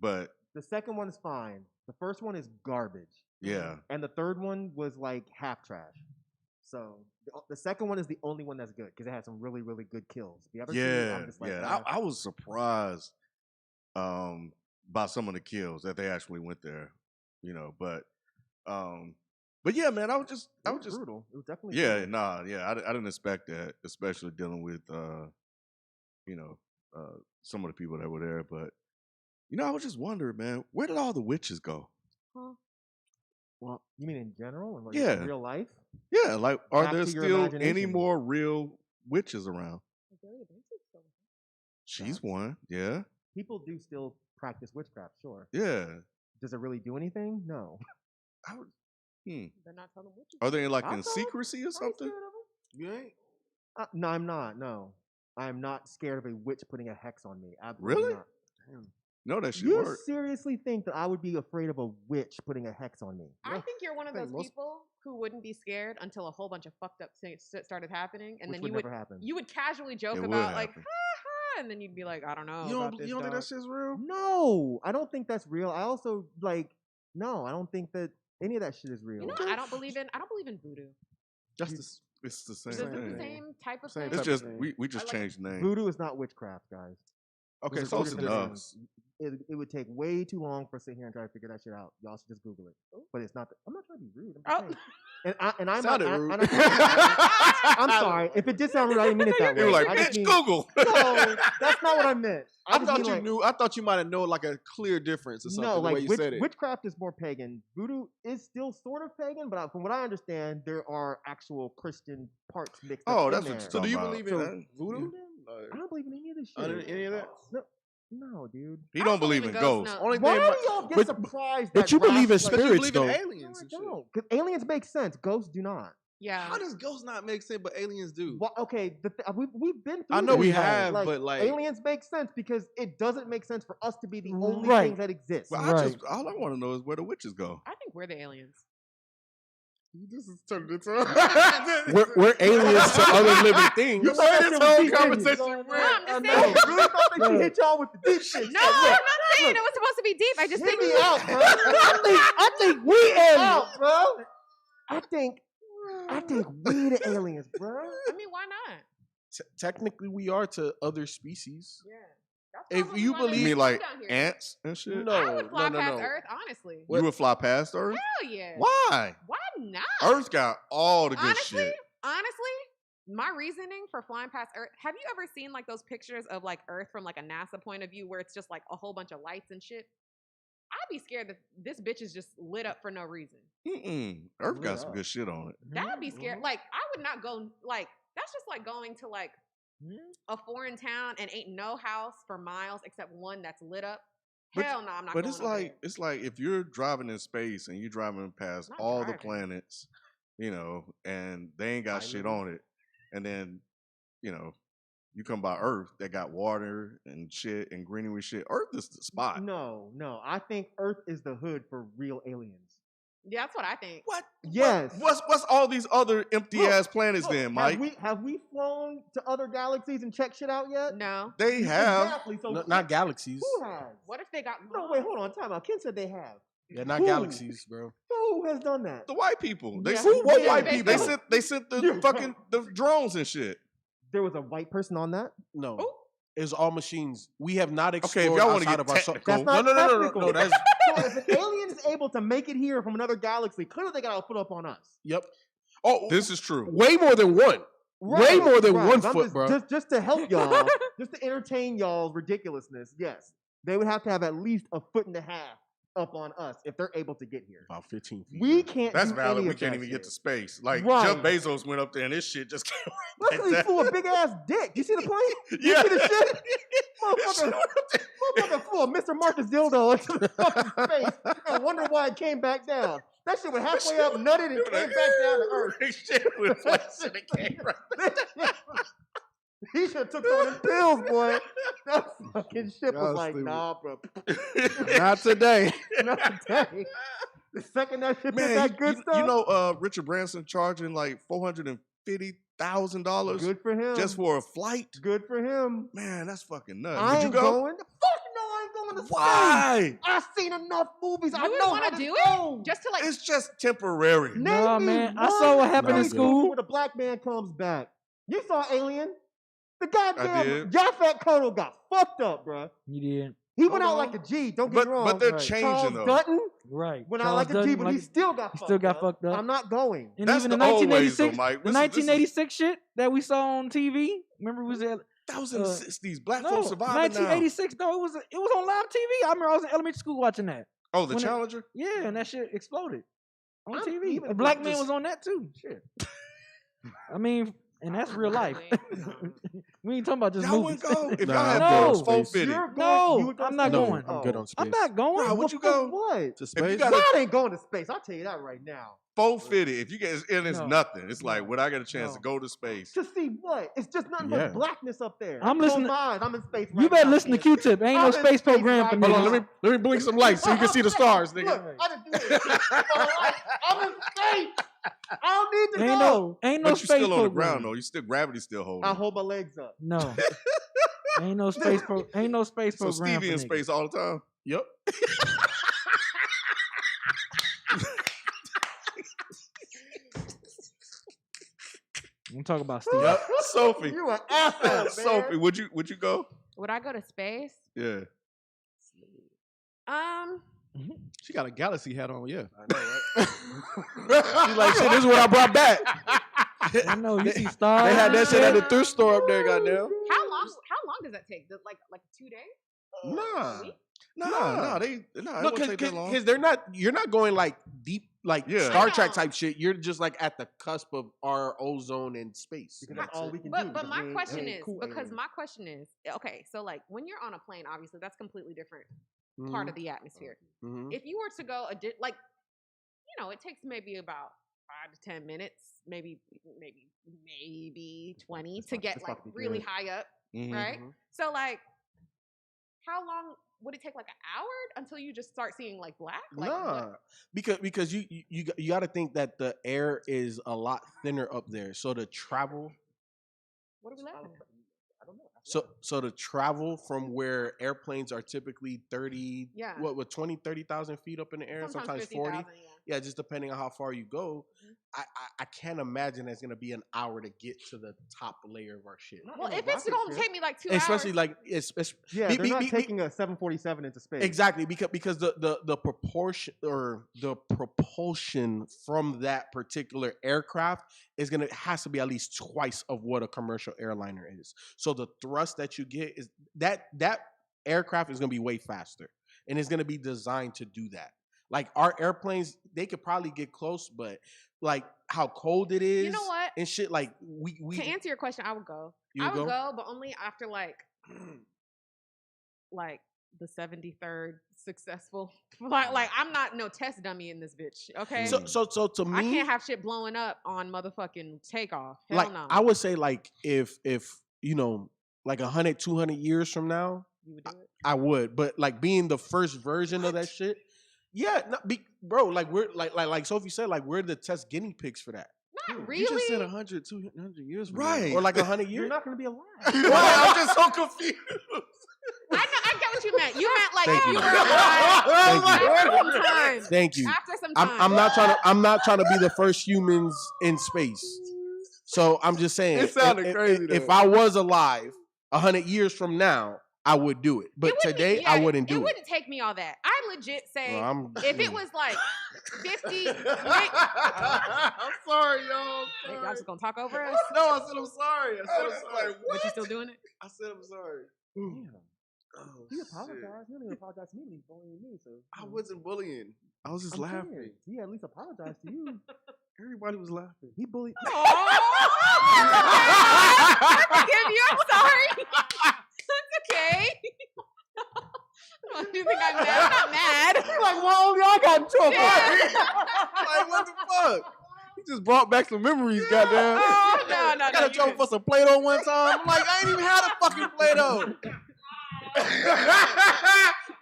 but The second one is fine. The first one is garbage, yeah. and the third one was like half trash. So the second one is the only one that's good because it had some really, really good kills. The other two, Yeah, I'm just like, yeah. I was surprised by some of the kills that they actually went there, But yeah, man, I was just brutal. It was definitely yeah, brutal. nah, yeah. I didn't expect that, especially dealing with some of the people that were there. But I was just wondering, man, where did all the witches go? Well, you mean in general, and like Yeah. in real life? Yeah, like, are Back there to your still any imagination. more real witches around? Azealia Banksy still with her. She's one, yeah, People do still practice witchcraft, sure. yeah. Does it really do anything? No. I would. They're not telling witches. Are they like I'll in tell 'em. secrecy or I ain't something? scared of 'em. You ain't. No, I'm not. No, I'm not scared of a witch putting a hex on me. Absolutely Really? not. No, that shit You work. seriously think that I would be afraid of a witch putting a hex on me? I think you're one of I think those most- people who wouldn't be scared until a whole bunch of fucked up things started happening, and Which then would you would never happen. you would casually joke It would about like happen. ha ha, and then you'd be like, I don't know. You about don't, this, you don't think dog. that shit's real? No, I don't think that's real. I also no, I don't think that any of that shit is real. You know, I don't believe in voodoo. That's You- the s- It's the same Is it Same the thing. thing. same type of Same thing? It's type of just thing. we just I like- changed the name. Voodoo is not witchcraft, guys. Okay, Those so are close two enough. different things. It would take way too long for us to sit here and try to figure that shit out. Y'all should just Google it. But it's not. I'm not trying to be rude. I'm just saying. And I'm Sounded not, rude. I'm sorry. If it did sound rude, I didn't mean it that way. You were like, I just bitch, mean, Google. No, that's not what I meant. I just thought mean, you like, knew. I thought you might have known like a clear difference or something. No, the like way you said it. witchcraft is more pagan. Voodoo is still sort of pagan, but from what I understand, there are actual Christian parts mixed up. Oh, in that's there. what you're So do talking you about. believe in voodoo? I don't believe in any of this Any shit. of that? No, dude. He don't believe in ghosts. No. Only Why thing, do y'all get surprised? but that you believe in Ross, like, because you spirits, believe in though. aliens. No, I and shit. don't. Because aliens make sense. Ghosts do not. Yeah. How does ghosts not make sense, but aliens do? Well, okay, we've been through I know this. we have, but like, aliens make sense because it doesn't make sense for us to be the only Right. things that exist. Well, Right. all I want to know is where the witches go. I think we're the aliens. this is turning into We're aliens to other living things. You thought that this shit whole was deep, didn't you? conversation No, I'm just I saying. really thought that she hit y'all with the deep shit. No, I'm not saying it was supposed to be deep. I just Hit think me out, bro. I think we aliens. out, bro. I think we the aliens, bro. I mean, why not? Technically, we are to other species. Yeah. If you You believe- mean like down here. ants and shit? No, I would fly no, past no. Earth, honestly. You would fly past Earth? Hell yeah. Why? Why not? Earth got all the good honestly, shit. honestly, my reasoning for flying past Earth. Have you ever seen like those pictures of like Earth from like a NASA point of view where it's just like a whole bunch of lights and shit? I'd be scared that this bitch is just lit up for no reason. Earth got some good shit on it. That'd be scary. Like, I would not go, like, that's just like going to like a foreign town and ain't no house for miles except one that's lit up. But- Hell no, I'm not But going it's like if you're driving in space and you're driving past Not all the driving. planets, and they ain't got shit on it, and then you come by Earth that got water and shit and greenery shit. Earth is the spot. No. I think Earth is the hood for real aliens. Yeah, that's what I think. What? Yes. What's all these other empty ass planets Look, then, Mike? Have we flown to other galaxies and checked shit out yet? No. They have. Exactly. So Not galaxies. who has? What if they got. No, wait, hold on. Time out. Ken said they have. Yeah, not Who? galaxies, bro. Who has done that? The white people. They Yeah. sent, What Yeah, white they people? they sent the You're fucking the drones and shit. There was a white person on that? No. Ooh. It's all machines. We have not explored Okay, if y'all want to outside get of our technical, That's not no. technical. That's So if an alien is able to make it here from another galaxy, clearly they got to put up on us. yep. Oh, this is true. way more than one. Way more than one I'm foot, just, bro. Just to help y'all, just to entertain y'all's ridiculousness, yes. They would have to have at least a foot and a half up on us if they're able to get here. About 15 feet. We can't That's do valid. any We of can't that even shit. get to space. Like Right. Jeff Bezos went up there and this shit just came That's right because he like flew a big ass dick. You see the plane? You Yeah. see the shit? Motherfucker flew a Mr. Marcus dildo into the fucking space and wonder why it came back down. That shit went halfway up, nutted, and came back down to Earth. Shit with flex and it came right. He should have took some of them pills, boy. That fucking shit was Y'all like, stupid. nah, bro. Not today. Not today. The second that shit hit Man, that good stuff, you know Richard Branson charging like $450,000 good for him. just for a flight? Good for him. Man, that's fucking nuts. I Would you ain't go? going. Fuck no, I ain't going to space. Why? I've seen enough movies. I You would know want how to to do go. it? Just to like. It's just temporary. Name Nah, me man, I one saw what happened in movie school. where the black man comes back. You saw Alien? The goddamn did. Japhet Koto got fucked up, bro. You did. He went Hold out on. like a G. Don't get me wrong. But they're Right. changing Charles though. Dutton Right. went out Charles like a G, Dutton, but like- he still got he fucked still got up. fucked up. I'm not going. And That's even the the old ways, though, 1986, Mike. the This is- 1986 shit that we saw on TV. Remember, we was at That was in the 60s. Black no folks surviving 1986. No, it was on live TV. I remember I was in elementary school watching that. now. Oh, the when it- Challenger? Yeah, and that shit exploded on I'm TV. even A black man just- was on that too. Shit. I mean, and that's real life. We ain't talking about just Y'all movies. wouldn't go? If Nah, y'all had no. those 450. You're going, No, you would go I'm to not space? going. I'm good on space. I'm not going. Bro, would you Well, go? What? To If you space? got God ain't going to space. I'll tell you that right now. 450. If you get, and it's No. nothing. It's like, would I get a chance to No. go to space? To see what? It's just nothing Yeah. but blackness up there. I'm Close listening- my eyes. I'm in space. You right better now, listen to kid. Q-Tip. Ain't no I'm in space space program right for now. Hold on, niggas. let me blink some lights so you can see the stars, nigga. Look, I didn't do this. I'm in space. I don't need to Ain't go. no, ain't no But space you're still on the program. ground though. You still gravity's still holding. I hold my legs up. No. Ain't no space ain't no space So program. Stevie for in niggas. space all the time. Yep. I'm talking about Stevie. Yep. Sophie. You an asshole, man. Sophie, would you go? Would I go to space? Yeah. She got a galaxy hat on, yeah. I know, right? She's like, shit, this is what I brought back. I know you see stars. They had that shit at the thrift store up there, goddamn. How long does that take? Like 2 days? Nah. A week? No, it won't take that long. Because you're not going like deep, like Star Trek type shit. You're just like at the cusp of our ozone and space. Because that's all we can do. But my question is, cool okay, so like when you're on a plane, obviously that's completely different part of the atmosphere. Mm-hmm. If you were to go it takes maybe about 5 to 10 minutes, maybe 20 to get like really high up, right? So like, how long would it take? Like an hour until you just start seeing like black? Like, nah, because you got to think that the air is a lot thinner up there, so the travel. What are we laughing at? I don't know. So the travel from where airplanes are typically 30, Yeah. what 20, 30,000 feet up in the air, sometimes 40. 50,000, Yeah, just depending on how far you go. I can't imagine it's gonna be an hour to get to the top layer of our shit. Well, if it's gonna take me like 2 Especially hours, like they're not taking a 747 into space. Exactly, because the proportion or the propulsion from that particular aircraft has to be at least twice of what a commercial airliner is. So the thrust that you get is that aircraft is gonna be way faster, and it's gonna be designed to do that. Like our airplanes, they could probably get close, but like how cold it is, you know what? And shit. Like we to answer your question, I would go. I would go, but only after like the 73rd successful. Like I'm not no test dummy in this bitch. Okay. So to me, I can't have shit blowing up on motherfucking takeoff. Hell like no. I would say like if like 100, 200 years from now, you would do it. I would, but like being the first version of that shit. Yeah, bro. Like we're like Sophie said, like we're the test guinea pigs for that. Not really. You just said 100, 200 years, right? Or like 100 years. You're not gonna be alive. I'm just so confused. I get what you meant. You meant like Thank if you you. were alive after some Thank time. Thank you. After some time. I'm not trying to be the first humans in space. So I'm just saying. It sounded crazy. If I was alive 100 years from now, I would do it. But today, I wouldn't do it. It wouldn't take me all that. I legit say if it was like 50. I'm sorry, y'all. Y'all just gonna talk over us? No, I said I'm sorry. But you still doing it? I said I'm sorry. Damn. Oh, He apologized. He didn't even apologize to me. He's bullying me. So I wasn't bullying. I was just laughing. Saying, he at least apologized to you. Everybody was laughing. He bullied. I forgive you. I'm sorry. It's okay. You think I'm mad? I'm not mad. Like, well, y'all got into a fight. Like, what the fuck? He just brought back some memories, goddamn. Oh, no. I got in trouble for some Play-Doh one time. I'm like, I ain't even had a fucking Play-Doh.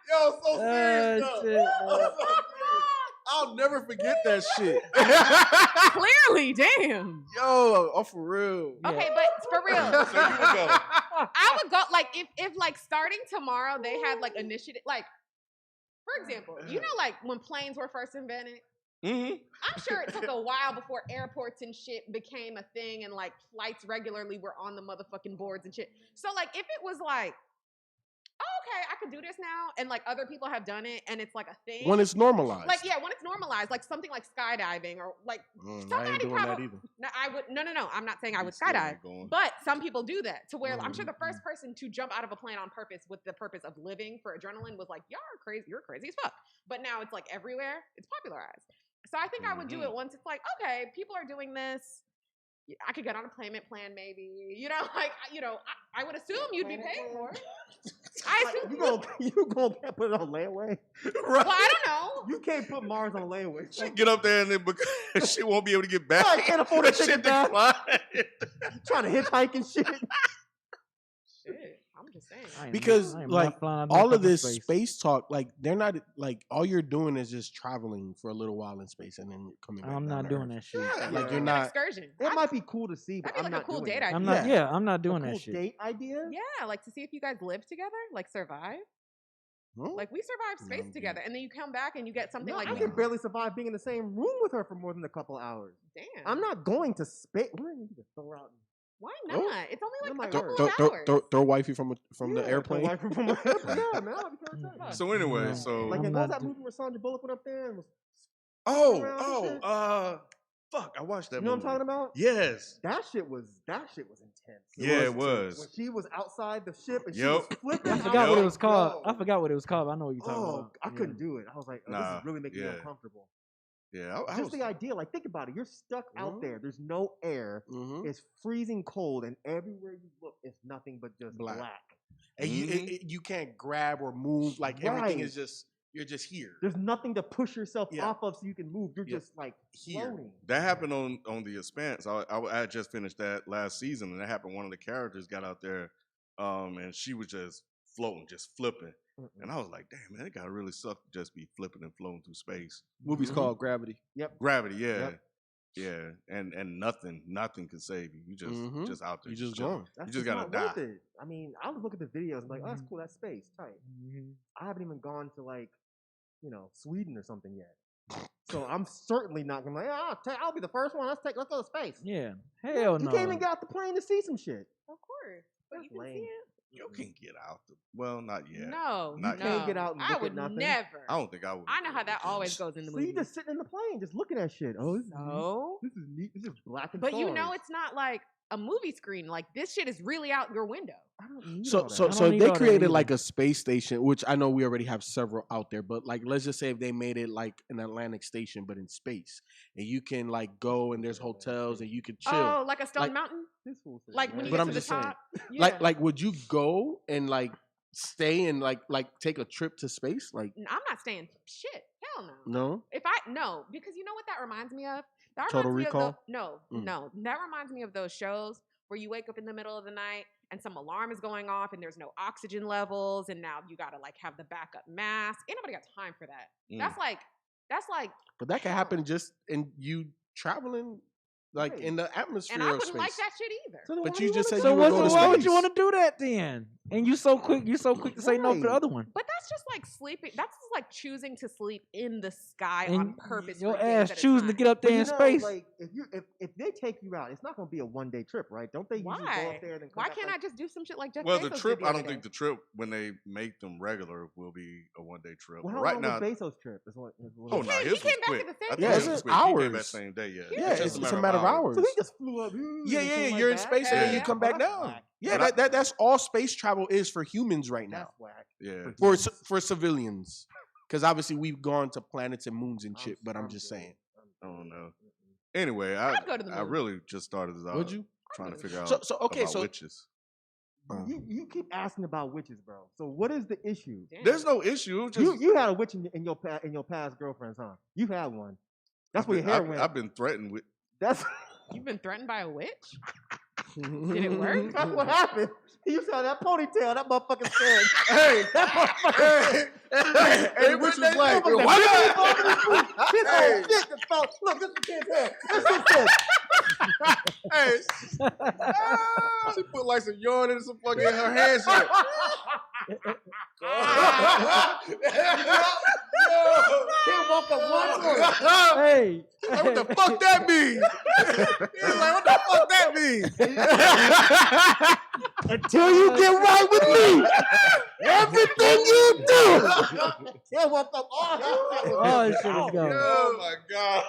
Yo, so serious, Shit, I'll never forget that shit. Clearly, damn. Yo, for real. Okay, but for real. So you would go. I would go like if like starting tomorrow they had like initiative, like for example, you know, like when planes were first invented. I'm sure it took a while before airports and shit became a thing and like flights regularly were on the motherfucking boards and shit. So like if it was like, oh, okay, I could do this now, and like other people have done it and it's like a thing. When it's normalized. Like when it's normalized, like something like skydiving or like I ain't somebody doing that either. No, I would no. I'm not saying I would still ain't skydive, going. but some people do that to where I'm sure the first person to jump out of a plane on purpose with the purpose of living for adrenaline was like, y'all are crazy, you're crazy as fuck. But now it's like everywhere, it's popularized. So I think I would do it once it's like, okay, people are doing this. I could get on a payment plan, maybe. You know, like I would assume you'd be paying for it. I assume You gonna put it on layaway? Well, I don't know. You can't put Mars on layaway. She get up there and then because she won't be able to get back. I can't afford a That shit ticket back. decline. Trying to hitchhike and shit. Shit, I'm just saying. Because I am like not flying all back of up in this space. space talk, like they're not like all you're doing is just traveling for a little while in space and then coming back. I'm down not to doing Earth. that shit. Like Like you're an not. excursion. It might be cool to see, but That'd be I'm like a not cool doing date it. idea. I'm not. Yeah. Yeah, I'm not doing A that cool shit. date idea? Yeah, like to see if you guys live together, like survive. Huh? Like we survived No, space I'm together, and then you come back and you get something No, like I can barely survive being in the same room with her for more than a couple hours. damn. I'm not going to space. We're gonna need to throw out Why not? It's only like a might couple hurt. of hours. Throw wifey from the Yeah, airplane. Wife from the airplane. Yeah, man. I'll be trying to tell you. So anyway, so Like, I'm what was not that do- movie where Sandra Bullock went up there and was fuck, I watched that you know movie. what I'm talking about? Yes. That shit was intense. Yeah, it was. When she was outside the ship and she Yup. was flipping. I forgot what Yo. it was called. Yo. I forgot what it was called. I know what you're talking about. I couldn't do it. I was like, this Nah, is really making me yeah. uncomfortable. Yeah, I Just was, the idea, like, think about it. You're stuck out there. There's no air. Mm-hmm. It's freezing cold, and everywhere you look, it's nothing but just black. And you can't grab or move. Like everything is just you're just here. There's nothing to push yourself off of so you can move. You're just like Here. floating. that happened on The Expanse. I had just finished that last season, and that happened. One of the characters got out there, and she was just floating, just flipping. And I was like, damn, man, it gotta really suck to just be flipping and floating through space. Movie's called Gravity. Gravity, yeah. Yep. Yeah. And nothing can save you. You just out there. You just chilling. going. That's You just not gotta die. worth it. I mean, I was looking at the videos. I'm like, oh, that's cool. That's space. Tight. I haven't even gone to, like, Sweden or something yet. So I'm certainly not gonna be like, I'll be the first one. Let's go to space. Yeah. Hell no. You can't even get out the plane to see some shit. Of course. But you can lame. see it. You can get out. Well, not yet. No, Not You can't get out and I look would at nothing. never. I don't think I would. I know how that always goes in the So movie. you just sitting in the plane, just looking at shit. Oh, this is neat. So, This is neat. This is black and but you know, stars. it's not like a movie screen. Like this shit is really out your window. I don't need So all that. so I so don't if need they all that created either. like a space station, which I know we already have several out there, but like let's just say if they made it like an Atlantic station but in space, and you can like go and there's hotels and you can chill. Oh, like a Stone Like- Mountain? This fool said, Like when you But get I'm to the just saying, top? Yeah. Like would you go and like stay and like take a trip to space? Like I'm not staying shit. Hell no. no? No, because you know what that reminds me of? That Total reminds me Recall? of no. That reminds me of those shows where you wake up in the middle of the night and some alarm is going off and there's no oxygen levels and now you gotta like have the backup mask. Ain't nobody got time for that. That's like But that can happen just in you traveling like Right. in the atmosphere and I of wouldn't space. like that shit either. So then But why you do just wanna said go you would to go to so why would you space. want to do that then? And you so quick to say no to the Right. other one. But that's just like sleeping. That's just like choosing to sleep in the sky And on purpose. your for days ass at a choosing to time. get up But there in space. like if they take you out, it's not going to be a 1 day trip, right? Don't they usually go Why? up there and then come Why back can't like, I just do some shit like Jeff Well, Bezos the did trip, the I other don't think day? the trip, when they make them regular, will be a 1 day trip. Well, But how right long now, was Bezos' trip? Is what oh, He no, came- his he came was back quick. at the same I think Yeah, his it's was quick. He came back hours. same day, yeah. Yeah, just it's a matter of hours. So he just flew up. Yeah, you're in space and then you come back down. Yeah, But that's all space travel is for humans right now. That's whack. Yeah. For civilians, because obviously we've gone to planets and moons and shit. But I'm just good. saying. I don't know. Anyway, I'd go to the I moon. really just started this out Would you? trying to figure out So okay, about so witches. You keep asking about witches, bro. So what is the issue? Damn. There's no issue. Just, You had a witch in your past girlfriends, huh? You had one. That's where your hair went. I've been threatened with. That's You've been threatened by a witch? Did it work? that's what happened. You saw that ponytail, that motherfucker said. Hey, That motherfucker said. hey, which was like, Look, why that His Hey. whole shit just fell. Look, this is kid's hair. This is kid's. Hey, she put like some yarn in some fucking her hair shit. Can't walk up one foot. Hey, Like, what the fuck that mean? He was like, what the fuck that mean? Until you get right with me, everything you do. Can't walk up all oh, this shit is going. Oh my god.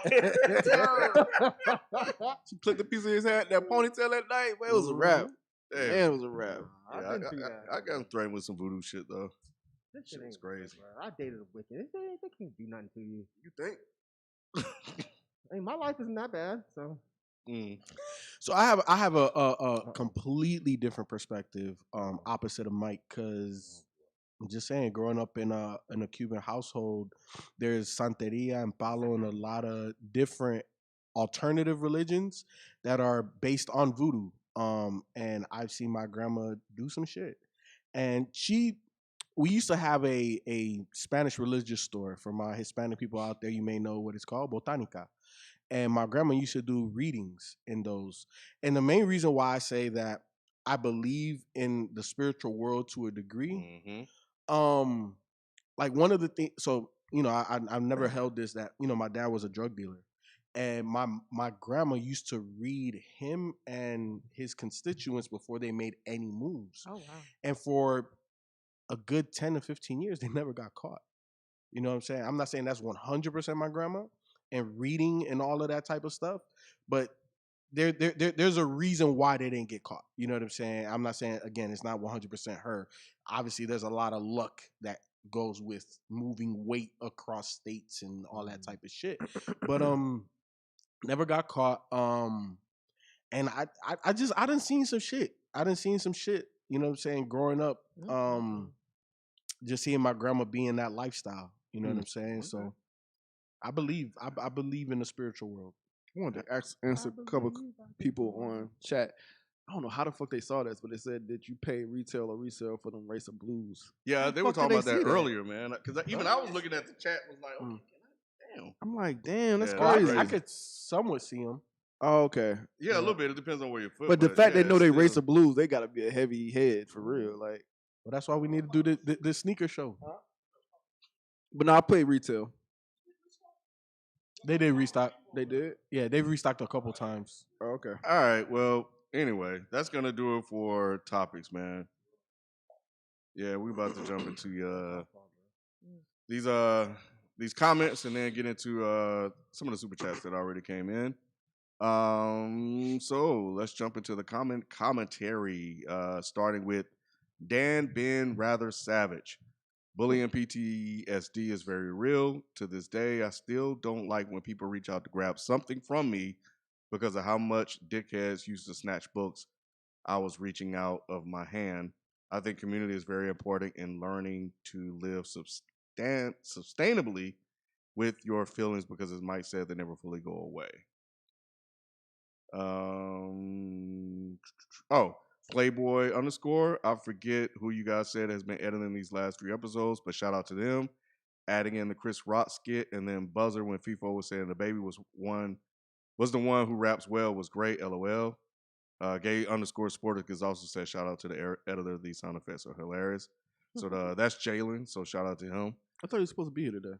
She clipped a piece of his hat, that ponytail that night. Man, it was a wrap. Damn. Man, it was a wrap. Yeah, I've been through that. I got threatened with some voodoo shit though. This Shit shit was ain't real, crazy. bro. I dated a wicked. They can't do nothing to you. You think? I mean, my life isn't that bad, so. So I have a completely different perspective, opposite of Mike, because I'm just saying, growing up in a Cuban household, there's Santeria and Palo and a lot of different alternative religions that are based on voodoo. And I've seen my grandma do some shit, and we used to have a Spanish religious store. For my Hispanic people out there, you may know what it's called, Botanica. And my grandma used to do readings in those. And the main reason why I say that I believe in the spiritual world to a degree, like one of the things, so, I've never held this, that, my dad was a drug dealer. And my grandma used to read him and his constituents before they made any moves. Oh wow. And for a good 10 to 15 years, they never got caught. You know what I'm saying? I'm not saying that's 100% my grandma and reading and all of that type of stuff, but there's a reason why they didn't get caught. You know what I'm saying? I'm not saying, again, it's not 100% her. Obviously, there's a lot of luck that goes with moving weight across states and all that type of shit. But never got caught. And I done seen some shit. I done seen some shit. You know what I'm saying? Growing up, just seeing my grandma be in that lifestyle. You know what I'm saying? Okay. So I believe in the spiritual world. I wanted to answer a couple people on chat. I don't know how the fuck they saw this, but they said that you pay retail or resale for them Race of Blues. Yeah, they were fuck did talking they about that see that? earlier, man. Because even I was looking at the chat, was like, okay, damn. I'm like, damn, that's Yeah, Well, crazy. I could somewhat see him. Oh, okay. Yeah, a little bit. It depends on where your foot. But the fact yeah, they know they it's Race still- of Blues, they gotta be a heavy head for real. Like, Well, that's why we need to do the sneaker show. but no, I play retail. They did restock. They did. Yeah, they've restocked a couple times. Oh, okay. All right. Well, anyway, that's gonna do it for topics, man. Yeah, we about to jump into these comments and then get into some of the super chats that already came in. So let's jump into the commentary. Starting with Dan Ben Rather Savage. Bullying PTSD is very real. To this day, I still don't like when people reach out to grab something from me because of how much dickheads used to snatch books I was reaching out of my hand. I think community is very important in learning to live sustainably with your feelings because, as Mike said, they never fully go away. Playboy _ I forget who you guys said has been editing these last 3 episodes, but shout out to them. Adding in the Chris Rock skit and then Buzzer when FIFO was saying the baby was the one who raps well was great. LOL. Gay _ Sporticus also said shout out to the editor. These sound effects are hilarious. So that's Jalen. So shout out to him. I thought he was supposed to be here today.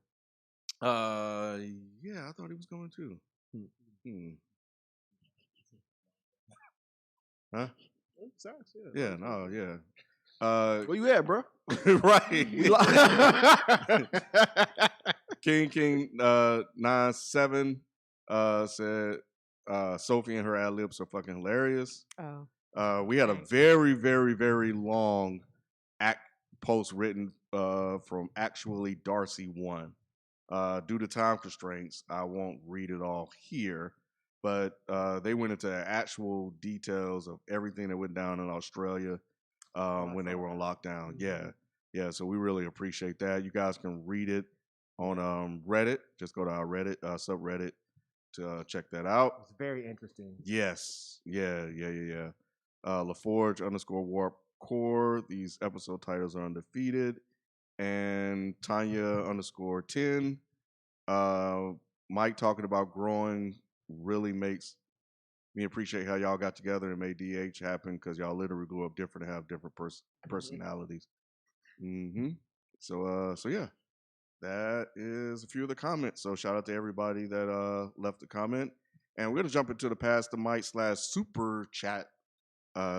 Yeah, I thought he was going too. Huh? Yeah, no, yeah. Where you at, bro? Right. King 97 said Sophie and her ad libs are fucking hilarious. Oh. We had a very, very, very long post written from actually Darcy 1. Due to time constraints, I won't read it all here, but they went into actual details of everything that went down in Australia when they were on lockdown. Mm-hmm. Yeah. So we really appreciate that. You guys can read it on Reddit. Just go to our Reddit subreddit to check that out. It's very interesting. Yes. Yeah. LaForge _ Warp Core. These episode titles are undefeated. And Tanya _ 10. Mike talking about growing really makes me appreciate how y'all got together and made DH happen because y'all literally grew up different and have different personalities. So yeah, that is a few of the comments. So shout out to everybody that left a comment. And we're gonna jump into the Pass the Mic / super chat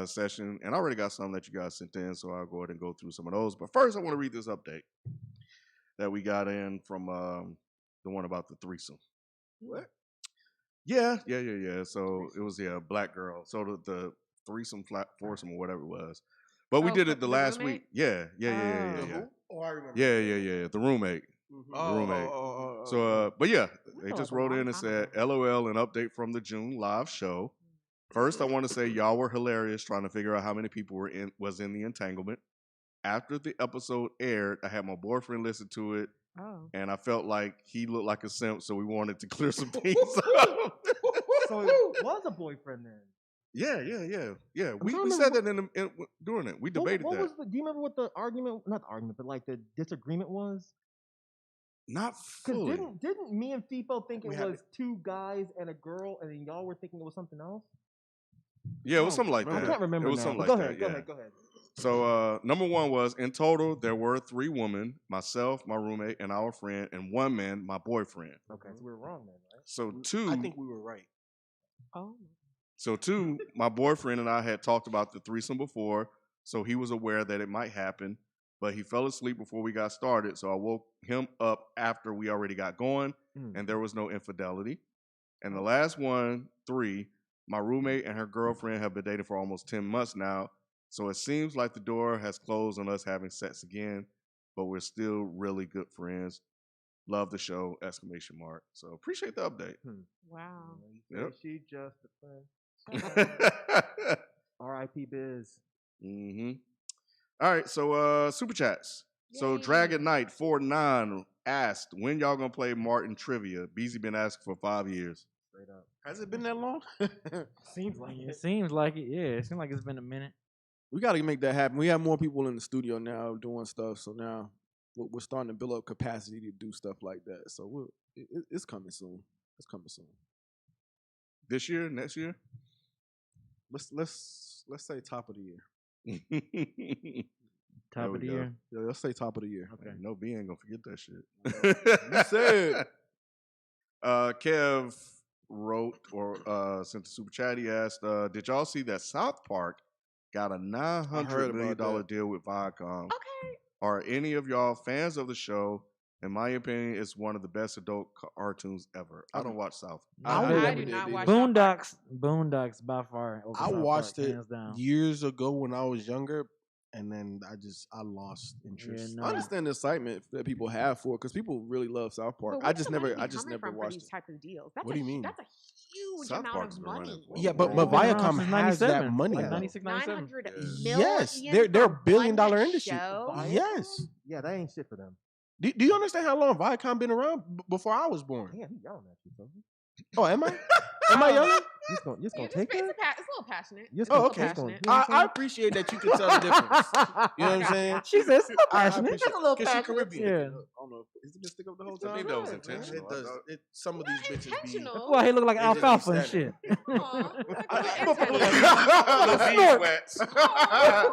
session. And I already got some that you guys sent in, so I'll go ahead and go through some of those. But first, I want to read this update that we got in from the one about the threesome. What? Yeah. So it was a black girl. So the threesome foursome or whatever it was. But we did it the last week. Yeah. Oh, I remember. Yeah. The roommate. Mm-hmm. The roommate. So, but yeah, they just wrote in and said, "LOL, an update from the June live show. First, I want to say y'all were hilarious trying to figure out how many people was in the entanglement. After the episode aired, I had my boyfriend listen to it, and I felt like he looked like a simp, so we wanted to clear some things up." So it was a boyfriend then. Yeah. We said that during it. We debated what that. Was do you remember what the argument? Not the argument, but like the disagreement was. Not fully. Didn't me and FIFO think it was 2 guys and a girl, and then y'all were thinking it was something else? Yeah, it was something like that. I can't remember. It was now, something like go that. ahead, go ahead. So number 1 was, in total, there were 3 women, myself, my roommate, and our friend, and 1 man, my boyfriend. Okay, so we were wrong then, right? So two, I think we were right. Oh. so two, my boyfriend and I had talked about the threesome before, so he was aware that it might happen, but he fell asleep before we got started, so I woke him up after we already got going, and there was no infidelity. And the last one, 3, my roommate and her girlfriend have been dating for almost 10 months now, so it seems like the door has closed on us having sex again, but we're still really good friends. Love the show! ! So appreciate the update. Wow. Yep. She just a friend. R.I.P. Biz. Mm-hmm. All right, so super chats. So Yay. Dragon Knight 49 asked, when y'all gonna play Martin Trivia? Beezy been asking for 5 years. Straight up. Has it been that long? Seems like It it. seems like it. Yeah, it seems like it's been a minute. We got to make that happen. We have more people in the studio now doing stuff, so now we're starting to build up capacity to do stuff like that. So it's coming soon. It's coming soon. This year, next year? Let's say top of the year. Top There we of the go. year. Yeah, let's say top of the year. Okay. No, B ain't gonna forget that shit. You said. Kev wrote or sent a super chat. He asked, did y'all see that South Park got a heard $900 million about that. deal with Viacom? Okay. Are any of y'all fans of the show? In my opinion, it's one of the best adult cartoons ever. I don't watch South. I do not watch South Park. Boondocks by far. Over I South watched Park, it hands down. years ago when I was younger, and then I lost interest. Yeah, I no. understand the excitement that people have for it because people really love South Park. But I where's just the never money coming from for watched these it. type of deals? That's What do you mean? That's a huge South amount Park's of been running money. for a Yeah, but long Been around Viacom since has that 97, money. like though. 96, 97. 900 Yes, million they're for billion dollar one industry. show? Yes. Yeah, that ain't shit for them. Do you understand how long Viacom been around before I was born? Damn, he yelling at you, something. Oh, am I? Am I yelling? You just gonna Yeah, take it's, that? it's a little passionate. You're It's just a Oh, little okay. passionate. I appreciate that you can tell the difference. You know what I'm saying? She says it's I passionate. appreciate That's a little because she passionate. Caribbean. Yeah. I don't know. Is it been stick up the whole It's I time? think that was good, man. intentional. It does. Some of these bitches be. Intentional. That's why he look like They just be alfalfa and static. shit. Aw, I- like a little antenna. Snort. sweats. Aw,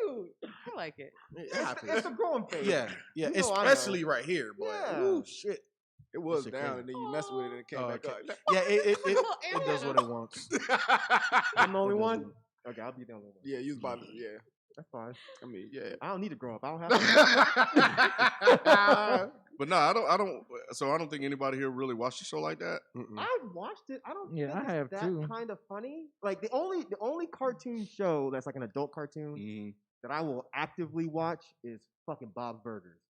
cute. I like it. It's the growing phase. Yeah, yeah, You know I know. especially right here, boy. Yeah. Ooh, shit. It was Shit down, crazy. and then you messed with it, and it came Oh, back okay. up. Yeah, it Little does what antenna. it wants. I'm the only It does one? what- Okay, I'll be the only one. Yeah, you was about to, yeah. That's fine. I mean, yeah. I don't need to grow up. I don't have to. But no, I don't. So I don't think anybody here really watched the show like that. Mm-mm. I've watched it. I don't Yeah, think I it's have that too. kind of funny. Like the only cartoon show that's like an adult cartoon Mm-hmm. that I will actively watch is fucking Bob's Burgers.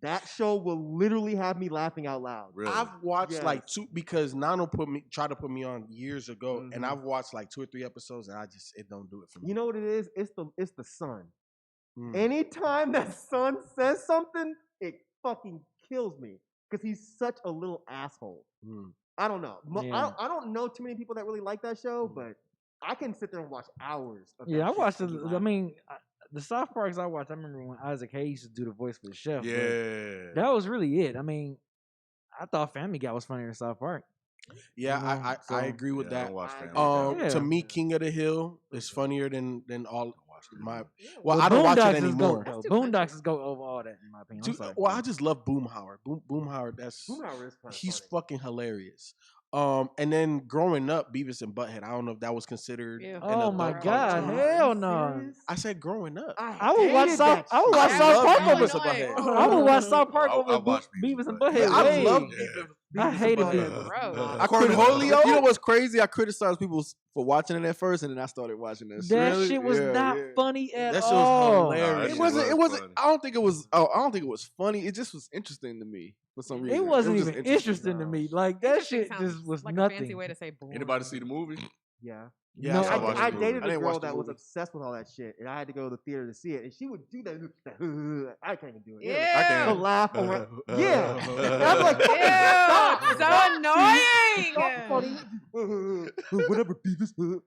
That show will literally have me laughing out loud. Really? I've watched Yes. like 2 because Nano tried to put me on years ago, and Mhm. I've watched like 2 or 3 episodes, and it don't do it for me. You know what it is? It's the son. Mm. Anytime that son says something, it fucking kills me because he's such a little asshole. Mm. I don't know. Yeah. I don't know too many people that really like that show, but I can sit there and watch hours. Of Yeah, that I shit watched and it. be I laughing. mean, the South Parks I watched. I remember when Isaac Hayes used to do the voice for the chef. but Yeah. that was really it. I mean, I thought Family Guy was funnier than South Park. Yeah, You know, I so- agree with Yeah, I that. don't watch I Family agree. Guy. Yeah. To me, King of the Hill is funnier than all my. Well, But I don't watch it Boondocks is anymore. GOAT, though. That's too Boondocks country. is go over all that in my opinion. I'm sorry. Well, I just love Boomhauer. Boomhauer, that's Boomhauer is kinda he's funny. fucking hilarious. And then growing up, Beavis and Butthead. I don't know if that was considered. Ew. an Oh my adult God, cartoon. hell no. Serious? I said growing up. I would watch hated South. that I would shit. watch Yeah, South I Park was over. so annoying. I would watch South Park I over watched Beavis and Butthead. Butthead. I way. love Yeah. I hated Butthead. Beavis. Gross. I Cornholio? You know what's crazy? I criticized people for watching it at first, and then I started watching that. That shit was Yeah, not yeah. funny at That shit was all. hilarious. Nah, that It shit wasn't. was It wasn't. funny. I don't think it was. Oh, I don't think it was funny. It just was interesting to me for some reason. It wasn't was even just interesting to me. Like that Interesting shit sounds just was like a nothing. fancy way to say boring. Anybody see the movie? Yeah. Yeah, No, I watched I the movie. dated I a didn't girl watch the that was movie. obsessed with all that shit, and I had to go to the theater to see it, and she would do that. I can't even do it. Yeah. I can. The laugh over. Yeah. And I'm like, Ew, stop. so Stop annoying. funny. Whatever, Beavis. Ew,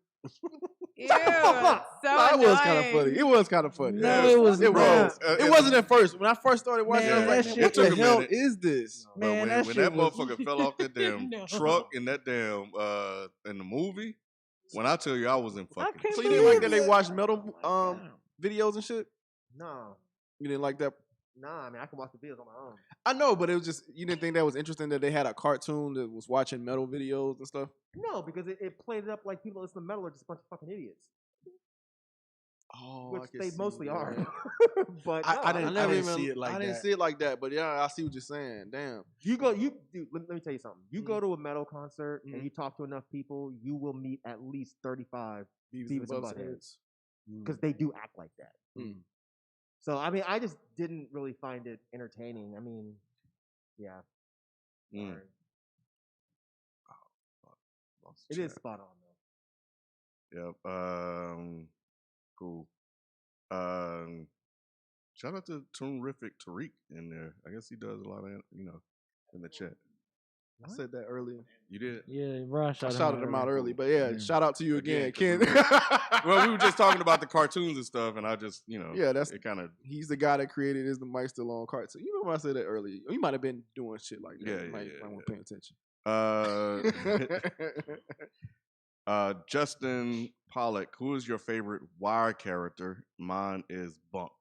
Shut the fuck up. so Nah, it was kind of annoying. funny. It was kind of funny. No, Yeah, it was It not. was. It wasn't at first. When I first started watching, Man, I was like, that "Man, shit what the took a hell minute. is this?" But Man, when that that shit was- motherfucker fell off that damn No. truck in that damn in the movie, when I tell you I was in fucking. can't So you believe didn't like that it. they watched metal God. videos and shit? No. You didn't like that? Nah, I mean I can watch the videos on my own. I know, but it was just you didn't think that was interesting that they had a cartoon that was watching metal videos and stuff. No, because it played it up like people that listen to metal are just a bunch of fucking idiots. Oh, Which they mostly are. that. But I no, didn't see it like I didn't that. see it like that, but yeah, I see what you're saying. Damn. dude, let me tell you something. You go to a metal concert and you talk to enough people, you will meet at least 35 Beavis and Buttheads. Because they do act like that. So, I mean, I just didn't really find it entertaining. I mean, yeah. Sorry. It is spot on, though. Yep. Cool. Shout out to Toonrific Tariq in there. I guess he does a lot of, in the chat. I said that earlier. You did? Yeah, bro. I shouted him out early, but yeah, shout out to you again, 'cause Ken. Well, we were just talking about the cartoons and stuff, and I just, yeah, that's it kind of. He's the guy that created Is the Mic Still On cartoon. You remember I said that earlier? You might have been doing shit like that. Yeah, You might want to pay attention. Justin Pollock, who is your favorite Wire character? Mine is Bunk.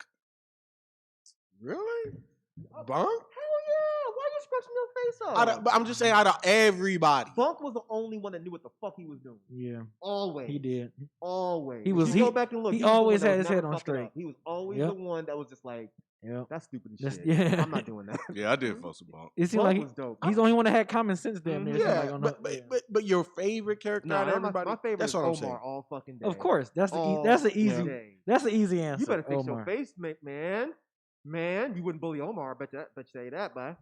Really? Bunk? Hell yeah! Why you scratching your face up? But I'm just saying, out of everybody, Bunk was the only one that knew what the fuck he was doing. Yeah. Always. He did. Always. He was. If you go back and look. He was the always one that had was his head never on fucking straight. up. He was always the one that was just like, that's stupid as shit. Yeah. I'm not doing that. Yeah, I did fuss with Bunk. It seemed Bunk like was dope. he's the only one that had common sense damn near. yeah. But your favorite character out of everybody? My favorite That's is what I'm Omar saying. all fucking day. Of course, that's an All easy day. that's an easy answer. You better fix Omar. your face, man. Man, you wouldn't bully Omar. Bet you say that, bye.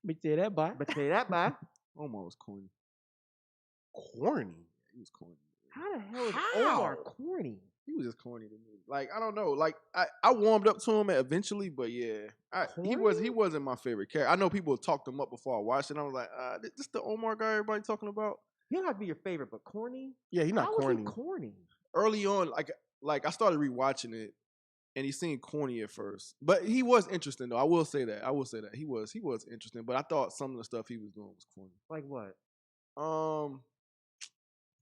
Bet you say that, bye. Bet you say that, bye. Omar was corny. Corny? He was corny. How the hell is Omar corny? He was just corny to me. Like, I don't know. Like, I warmed up to him eventually, but yeah. He wasn't my favorite character. I know people talked him up before I watched it. And I was like, this the Omar guy everybody talking about? He don't have to be your favorite, but corny? Yeah, he's not corny. How is he corny? Early on, like I started rewatching it, and he seemed corny at first. But he was interesting, though. I will say that. He was interesting. But I thought some of the stuff he was doing was corny. Like what?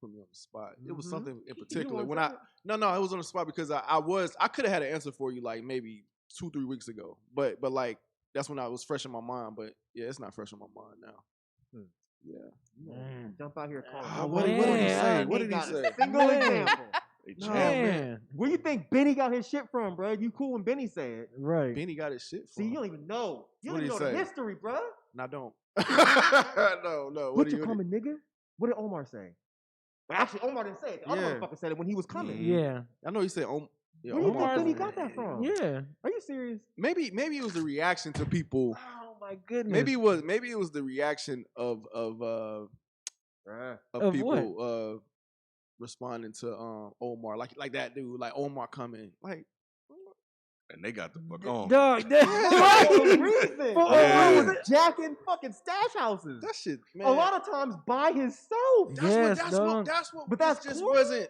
Put me on the spot. It was something in particular. When it was on the spot because I could have had an answer for you like maybe 2-3 weeks ago. But like that's when I was fresh in my mind. But yeah, it's not fresh in my mind now. Yeah. Jump out here calling. What did he say? What did he say? Single example. Man. Where you think Benny got his shit from, bro? You cool when Benny say it. Right. Benny got his shit from. See, you don't even know. You What don't even did know he the say? history, bro. I don't. No. What you coming, nigga? What did Omar say? Well, actually, Omar didn't say it. The other motherfucker said it when he was coming. Yeah. I know he said Where do you think Benny got that from? Yeah. Are you serious? Maybe it was the reaction to people. Oh my goodness. Maybe it was the reaction of people responding to Omar like that dude, like Omar coming like, and they got the fuck on. Dog, that's The reason. Yeah. Omar was jacking fucking stash houses. that shit, man. A lot of times by himself. That's what. But that's just corny. wasn't.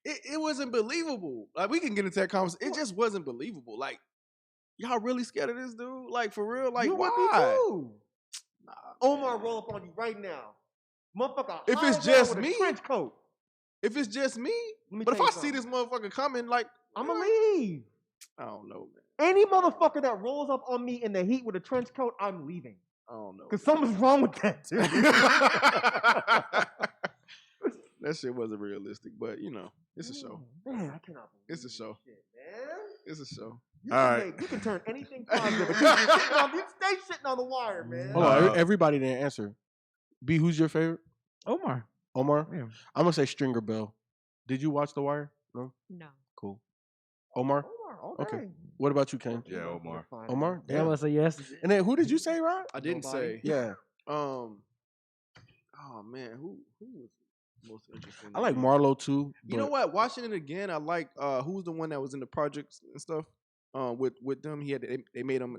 It wasn't believable. Like we can get into that conversation. It just wasn't believable. Like y'all really scared of this dude? Like for real? Like You would be why? too. Omar roll up on you right now. Motherfucker. If it's high just down with me, a trench coat. If it's just me, Let me but if tell I you see something. this motherfucker coming, like I'ma leave. I don't know, man. Any motherfucker that rolls up on me in the heat with a trench coat, I'm leaving. I don't know. Because something's wrong with that, too. That shit wasn't realistic, but you know, it's a show. Man, I cannot believe It's a show. this shit, man. It's a show. You can turn anything positive, but you stay shitting on the wire, man. Hold on, everybody didn't answer. B, who's your favorite? Omar. Omar? Yeah. I'm gonna say Stringer Bell. Did you watch The Wire? No? No. Cool. Omar? Okay. What about you, Ken? Yeah, Omar. Omar? That was a yes. And then who did you say, Rod? I didn't say. Yeah. Oh man, who was most interesting? I like Marlo too. You know what? Watching it again, I like who's the one that was in the projects and stuff. With them,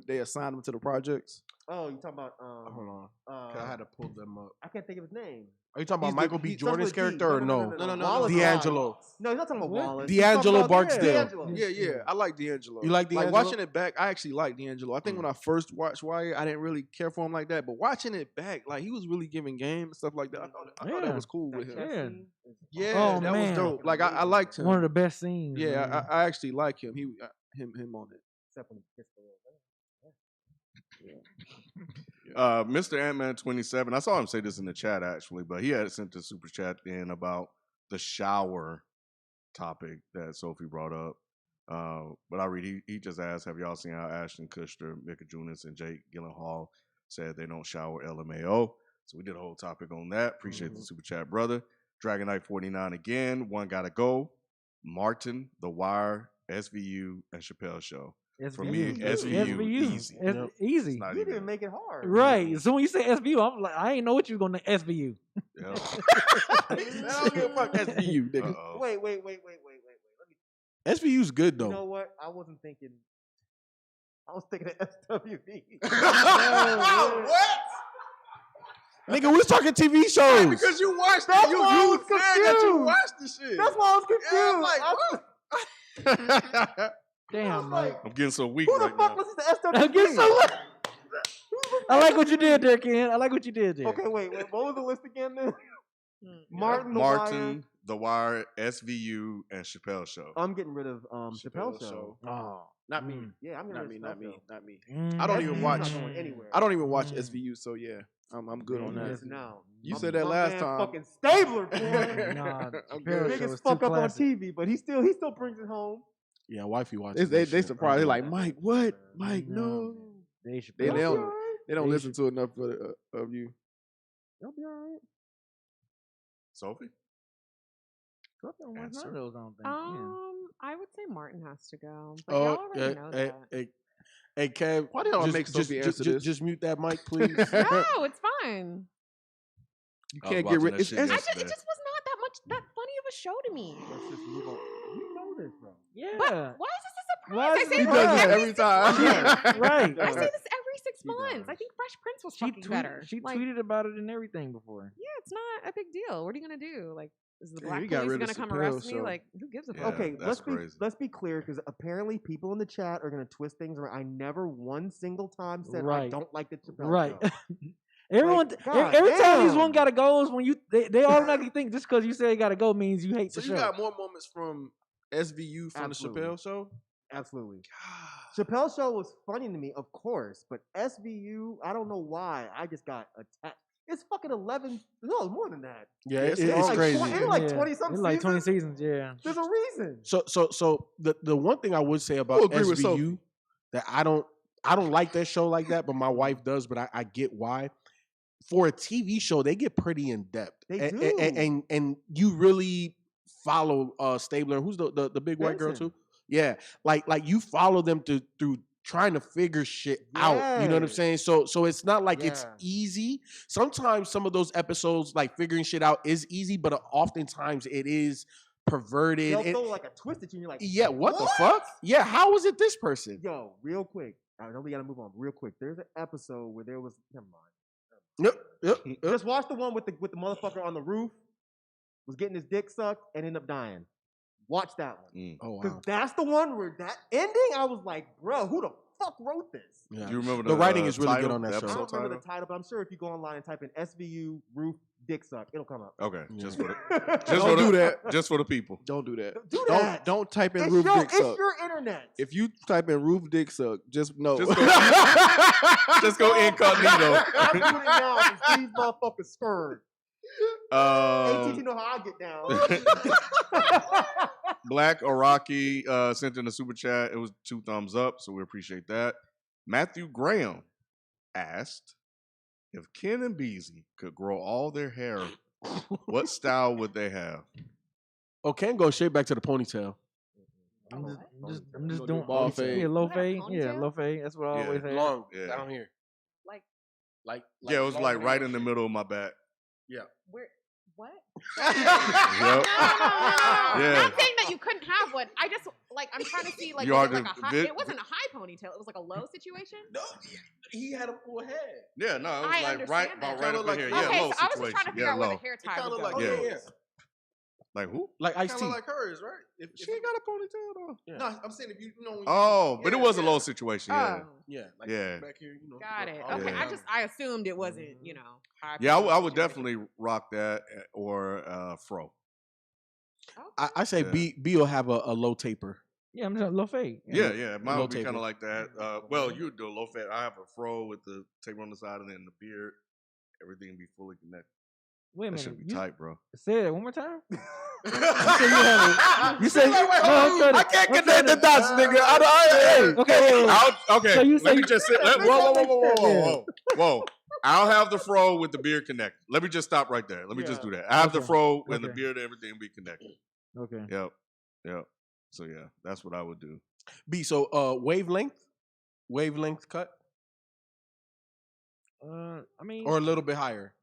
they assigned him to the projects. Oh, you talking about Hold on. I had to pull them up. I can't think of his name. Are you talking about Michael B. He starts Jordan's with D. character or no? No. Wallace D'Angelo. No, he's not talking about Wallace. D'Angelo He's talking about- Barksdale. D'Angelo. Yeah. I like D'Angelo. You like D'Angelo? Like watching it back, I actually like D'Angelo. I think when I first watched Wire, I didn't really care for him like that. But watching it back, like he was really giving game and stuff like that. I thought that was cool with him. Yeah, Oh, that man. was dope. Like I liked him. One of the best scenes. Yeah, man. I actually like him. Him on it. Except when he kissed the little girl. Mr. Ant-Man 27. I saw him say this in the chat actually, but he had sent a super chat in about the shower topic that Sophie brought up. But I read he just asked, have y'all seen how Ashton Kutcher, Micah Jonas, and Jake Gyllenhaal said they don't shower LMAO? So we did a whole topic on that. Appreciate the super chat, brother. Dragon Knight 49 again. One gotta go. Martin, The Wire, SVU, and Chappelle Show. For me, SVU, easy. Easy. You Even. didn't make it hard. Right. So when you say SVU, I'm like, I ain't know what you were gonna SVU. Yeah. I don't give a fuck SVU, nigga. Uh-oh. Wait. Let me. SVU's good though. You know what? I was thinking of SWV. What? Nigga, we was talking TV shows. Because you watched That's it. You why I was said that you confused. watched the shit. That's why I was confused. Yeah, I'm like, Damn, Mike. I'm getting so weak Who the right fuck now. listens to SWV? I get so I like what you did there, Ken. I like what you did there. Okay, wait. What was the list again then? Martin, The Wire, SVU, and Chappelle Show. I'm getting rid of Chappelle Show. Oh, not me. Yeah, I'm getting Not rid me. of Not me. Mm. I don't even SVU's watch. not going anywhere. I don't even watch SVU. So yeah, I'm good on that. Now, You said that last man time. Fucking Stabler, boy. Nah, I'm Chappelle good. Show Biggest is fuck too up on classic. TV, but he still brings it home. Yeah, wifey watches. They that shit. surprised. They're like, Yeah. Mike, what? Mike, no. They should. They They'll be don't. all right. They don't They listen to enough of you. They'll be all right. Sophie? None of Answer. those, I don't think. I would say Martin has to go. But Oh, y'all already know that. hey, Kev. Why do y'all just, make Sophie answer this? Just mute that mic, please. No, it's fine. You I was can't get watching rid. that It's, shit it's, It yesterday. just was not that funny of a show to me. Let's just move on. You know this, bro. Yeah. But why is this a surprise? Why is I it say he this does it every every time. Right. I say this every 6 He months. does. I think Fresh Prince was She fucking better. She Like, tweeted about it and everything before. yeah, it's not a big deal. What are you gonna do? Like, is the Yeah, black you got police rid of gonna come Chappelle, arrest me? so- Like, who gives a Yeah. fuck? Okay, that's crazy. let's be clear because apparently people in the chat are gonna twist things around. I never one single time said I Right. don't like the Chappelle Right. Show. Everyone, God every time these damn. one gotta go is when they automatically think just because you say you gotta go means you hate So the you show. got more moments from SVU from Absolutely. the Chappelle Show. Absolutely. Chappelle Show was funny to me, of course, but SVU, I don't know why. I just got attacked. It's fucking 11. No, more than that. Yeah, Yes, it's it's like crazy. 20 it's like Yeah. 20 something It's like 20 seasons. seasons, yeah. There's a reason. So the one thing I would say about Who agree with SVU that I don't like that show like that, but my wife does, but I get why. For a TV show, they get pretty in depth. They and, do. and you really follow Stabler, who's the big white girl Benson. too. Yeah, like you follow them through trying to figure shit out. You know what I'm Yes. saying? So it's not like it's Yeah. easy. Sometimes some of those episodes, like figuring shit out, is easy, but oftentimes it is perverted. They'll and- throw like a twist at you and you're like, yeah, what the fuck? Yeah, how was it this person? Yo, real quick. I know we gotta move on real quick. There's an episode where there was never mind. Yep. Just watch the one with the motherfucker on the roof was getting his dick sucked and ended up dying. Watch that one. Oh Because wow. that's the one where that ending, I was like, bro, who the fuck wrote this? Yeah. Do you remember The writing is really title, good on that the show. I episode don't remember the title? title, but I'm sure if you go online and type in SVU roof dick suck, it'll come up. Okay, Yeah. just for the Don't do that. just for the people. Don't do that. Do that. Don't type in It's roof your, dick suck. it's your internet. If you type in roof dick suck, just know. Just go, just go incognito. I'm doing it now because these motherfuckers scared. AT&T know how I get down. Black Iraqi sent in a super chat. It was 2 thumbs up, so we appreciate that. Matthew Graham asked if Ken and Beezy could grow all their hair, what style would they have? Oh, Ken go straight back to the ponytail. I'm just Gonna do doing ball fade. Yeah, low You had a fade. Yeah, ponytail? low fade. That's what I Yeah, always had. Long Yeah. down here. Like, Yeah, it was long like right down in the shit. middle of my back. where? What? Yep. No. Yeah. Not saying that you couldn't have one. I just I'm trying to see You was are it like the a high, vi- it wasn't a high ponytail. It was like a low situation. No, he had a full head. Yeah, no, it was I like right understand about that. right Kinda up like- in here. Okay, Yeah, Okay, low so I was just situation. trying to figure Yeah, out where low. the hair It tie kinda would like go. Yeah. Like who? Like Ice Kind T. of like hers, right? If She ain't got a ponytail though. Yeah. No, I'm saying if you know. When Oh, but it Yeah, was a yeah. low situation. Yeah. Oh, Yeah, like Yeah. back here, you know. got it. all Okay, Yeah. I assumed it wasn't high. Yeah, I ponytail would situation. definitely rock that or fro. I say Yeah. B will have a low taper. Yeah, I'm just low fade. Yeah. Mine Low would be kind taper. of like that. Well, you would do a low fat. I have a fro with the taper on the side and then the beard. Everything be fully connected. Wait a That minute. should be You tight, bro. say that one more time. You say I can't connect the dots, nigga. Hey. Okay. So you let say- me just sit. Whoa. I'll have the fro with the beard connected. Let me just stop right there. Let me just do that. I have the fro and the beard and everything be connected. Okay. Yep. So yeah, that's what I would do. B, so wavelength cut, I mean, or a little bit higher.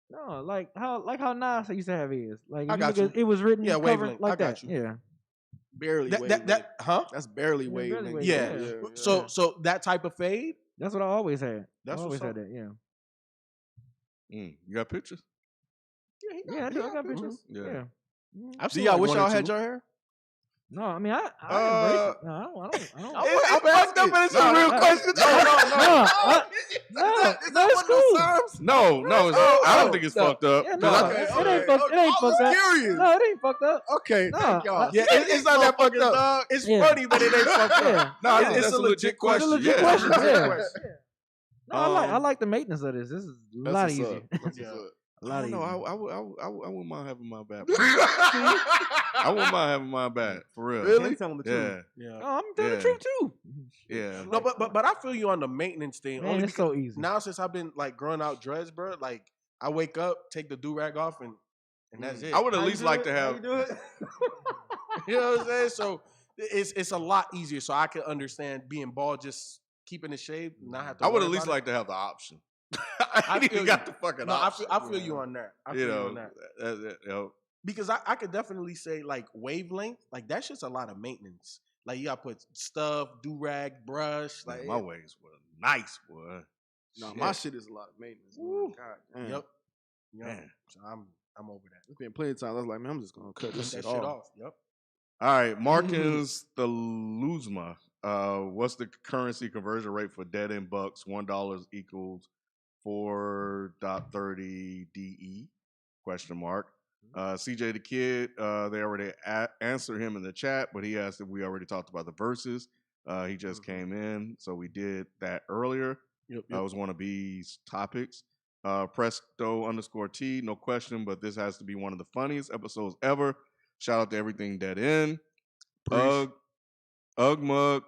no, like how Nas used to have his. Like, I if got niggas- you. it was written, Yeah, covered wavelength. like I got that. you. Yeah. Barely Huh? That's barely Yeah, wavelength. barely Yeah. wavelength. So that type of fade. That's what I always had. That's I always what's had up. that. Yeah. You got pictures? Yeah, I do. I got pictures. Yeah. Yeah. I've See, seen I like wish one or y'all had two. your hair. No, I mean I embrace it. No, I don't. It's fucked up, and it's a real question. No, it's cool. No, I don't think it's fucked up. Yeah, 'Cause no, I- it ain't fucked. It ain't fucked up. curious. No, it ain't fucked up. Okay, No, thank y'all. Yeah, it's not that fucked up. It's Yeah. funny, but it ain't fucked Yeah. up. No, I think it's that's a legit question. It's a legit Yeah. question. Legit Yeah. question. No, I like the maintenance of this. This is a lot easier. A lot I don't know. easier. I wouldn't mind having my bad. I wouldn't mind having my bad for real. Really? Telling the truth. Yeah. Oh, I'm telling the Yeah. truth too. Yeah. No, but I feel you on the maintenance thing. Man, only it's because so easy. now since I've been like growing out dreads, bro, like I wake up, take the do rag off, and that's it. I would at How you least do like it? to How have. you do it? You know what I'm saying? So it's a lot easier. So I can understand being bald, just keeping it shaved, not have to. I would worry at least about like to have the option. I I ain't feel even got you. the fucking it. No, I option. feel you on that. I feel You you know, on that. you know, Because I could definitely say like wavelength, like that's just a lot of maintenance. Like you gotta put stuff, do rag, brush, like my ways were nice, boy. No, my shit is a lot of maintenance. Man. God damn. Yep. Man. So I'm over that. There's been plenty of times I was like, man, I'm just gonna cut this That shit off. Yep. All right, Markins the Luzma. What's the currency conversion rate for dead end bucks? $1 equals 4.30 DE? Question mark. CJ the Kid, they already answered him in the chat, but he asked if we already talked about the verses. He just came in, so we did that earlier. That was one of B's topics. Presto_T, no question, but this has to be one of the funniest episodes ever. Shout out to everything dead end. Mug,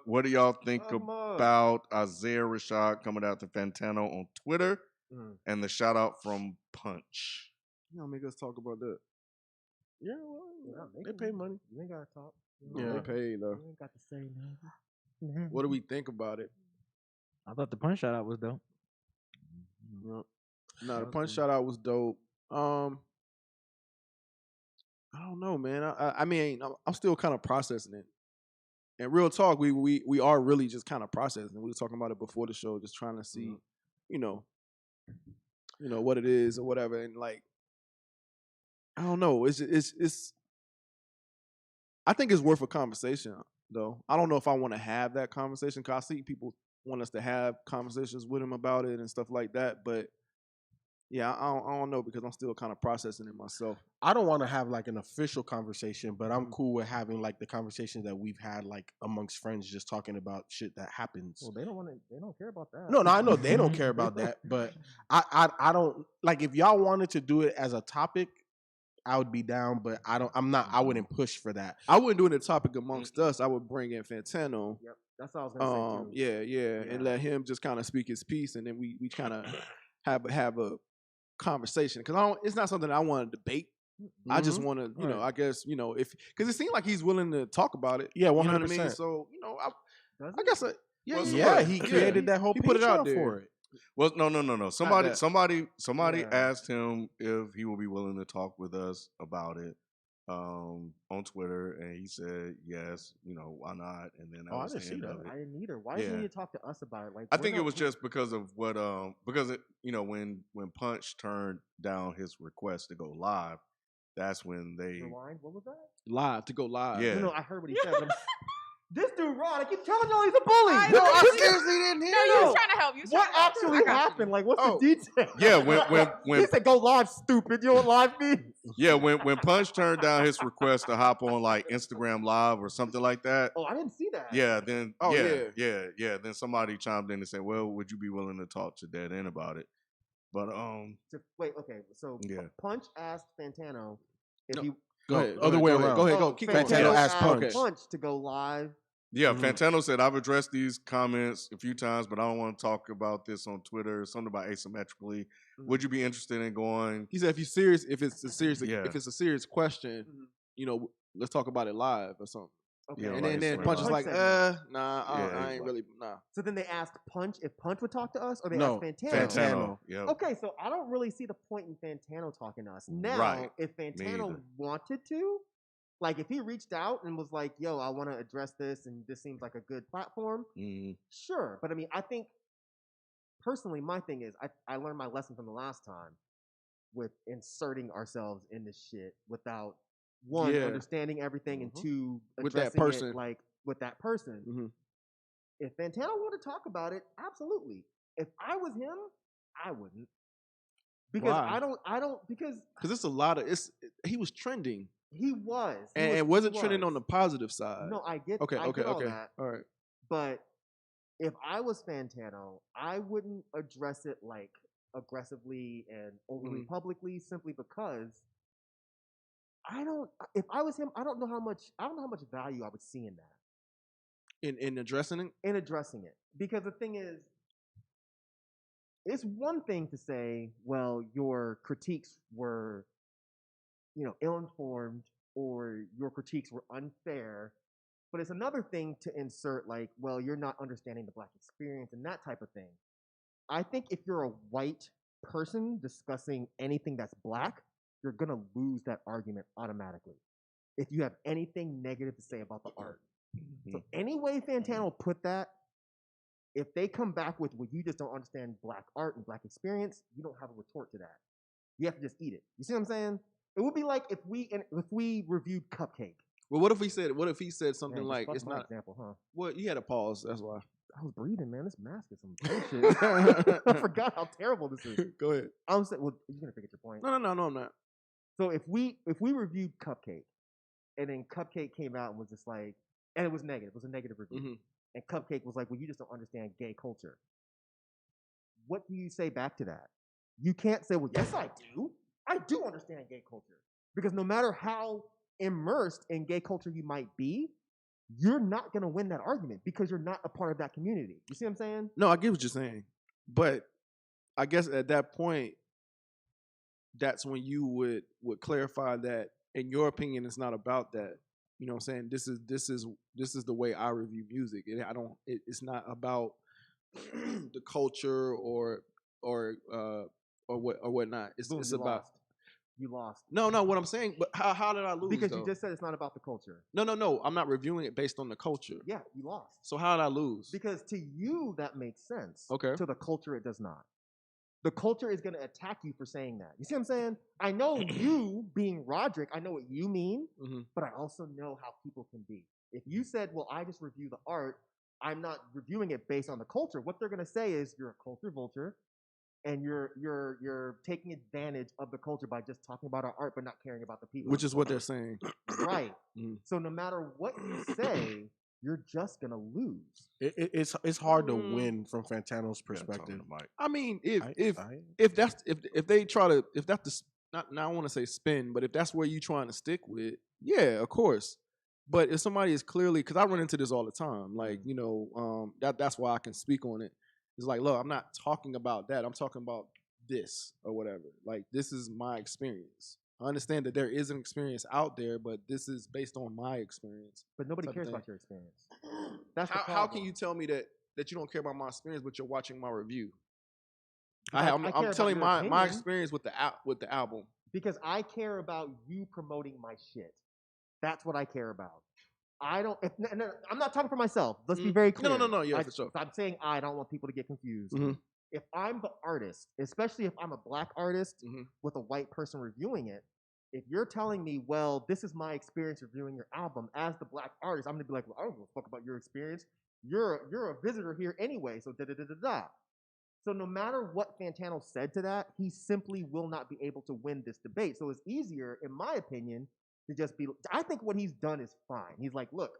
what do y'all think about Isaiah Rashad coming out to Fantano on Twitter? And the shout out from Punch. You don't make us talk about that. Yeah, well, they pay money. You ain't gotta talk. Yeah, they paid though. You ain't got to say nothing. What do we think about it? I thought the punch shout out was dope. No, the punch shout out was dope. I don't know, man. I mean, I'm still kind of processing it. And real talk, we are really just kind of processing. We were talking about it before the show, just trying to see, you know what it is or whatever. And like, I don't know. It's. I think it's worth a conversation, though. I don't know if I want to have that conversation because I see people want us to have conversations with him about it and stuff like that. But yeah, I don't know because I'm still kind of processing it myself. I don't want to have like an official conversation, but I'm cool with having like the conversations that we've had like amongst friends, just talking about shit that happens. Well, they don't care about that. No, I know they don't care about that, but I don't like if y'all wanted to do it as a topic, I would be down, but I wouldn't push for that. I wouldn't do it a topic amongst us. I would bring in Fantano. Yep, that's what I was gonna say too. Yeah, and let him just kind of speak his piece, and then we kind of have a conversation because it's not something I want to debate. I just want to, I guess, if because it seemed like he's willing to talk about it. Yeah, 100%. You know what I mean? So I guess he created that whole. He put it out Patreon there for it. Well, no. Somebody asked him if he would be willing to talk with us about it on Twitter, and he said yes. Why not? And then I didn't see that. I didn't either. Why didn't you talk to us about it? Like, I think it was just because of what when Punch turned down his request to go live, that's when they Rewind. What was that? live to go live. Yeah. No, I heard what he said. This dude Ron, I keep telling y'all he's a bully. I No, know. I seriously didn't hear. No, you No. was trying to help. You was What trying to help. actually I got you. happened? Like, what's Oh. the detail? Yeah, when He said, "Go live, stupid." You know what live means? yeah, when Punch turned down his request to hop on like Instagram Live or something like that. Oh, I didn't see that. Yeah, then Oh, yeah. Then somebody chimed in and said, "Well, would you be willing to talk to Dead End about it?" But Wait, okay. So Yeah. Punch asked Fantano if No. he Go ahead. Other way Go around. Go ahead. Oh, Go. Keep Fantano going. Fantano asked asked Punch to go live. yeah, Mhm. Fantano said, "I've addressed these comments a few times, but I don't want to talk about this on Twitter. Something about asymmetrically. Would you be interested in going?" He said, if it's a serious, Yeah. if it's a serious question, Mhm. you know, let's talk about it live or something. Okay. Yeah, And like then Instagram Punch is Live. like, Punch said nah, Yeah, I he's ain't like- really, nah. So then they asked Punch if Punch would talk to us, or they No, asked Fantano. Fantano. Yeah. Okay, so I don't really see the point in Fantano talking to us. Now, Right. if Fantano either. wanted to, like if he reached out and was like, yo, I want to address this and this seems like a good platform, Mhm. sure. But I mean, I think, personally, my thing is, I learned my lesson from the last time with inserting ourselves in this shit without, one, Yeah. understanding everything, and Mhm. two, With that addressing person. it, like, with that person. Mhm. If Fantano wanted to talk about it, absolutely. If I was him, I wouldn't. Because Why? because Because it's a lot of he was trending he was. and it he wasn't trending was. on the positive side. No, I get Okay. all that. All right. But if I was Fantano, I wouldn't address it like aggressively and overly publicly, simply because if I was him, I don't know how much value I would see in that. In addressing it. In addressing it. Because the thing is, it's one thing to say, well, your critiques were, ill-informed, or your critiques were unfair, but it's another thing to insert like, well, you're not understanding the Black experience and that type of thing. I think if you're a white person discussing anything that's Black, you're gonna lose that argument automatically if you have anything negative to say about the art. So any way Fantano put that, if they come back with, well, you just don't understand Black art and Black experience, you don't have a retort to that. You have to just eat it. You see what I'm saying? It would be like if we reviewed Cupcake. Well, what if he said something Man, like, fuck it's my not. example, huh? Well, you had a pause. That's why. I was breathing, man. This mask is some bullshit. I forgot how terrible this is. Go ahead. I'm saying, well, you're gonna forget your point. No, I'm not. So if we reviewed Cupcake, and then Cupcake came out and was just like, and it was negative. It was a negative review. Mm-hmm. And Cupcake was like, well, you just don't understand gay culture. What do you say back to that? You can't say, well, yes, I do. I do understand gay culture. Because no matter how immersed in gay culture you might be, you're not going to win that argument because you're not a part of that community. You see what I'm saying? No, I get what you're saying. But I guess at that point, that's when you would clarify that, in your opinion, it's not about that. You know what I'm saying? This is the way I review music. It's not about the culture or whatnot. It's Boom, it's you about lost. You lost. No, what I'm saying, but how did I lose? Because though? you just said it's not about the culture. No. I'm not reviewing it based on the culture. Yeah, you lost. So how did I lose? Because to you, that makes sense. Okay. To the culture, it does not. The culture is going to attack you for saying that. You see what I'm saying? I know you, being Roderick, I know what you mean, but I also know how people can be. If you said, well, I just review the art, I'm not reviewing it based on the culture, what they're going to say is you're a culture vulture, and you're taking advantage of the culture by just talking about our art but not caring about the people. Which is what they're saying. Right. So no matter what you say, you're just gonna lose. It's hard to win from Fantano's perspective. I mean, if they try to, if that's not, I don't want to say spin, but if that's where you're trying to stick with, yeah, of course. But if somebody is clearly, because I run into this all the time, like that's why I can speak on it. It's like, look, I'm not talking about that. I'm talking about this or whatever. Like, this is my experience. I understand that there is an experience out there, but this is based on my experience. But nobody cares about your experience. That's how can you tell me that you don't care about my experience, but you're watching my review? I'm telling my experience with the album. Because I care about you promoting my shit. That's what I care about. I don't. I'm not talking for myself. Let's be very clear. No. Yeah, for sure. I'm saying I don't want people to get confused. Mm-hmm. If I'm the artist, especially if I'm a Black artist with a white person reviewing it, if you're telling me, well, this is my experience reviewing your album as the black artist, I'm gonna be like, well, I don't give a fuck about your experience. You're a visitor here anyway, so da da da da da. So no matter what Fantano said to that, he simply will not be able to win this debate. So it's easier, in my opinion, to just be. I think what he's done is fine. He's like, look,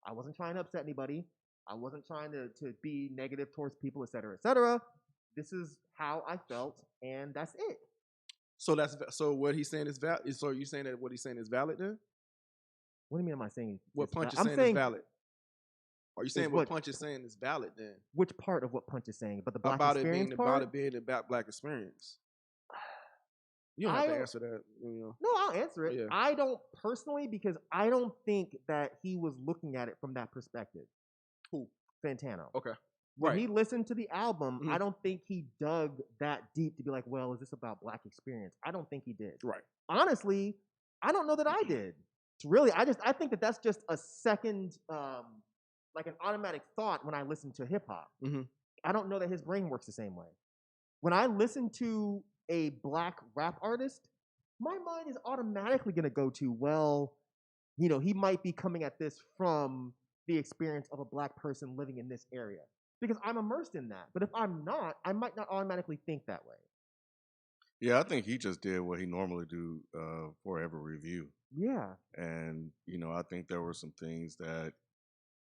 I wasn't trying to upset anybody. I wasn't trying to be negative towards people, et cetera, et cetera. This is how I felt, and that's it. So what he's saying is valid. So are you saying that what he's saying is valid then? What do you mean? Am I saying what Punch is I'm saying is valid? Are you saying what Punch is saying is valid then? Which part of what Punch is saying? But the black about experience it being part? about it being about black experience. You don't have to answer that. You know. No, I'll answer it. Yeah. I don't personally, because I don't think that he was looking at it from that perspective. Who? Fantano. Okay. When he listened to the album, I don't think he dug that deep to be like, well, is this about black experience? I don't think he did. Right. Honestly, I don't know that I did. It's really, I think that that's just a second, like an automatic thought when I listen to hip hop. I don't know that his brain works the same way. When I listen to a black rap artist, my mind is automatically going to go to, well, you know, he might be coming at this from the experience of a black person living in this area. Because I'm immersed in that. But if I'm not, I might not automatically think that way. Yeah, I think he just did what he normally do for every review. Yeah. And, you know, I think there were some things that,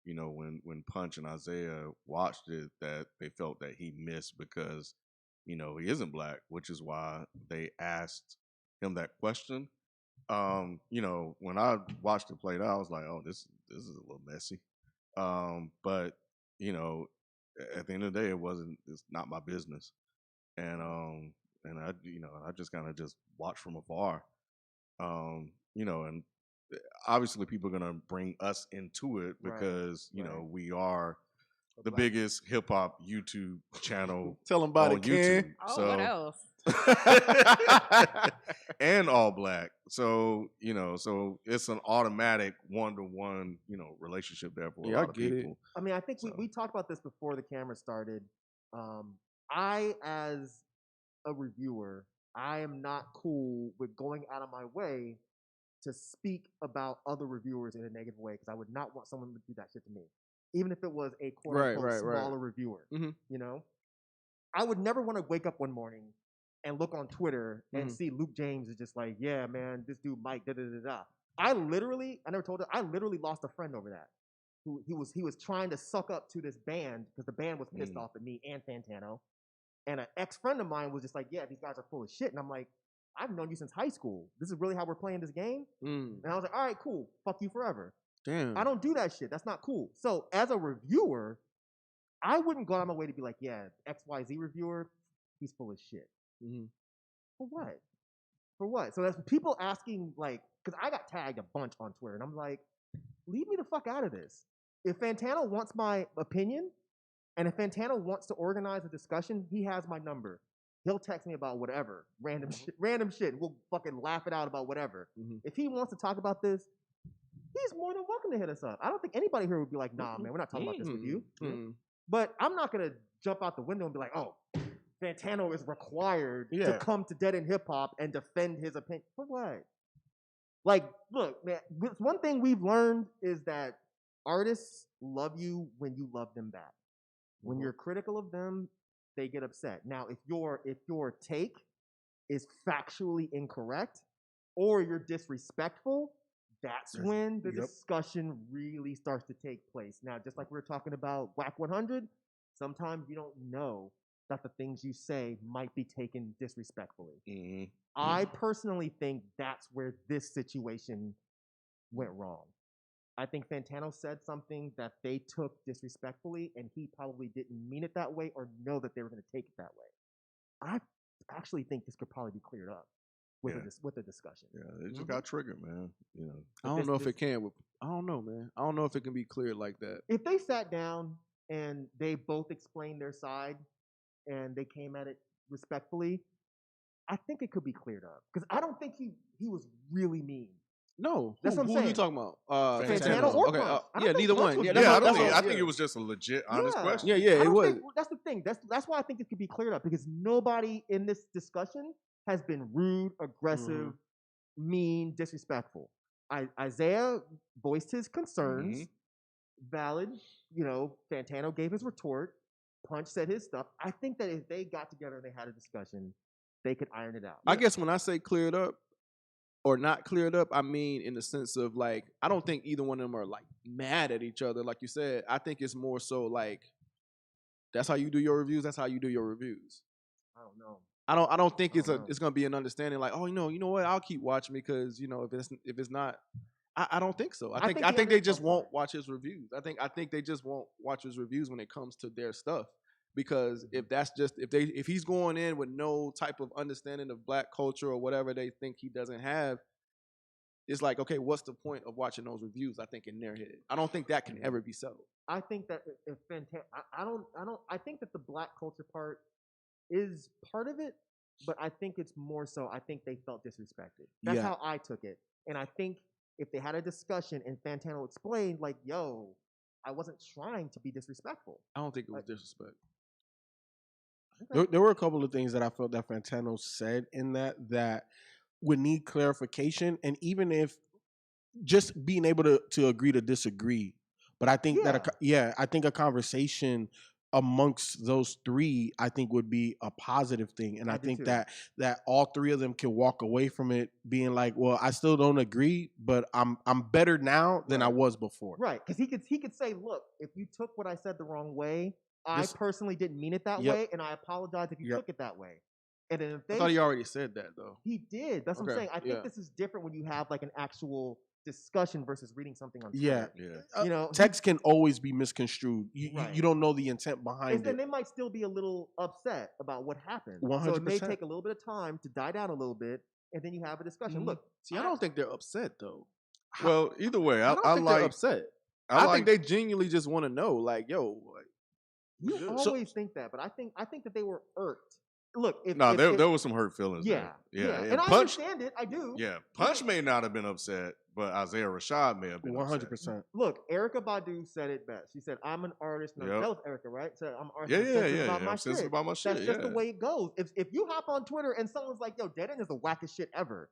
you know, when Punch and Isaiah watched it, that they felt that he missed because, you know, he isn't black, which is why they asked him that question. You know, when I watched it played out, I was like, oh, this is a little messy. But, you know, at the end of the day, it's not my business. And I, you know, I just kind of just watch from afar. You know, and obviously people are going to bring us into it because, you know, we are the biggest hip hop YouTube channel. Tell them about it, YouTube. Ken. Oh, what else? And all black. So, you know, so it's an automatic 1-to-1, you know, relationship there for a lot of people. I mean, I think we talked about this before the camera started. I, as a reviewer, I am not cool with going out of my way to speak about other reviewers in a negative way because I would not want someone to do that shit to me, even if it was a quote-unquote smaller reviewer. You know? I would never want to wake up one morning and look on Twitter and see Luke James is just like, yeah, man, this dude Mike, da da da da. I never told her, I literally lost a friend over that. He was trying to suck up to this band because the band was pissed off at me and Fantano. And an ex-friend of mine was just like, yeah, these guys are full of shit. And I'm like, I've known you since high school. This is really how we're playing this game? And I was like, all right, cool. Fuck you forever. Damn. I don't do that shit. That's not cool. So as a reviewer, I wouldn't go out of my way to be like, yeah, XYZ reviewer, he's full of shit. For what? For what? So that's people asking, like, because I got tagged a bunch on Twitter, and I'm like, leave me the fuck out of this. If Fantano wants my opinion, and if Fantano wants to organize a discussion, he has my number. He'll text me about whatever, random shit. We'll fucking laugh it out about whatever. If he wants to talk about this, he's more than welcome to hit us up. I don't think anybody here would be like, nah, man, we're not talking about this with you. But I'm not going to jump out the window and be like, oh, Fantano is required to come to Dead End Hip Hop and defend his opinion. For what? Like, look, man, one thing we've learned is that artists love you when you love them back. When you're critical of them, they get upset. Now, if your take is factually incorrect or you're disrespectful, that's when the discussion really starts to take place. Now, just like we were talking about WAC 100, sometimes you don't know that the things you say might be taken disrespectfully. I personally think that's where this situation went wrong. I think Fantano said something that they took disrespectfully, and he probably didn't mean it that way or know that they were going to take it that way. I actually think this could probably be cleared up with a discussion. Yeah, it just got triggered, man. You know, I don't know if it can. I don't know, man. I don't know if it can be cleared like that. If they sat down and they both explained their side and they came at it respectfully, I think it could be cleared up. Because I don't think he was really mean. No, that's what I'm saying. Who are you talking about? Fantano or Punch. Yeah, neither one. I think it was just a legit, honest question. Yeah, it was. That's the thing. That's why I think it could be cleared up because nobody in this discussion has been rude, aggressive, mean, disrespectful. Isaiah voiced his concerns, valid. Fantano gave his retort. Punch said his stuff. I think that if they got together and they had a discussion, they could iron it out. I guess when I say clear it up or not clear it up, I mean in the sense of like, I don't think either one of them are like mad at each other. Like you said, I think it's more so like, that's how you do your reviews. That's how you do your reviews. I don't know. I don't think it's gonna be an understanding like, oh, you know what, I'll keep watching because if it's not, I don't think so. I think they just won't watch his reviews. I think they just won't watch his reviews when it comes to their stuff. Because if he's going in with no type of understanding of black culture or whatever they think he doesn't have, it's like, okay, what's the point of watching those reviews? I think in their head, I don't think that can ever be so. I think that if I think that the black culture part is part of it, but I think it's more so. I think they felt disrespected. That's how I took it, and I think if they had a discussion and Fantano explained, like, "Yo, I wasn't trying to be disrespectful." I don't think it was disrespect. There were a couple of things that I felt that Fantano said in that would need clarification, and even if just being able to agree to disagree. But I think I think a conversation amongst those three, I think would be a positive thing, and I think that all three of them can walk away from it being like, well, I still don't agree, but I'm better now than I was before. Right, because he could say, look, if you took what I said the wrong way, I personally didn't mean it that way, and I apologize if you took it that way. And then I thought he already said that though. He did. That's what I'm saying. I think this is different when you have like an actual discussion versus reading something on Twitter. Yeah. Text can always be misconstrued. You don't know the intent behind it. And they might still be a little upset about what happened. 100%. So it may take a little bit of time to die down a little bit, and then you have a discussion. Mm-hmm. Look, see, I don't think they're upset though. Well, either way, I don't think like they're upset. I think they genuinely just want to know, like, yo. You always think that, but I think that they were irked. Look, there was some hurt feelings. Yeah. And Punch, I understand it. I do. Yeah, Punch may not have been upset, but Isaiah Rashad may have been 100%. Look, Erykah Badu said it best. She said, "I'm an artist." No, that was Erykah, right? Said, "I'm an artist." I'm sensitive about my shit. That's just the way it goes. If you hop on Twitter and someone's like, "Yo, Dead End is the wackest shit ever,"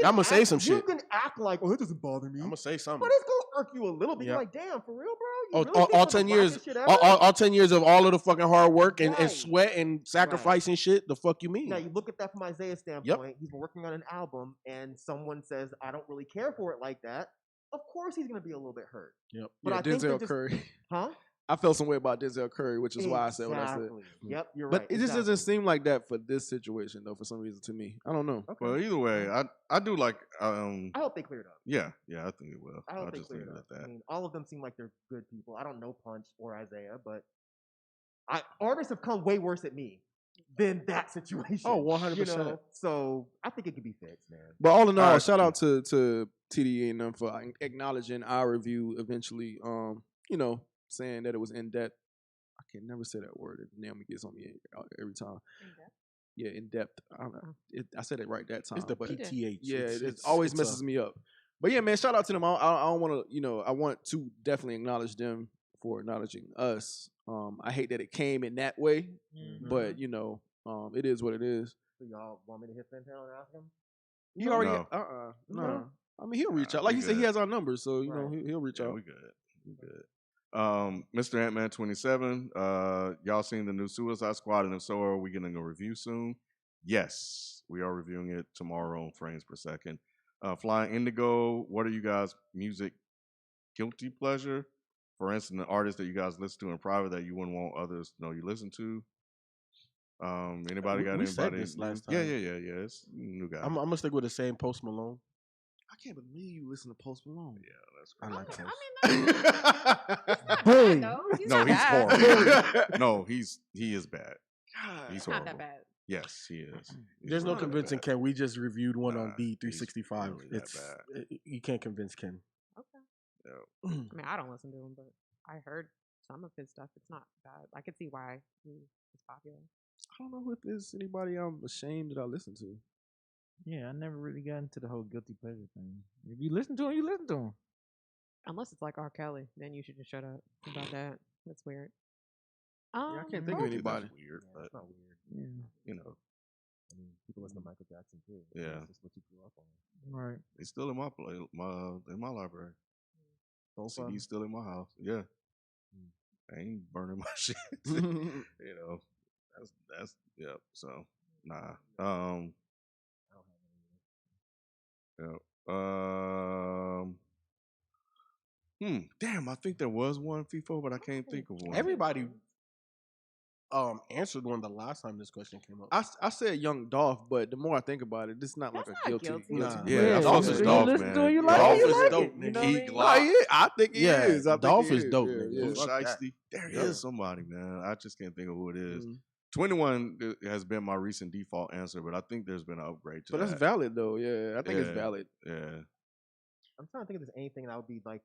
I'm gonna say some shit. You can act like, "Oh, it doesn't bother me." I'm gonna say something, but it's gonna irk you a little bit. You're like, "Damn, for real, bro." All 10 years, all 10 years of all of the fucking hard work and sweat and sacrificing shit. The fuck you mean? Now you look at that from Isaiah's standpoint. He's been working on an album, and someone says, "I don't really care for it like that." Of course, he's gonna be a little bit hurt. Yep. But I think Denzel Curry. Huh? I felt some way about Denzel Curry, which is why I said what I said. Yep, you're right. But it just doesn't seem like that for this situation, though. For some reason, to me, I don't know. Okay. Well, either way, I do like. I hope they clear it up. Yeah, I think it will. I hope they clear it up. I mean, all of them seem like they're good people. I don't know Punch or Isaiah, but artists have come way worse at me than that situation. Oh, 100%. So I think it could be fixed, man. But all in all, shout out to TDE and them for acknowledging our review eventually. Saying that it was in depth. I can never say that word. Naomi gets on me every time. Yeah, in depth. I said it right that time. It's the PTH. Yeah, it always messes me up. But yeah, man, shout out to them. I don't want to, I want to definitely acknowledge them for acknowledging us. I hate that it came in that way, but it is what it is. So y'all want me to hit Fantano and ask him? He already no. I mean, he'll reach out. Like he said, he has our numbers, so he'll reach out. We good. Mr. Ant-Man 27, y'all seen the new Suicide Squad, and if so, are we getting a review soon? Yes, we are reviewing it tomorrow on Frames Per Second. Flying Indigo, what are you guys' music guilty pleasure? For instance, an artist that you guys listen to in private that you wouldn't want others to know you listen to. Anybody got anybody? Said this last time. Yeah. It's a new guy. I'm gonna stick with the same Post Malone. I can't believe you listen to Post Malone. Yeah, that's great. I like Post. Boom. No, he's horrible. No, he is bad. He's not horrible. that bad. Yes, he is. There's no convincing Ken. We just reviewed one on D365. Really you can't convince Ken. Okay. I mean, I don't listen to him, but I heard some of his stuff. It's not bad. I could see why he's popular. I don't know if there's anybody I'm ashamed that I listen to. Yeah, I never really got into the whole guilty pleasure thing. If you listen to him, you listen to him. Unless it's like R. Kelly, then you should just shut up about that. That's weird. I can't think of anybody. That's weird, but it's not weird. Yeah. I mean, people listen to Michael Jackson too. Yeah. It's just what you grew up on. Right. It's still in my in my library. Sofa. CD's still in my house. Yeah. I ain't burning my shit. You know, that's yeah. So nah. Yeah. Damn, I think there was one FIFO, but I can't think of one. Everybody answered one the last time this question came up. I said Young Dolph, but the more I think about it, it's not That's like not a guilty. guilty. Nah. Yeah, Dolph is you dope, listen man. to it, you like Dolph it, you is like dope, it. You nigga. know what I He mean? Glock. I think he Yeah, is. I think Dolph he is dope, Yeah, nigga. yeah. Blue Fuck that. Shiesty. There Yeah. is somebody, man. I just can't think of who it is. 21. 21 has been my recent default answer, but I think there's been an upgrade to But that. that's valid though. Yeah, I think it's Yeah. valid. Yeah. I'm trying to think if there's anything that would be like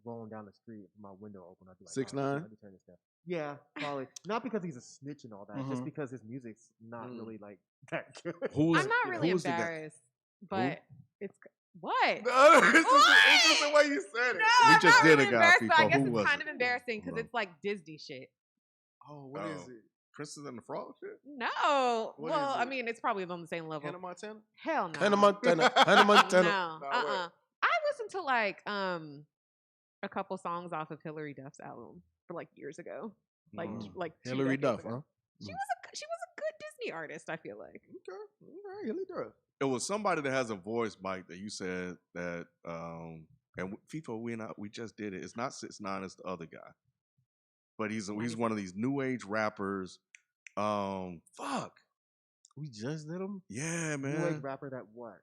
rolling down the street with my window open. I'd be like, 6ix9ine? Let me turn this down. Yeah, probably not because he's a snitch and all that, just Mhm. because his music's not really like that good. Who's I'm not really who's the guy? embarrassed, but it's what? It's just the way you said it. No, We I'm just not did really a guy. embarrassed, but I FIFO. guess Who it's was kind it? of embarrassing because Hold on. it's like Disney shit. Oh, what is it? Princess and the Frog shit? No, What well, is I it? mean, it's probably on the same level. Hannah Montana? Hell no. Hannah Montana. Hannah Montana. No, Nah, what? I listened to like a couple songs off of Hillary Duff's album for like years ago. Like like 2 Hillary decades Duff, ago. huh? She was a good Disney artist, I feel like. Okay, Hilly Duff. It was somebody that has a voice, Mike, that you said that and FIFO, we just did it. It's not 6ix9ine, it's the other guy. But he's one of these new age rappers. Fuck. We just did him. Yeah, New age man. rapper that what?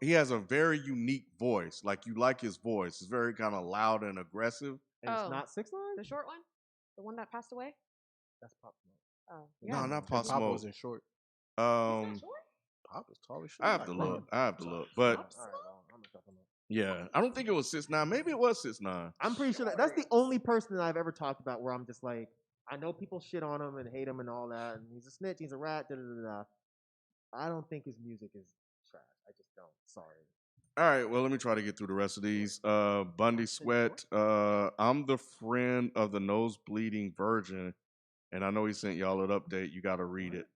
He has a very unique voice. Like, you like his voice. It's very kind of loud and aggressive. And Oh. it's not 6ix9ine? The short one? The one that passed away? That's Pop Smoke. Oh. No, Yeah. not Pop Pop Smoke. wasn't short. He's not short? Pop is tall as shit. I have to look. But All right, well, I'm gonna shut them up. yeah, I don't think it was 6ix9ine. Maybe it was 6ix9ine. I'm pretty sure that's the only person that I've ever talked about where I'm just like, I know people shit on him and hate him and all that, and he's a snitch, he's a rat, da da da da. I don't think his music is trash. I just don't. Sorry. All right, well, let me try to get through the rest of these. Bundy Sweat. I'm the friend of the nose bleeding virgin, and I know he sent y'all an update. You got to read it.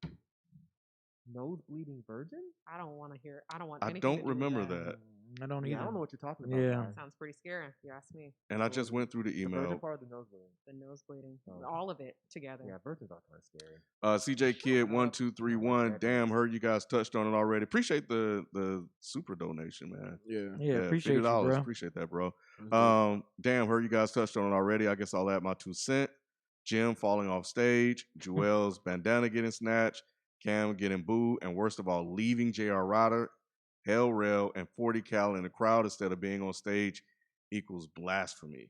Nose bleeding virgin? I don't want to hear. I don't want. I anything don't to do with remember that. that. I don't either. Yeah, I don't know what you're talking about. Yeah. guys. Sounds pretty scary, if you ask me. And I just went through the The virgin email. part of the nose bleeding. The nose bleeding, Oh. all of it together. Yeah, virgins are kind of scary. CJ Kid 1231. Damn, heard you guys touched on it already. Appreciate the super donation, man. Yeah. Yeah, appreciate you, $50. bro. Appreciate that, bro. Damn, heard you guys touched on it already. I guess I'll add my 2 cents. Jim falling off stage, Joel's bandana getting snatched, Cam getting booed, and worst of all, leaving J.R. Ryder, Hell Rail, and 40 Cal in the crowd instead of being on stage equals blasphemy.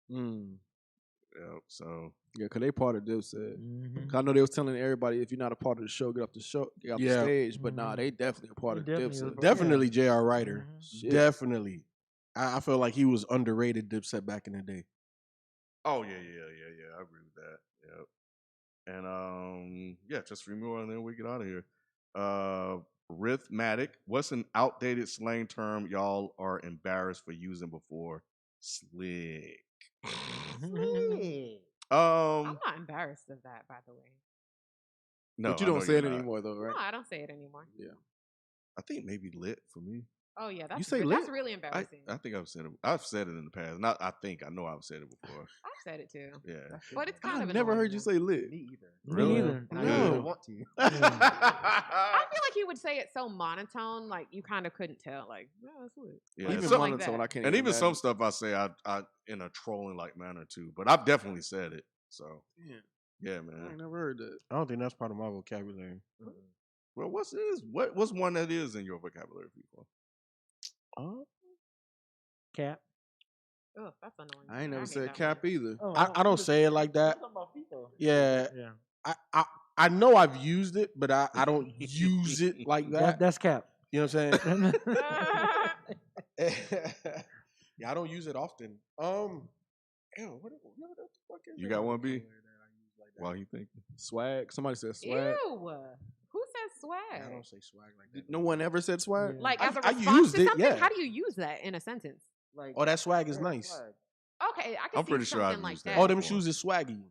Yep, so Yeah, because they part of Dipset. Mhm. I know they was telling everybody if you're not a part of the show, get off the Yeah. stage. But nah, they definitely a part They of definitely Dipset. was- Definitely J.R. Ryder. Shit. Definitely. I feel like he was underrated Dipset back in the day. oh yeah. I agree with that. Yep. And yeah, just 3 more and then we get out of here. Rhythmatic. What's an outdated slang term y'all are embarrassed for using before? Slick. I'm not embarrassed of that, by the way. No, But you I know don't say you're it not. anymore, though, right? No, I don't say it anymore. Yeah. I think maybe lit for me. Oh yeah, that's say that's lit? really embarrassing. I think I've said it. I've said it in the past. Not I think I know I've said it before. I've said it too, Yeah. but it's kind I've of. never annoying heard you now. say lit. Me either. Me neither. And I No. don't even want to. I feel like he would say it so monotone, like you kind of couldn't tell. Like, oh, it's lit. Yeah. Like, Even something some- like monotone, that. I can't. and even imagine. some stuff I say I in a trolling like manner too. But I've definitely said it. So yeah, I man. ain't never heard that. I don't think that's part of my vocabulary. Well, what's one that is in your vocabulary, people? Cap. Oh, that's annoying. I ain't never hate said that cap word. either. Oh, I don't say it like that. Yeah, Yeah. I know I've used it, but I don't use it like that. That's cap. You know what I'm saying? Yeah, I don't use it often. Ew, what the fuck is You that got one, B? vocabulary that I use like that? While you think Swag. Somebody said Ew. swag. Who says swag? Yeah, I don't say swag like that. No one ever said swag. Yeah. Like I- as a I response used to it, something? yeah. How do you use that in a sentence? Like, Oh, that swag is yeah, nice. swag. Okay, I can I'm see pretty sure I've something like used that. that. Oh, them before. shoes is swaggy.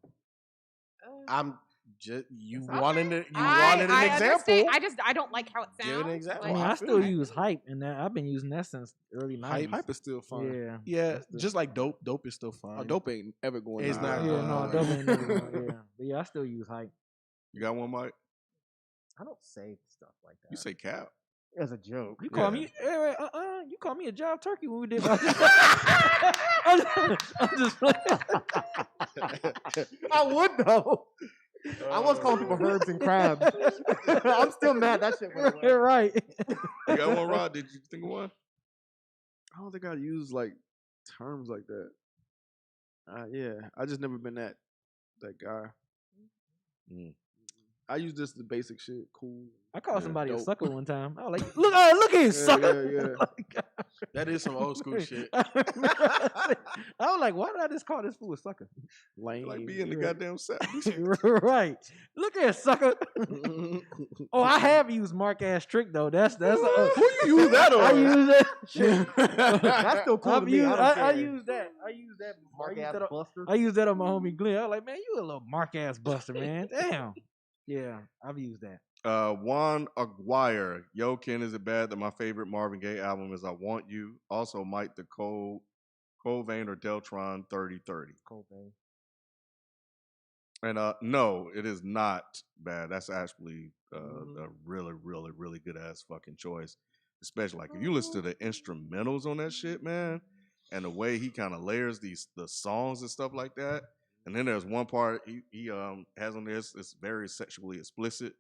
Uh, I'm You Okay. wanted an I example. understand. I don't like how it sounds. Give an example. I mean, I I feel still you. use hype, and I've been using that since early '90s. Hype is still fine. Yeah, Yeah, that's the- just like dope. Dope is still fine. Oh, dope ain't ever going. It's not Yeah, no, good. dope ain't never going. Yeah, but yeah, I still use hype. You got one, Mike? I don't say stuff like that. You say cap. as a joke. You call Yeah. me, you call me a jive turkey when we did. I'm just playing. I would though. I was calling people herbs and crabs. I'm still mad that shit went away. Right. You got one, Rod? Did you think of one? I don't think I use like terms like that. Yeah, I just never been that guy. Mm. I use just the basic shit. Cool. I called somebody a dope. sucker one time. I was like, look at him, Yeah, sucker. yeah. That is some old school shit. I was like, why did I just call this fool a sucker? Lame. Like be in the goddamn set. Right. Look at sucker. Oh, I have used Mark ass trick though. That's Who you use that on? I use that. Shit. That's still cool to me. I use that. I use that. Mark ass buster. I use that on my homie Glenn. I was like, man, you a little Mark ass buster, man. Damn. Yeah, I've used that. Juan Aguirre. Yo, Ken, is it bad that my favorite Marvin Gaye album is I Want You? Also, Mike the Cobain or Deltron 3030. Cobain. And no, it is not bad. That's actually a really, really, really good ass fucking choice. Especially like if you listen to the instrumentals on that shit, man, and the way he kind of layers the songs and stuff like that. And then there's one part he has on this. It's very sexually explicit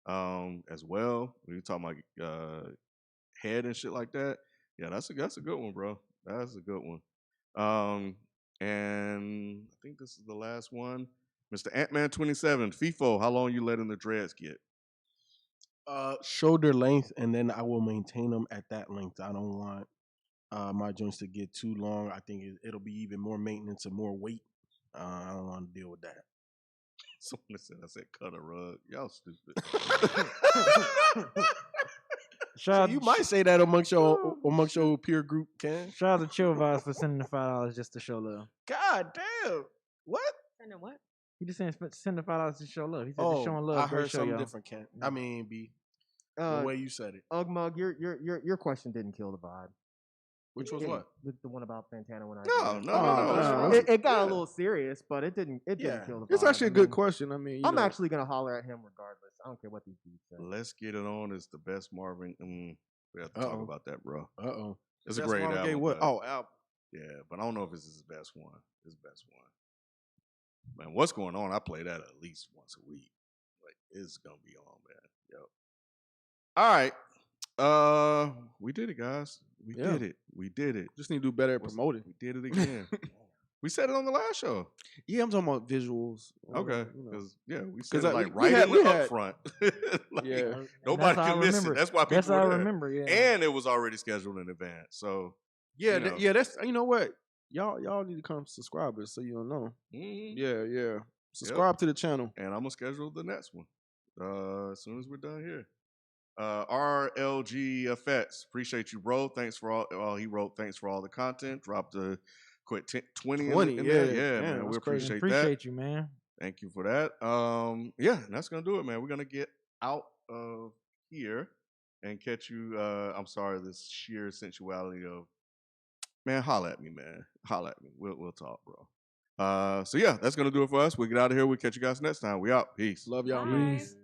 as well. When you talking about head and shit like that, yeah, that's a good one, bro. That's a good one. And I think this is the last one. Mr. Ant-Man 27, FIFO, how long you letting the dreads get? Shoulder length, and then I will maintain them at that length. I don't want my joints to get too long. I think it'll be even more maintenance and more weight. I don't want to deal with that. Someone said, I said cut a rug. Y'all stupid. So you might say that amongst your peer group, Ken. Shout out to Chill Vibes for sending the $5 just to show love. God damn. What? Sending what? He just send the $5 to show love. He said Oh, just showing love. I Great heard show, something y'all. different, Ken. I mean, B. The way you said it. Ugmug, your question didn't kill the vibe. Which was what? The one about Fantana when I No. It got a little serious, but it didn't kill the vibe. It's actually a good question. I mean, I'm actually gonna holler at him regardless. I don't care what these dudes say. Let's Get It On is the best Marvin. We have to talk about that, bro. It's a That's great Marvin Gaye album. what? but- Oh, album. Yeah, but I don't know if it's his best one. His best one. Man, what's going on? I play that at least once a week. Like, it's gonna be on, man. Yep. All right. We did it, guys. We did it. Just need to do better at promoting. We did it again. We said it on the last show. Yeah, I'm talking about visuals. Okay. You know. Because we said 'Cause it like we right had- in the we had- upfront. Like, Yeah. nobody That's how can I miss remember. it. That's why people That's how I were there. remember, yeah. And it was already scheduled in advance. So Yeah, you know. yeah. That's you know what. Y'all need to come subscribers so you don't know. Yeah. Subscribe to the channel. And I'm gonna schedule the next one as soon as we're done here. RLG Effects, appreciate you, bro. Thanks for all. He wrote, thanks for all the content. Dropped a quick 20 in there. Yeah, man. We that's crazy. Appreciate you, man. Thank you for that. Yeah, and that's gonna do it, man. We're gonna get out of here and catch you. I'm sorry, this sheer sensuality of man. Holla at me, man. Holla at me. We'll talk, bro. So yeah, that's gonna do it for us. We'll get out of here. We'll catch you guys next time. We out. Peace. Love y'all. Bye. Peace.